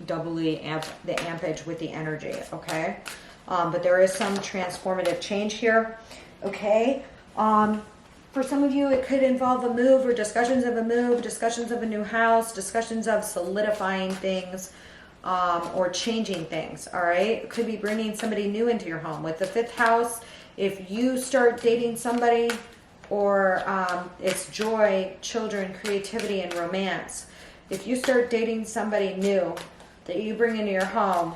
amp the ampage with the energy, okay? But there is some transformative change here, okay? For some of you, it could involve a move or discussions of a move, discussions of a new house, discussions of solidifying things, or changing things, all right? It could be bringing somebody new into your home. With the 5th house, if you start dating somebody, or it's joy, children, creativity, and romance. If you start dating somebody new that you bring into your home,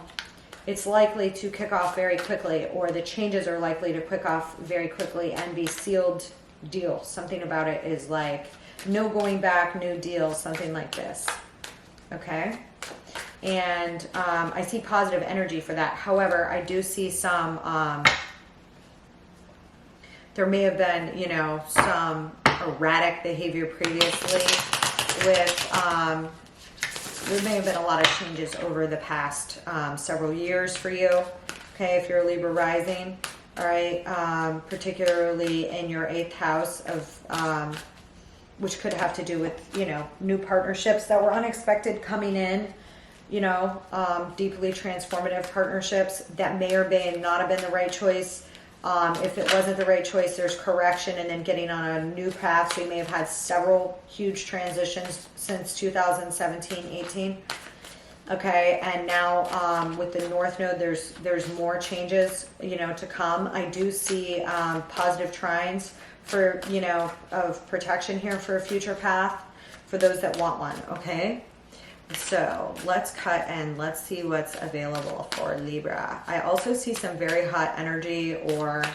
it's likely to kick off very quickly, or the changes are likely to kick off very quickly and be sealed deals. Something about it is like no going back, new deal, something like this. Okay? And I see positive energy for that. However, I do see some, there may have been, you know, some erratic behavior previously with, there may have been a lot of changes over the past several years for you. Okay, if you're a Libra rising, all right, particularly in your 8th house of, which could have to do with, you know, new partnerships that were unexpected coming in, you know, deeply transformative partnerships that may or may not have been the right choice. If it wasn't the right choice, there's correction and then getting on a new path. So you may have had several huge transitions since 2017, 18. Okay, and now with the North Node, there's more changes, you know, to come. I do see positive trines for, you know, of protection here for a future path for those that want one. Okay, so let's cut and let's see what's available for Libra. I also see some very hot energy, or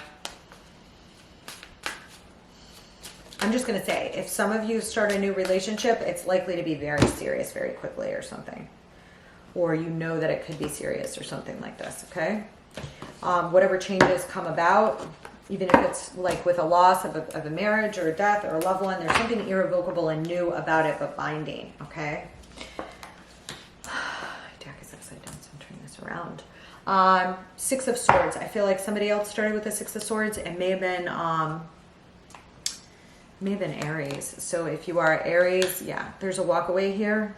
I'm just going to say, if some of you start a new relationship, it's likely to be very serious very quickly or something. Or you know that it could be serious or something like this, okay? Whatever changes come about, even if it's like with a loss of a marriage or a death or a loved one, there's something irrevocable and new about it, but binding, okay? Deck is upside down, so I'm turning this around. 6 of Swords. I feel like somebody else started with the 6 of Swords. It may have been Aries. So if you are Aries, yeah, there's a walk away here.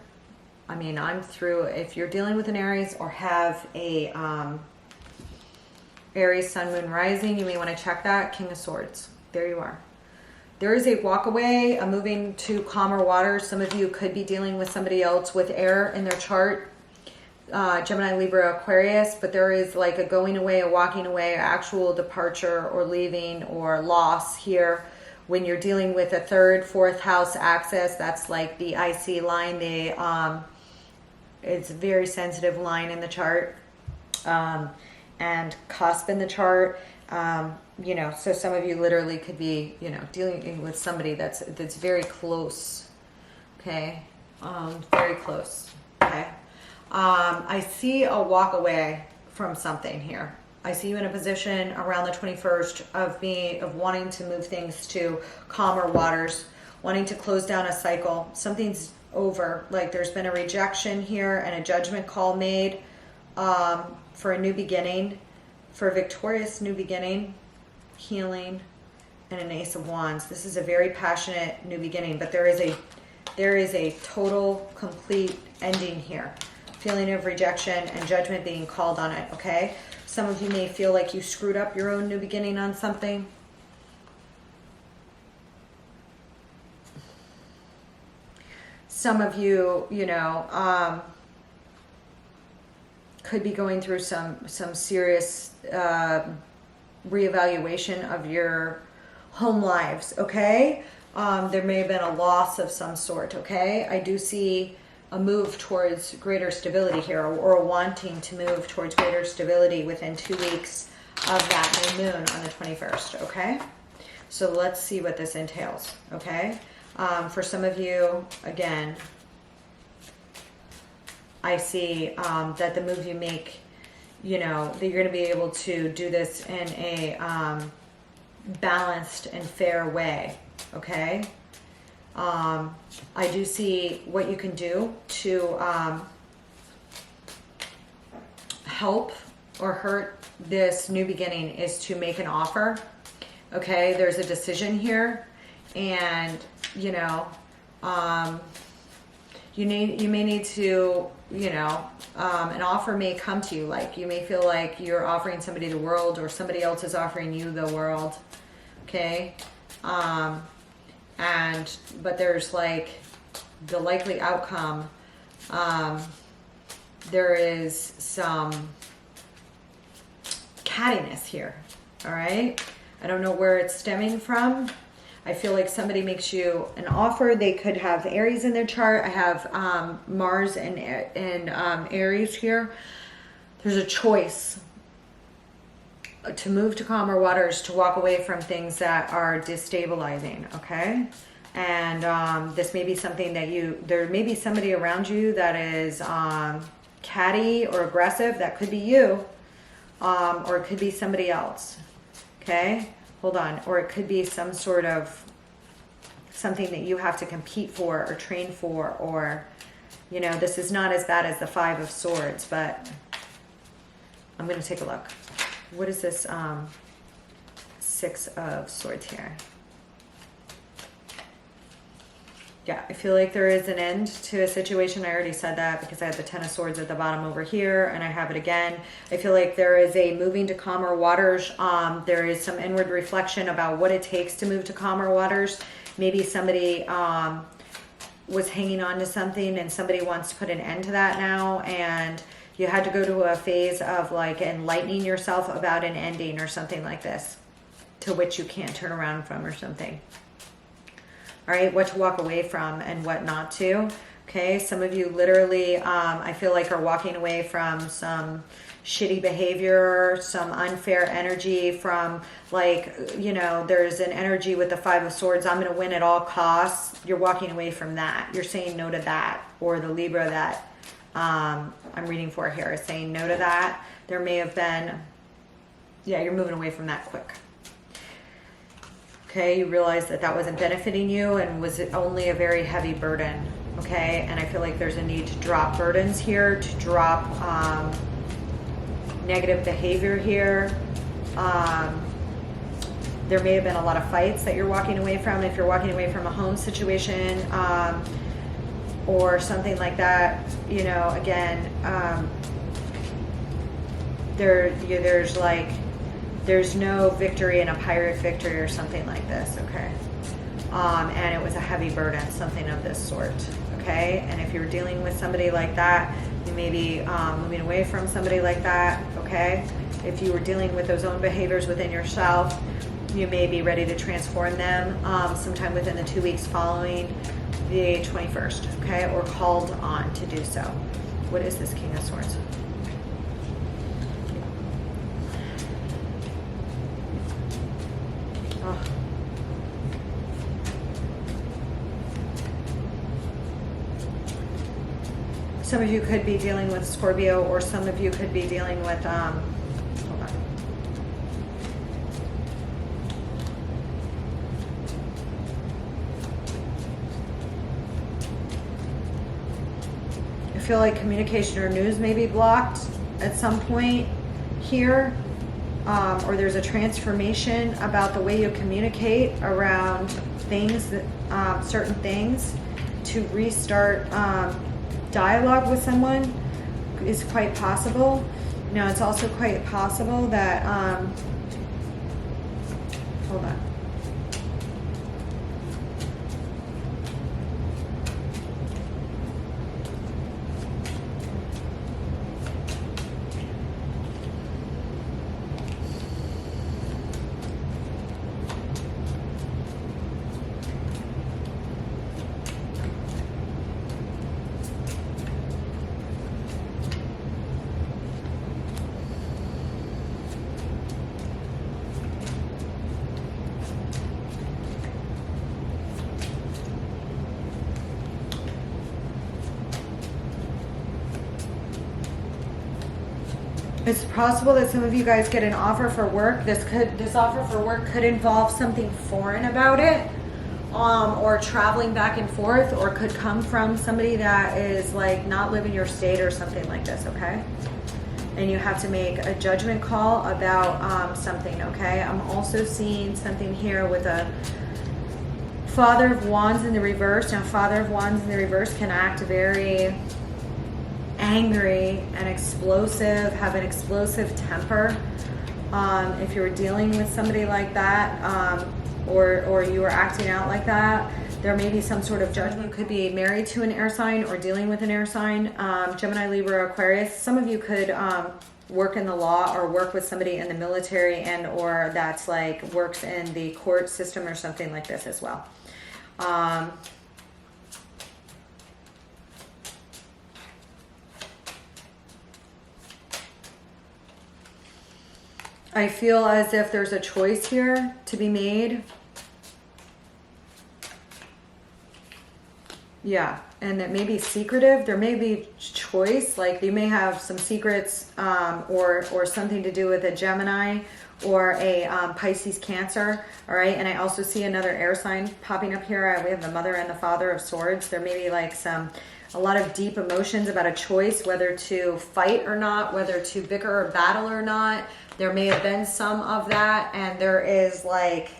I mean, I'm through. If you're dealing with an Aries or have a Aries Sun, Moon, Rising, you may want to check that. King of Swords. There you are. There is a walk away, a moving to calmer waters. Some of you could be dealing with somebody else with air in their chart. Gemini, Libra, Aquarius. But there is like a going away, a walking away, actual departure or leaving or loss here. When you're dealing with a 3rd, 4th house axis, that's like the IC line. It's a very sensitive line in the chart, and cusp in the chart. You know, so some of you literally could be, you know, dealing with somebody that's very close. Okay, very close. Okay, I see a walk away from something here. I see you in a position around the 21st of wanting to move things to calmer waters, wanting to close down a cycle. Something's over, like there's been a rejection here and a judgment call made for a new beginning, for a victorious new beginning, healing, and an Ace of Wands. This is a very passionate new beginning, but there is a total, complete ending here. Feeling of rejection and judgment being called on it, okay? Some of you may feel like you screwed up your own new beginning on something. Some of you, you know, could be going through some serious reevaluation of your home lives, okay? There may have been a loss of some sort, okay? I do see a move towards greater stability here, or wanting to move towards greater stability within 2 weeks of that new moon on the 21st, okay? So let's see what this entails, okay? For some of you, again, I see that the move you make, you know, that you're going to be able to do this in a balanced and fair way, okay? I do see what you can do to help or hurt this new beginning is to make an offer, okay? There's a decision here, and, you know, you may need to, you know, an offer may come to you. Like, you may feel like you're offering somebody the world, or somebody else is offering you the world, okay? But there's like the likely outcome. There is some cattiness here, all right? I don't know where it's stemming from. I feel like somebody makes you an offer. They could have Aries in their chart. I have Mars and Aries here. There's a choice to move to calmer waters, to walk away from things that are destabilizing, okay? And this may be something that there may be somebody around you that is catty or aggressive. That could be you, or it could be somebody else. Okay, hold on. Or it could be some sort of something that you have to compete for or train for, or, you know, this is not as bad as the Five of Swords, but I'm going to take a look. What is this Six of Swords here? Yeah, I feel like there is an end to a situation. I already said that because I had the Ten of Swords at the bottom over here, and I have it again. I feel like there is a moving to calmer waters. There is some inward reflection about what it takes to move to calmer waters. Maybe somebody was hanging on to something and somebody wants to put an end to that now, and you had to go to a phase of like enlightening yourself about an ending or something like this, to which you can't turn around from or something. All right, what to walk away from and what not to. Okay, some of you literally, I feel like are walking away from some shitty behavior, some unfair energy from, like, you know, there's an energy with the Five of Swords. I'm going to win at all costs. You're walking away from that. You're saying no to that. Or the Libra that I'm reading for here is saying no to that. There may have been, yeah, you're moving away from that quick. Okay, you realize that that wasn't benefiting you and was only a very heavy burden. Okay, and I feel like there's a need to drop burdens here, to drop negative behavior here. There may have been a lot of fights that you're walking away from if you're walking away from a home situation or something like that. You know, again, there's like, there's no victory in a pirate victory or something like this, okay? And it was a heavy burden, something of this sort, okay? And if you're dealing with somebody like that, you may be moving away from somebody like that, okay? If you were dealing with those own behaviors within yourself, you may be ready to transform them sometime within the 2 weeks following the 21st, okay? Or called on to do so. What is this King of Swords? Oh. Some of you could be dealing with Scorpio, or some of you could be dealing with, hold on. I feel like communication or news may be blocked at some point here. Or there's a transformation about the way you communicate around things, that, certain things, to restart dialogue with someone is quite possible. Now, it's also quite possible that, hold on. It's possible that some of you guys get an offer for work. This offer for work could involve something foreign about it, or traveling back and forth, or could come from somebody that is like not living your state or something like this, okay? And you have to make a judgment call about something, okay? I'm also seeing something here with a Father of Wands in the reverse. Now, Father of Wands in the reverse can act very angry and explosive, have an explosive temper. If you're dealing with somebody like that, or you are acting out like that, there may be some sort of judgment. You could be married to an air sign or dealing with an air sign, Gemini, Libra, Aquarius. Some of you could work in the law or work with somebody in the military, and or that's like works in the court system or something like this as well. I feel as if there's a choice here to be made. Yeah, and it may be secretive. There may be choice, like you may have some secrets, or something to do with a Gemini or a Pisces, Cancer. All right, and I also see another air sign popping up here. We have the Mother and the Father of Swords. There may be like a lot of deep emotions about a choice, whether to fight or not, whether to bicker or battle or not. There may have been some of that, and there is like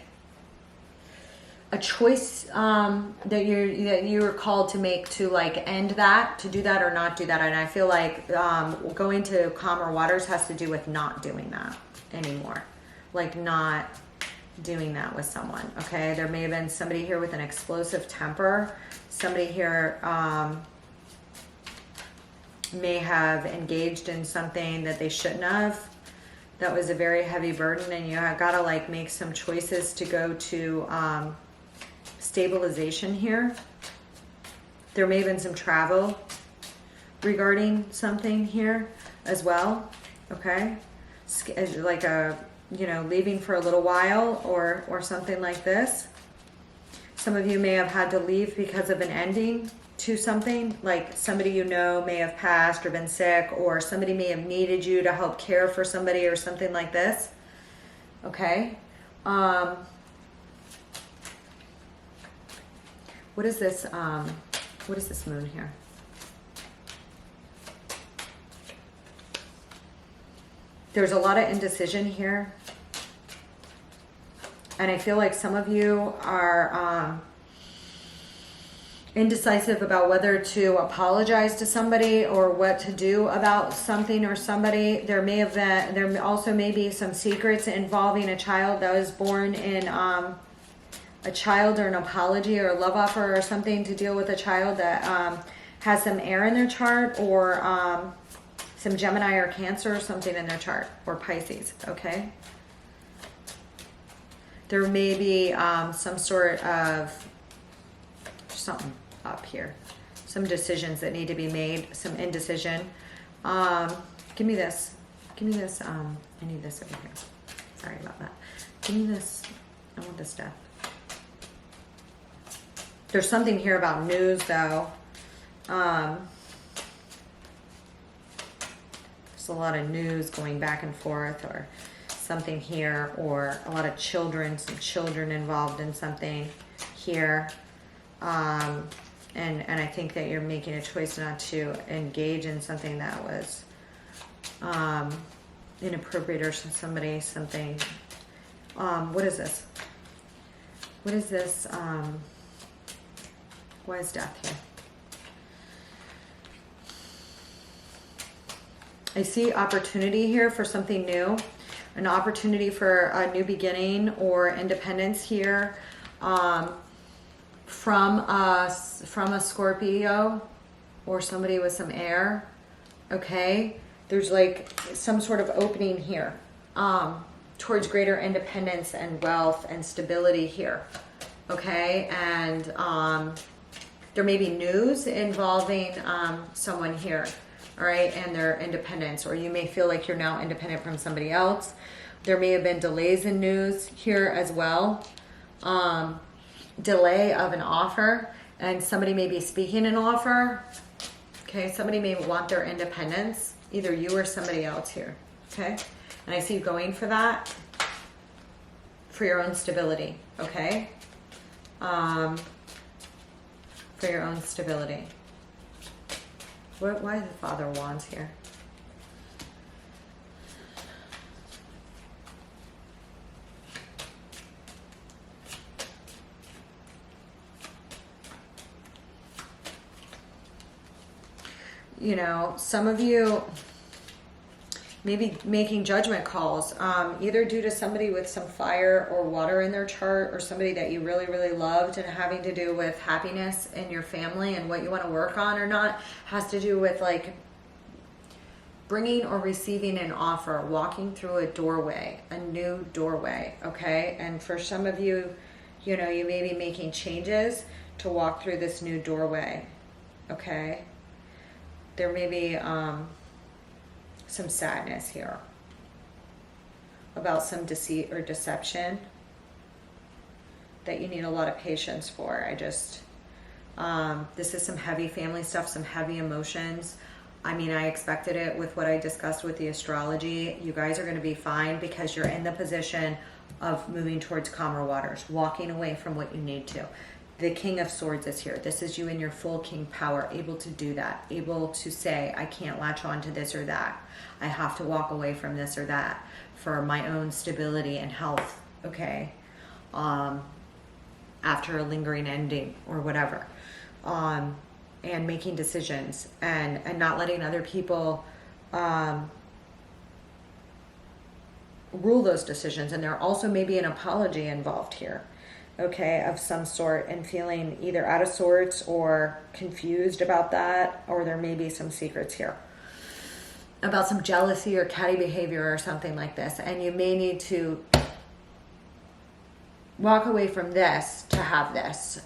a choice that you're called to make, to like end that, to do that or not do that. And I feel like going to calmer waters has to do with not doing that anymore, like not doing that with someone. Okay, there may have been somebody here with an explosive temper. Somebody here may have engaged in something that they shouldn't have. That was a very heavy burden, and you got to like make some choices to go to stabilization here. There may have been some travel regarding something here as well. Okay, like leaving for a little while or something like this. Some of you may have had to leave because of an ending to something, like somebody you know may have passed or been sick, or somebody may have needed you to help care for somebody or something like this. Okay. What is this? What is this moon here? There's a lot of indecision here. And I feel like some of you are indecisive about whether to apologize to somebody or what to do about something or somebody. There may have been, there also may be some secrets involving a child that was born in a child, or an apology or a love offer or something to deal with a child that has some air in their chart, or some Gemini or Cancer or something in their chart, or Pisces. Okay. There may be some sort of something up here, some decisions that need to be made, some indecision. Give me this. Give me this. I need this over here. Sorry about that. Give me this. I want this stuff. There's something here about news, though. There's a lot of news going back and forth, or something here, or a lot of children, some children involved in something here. And I think that you're making a choice not to engage in something that was inappropriate, or somebody, something. What is this? What is this? Why is death here? I see opportunity here for something new, an opportunity for a new beginning or independence here, from a Scorpio or somebody with some air. Okay, there's like some sort of opening here towards greater independence and wealth and stability here. Okay, and there may be news involving someone here, all right, and their independence, or you may feel like you're now independent from somebody else. There may have been delays in news here as well. Delay of an offer, and somebody may be speaking an offer. Okay, somebody may want their independence, either you or somebody else here. Okay, and I see you going for that, for your own stability. Okay. For your own stability. Why is the Father of Wands here? You know, some of you maybe making judgment calls, either due to somebody with some fire or water in their chart, or somebody that you really, really loved, and having to do with happiness in your family and what you want to work on or not, has to do with like bringing or receiving an offer, walking through a doorway, a new doorway. Okay. And for some of you, you know, you may be making changes to walk through this new doorway. Okay. There may be, some sadness here about some deceit or deception that you need a lot of patience for. This is some heavy family stuff, some heavy emotions. I mean, I expected it with what I discussed with the astrology. You guys are going to be fine because you're in the position of moving towards calmer waters, walking away from what you need to. The King of Swords is here. This is you in your full king power, able to do that, able to say, I can't latch on to this or that. I have to walk away from this or that for my own stability and health, okay? After a lingering ending or whatever. And making decisions and not letting other people rule those decisions. And there also may be an apology involved here, okay, of some sort, and feeling either out of sorts or confused about that, or there may be some secrets here about some jealousy or catty behavior or something like this. And you may need to walk away from this to have this.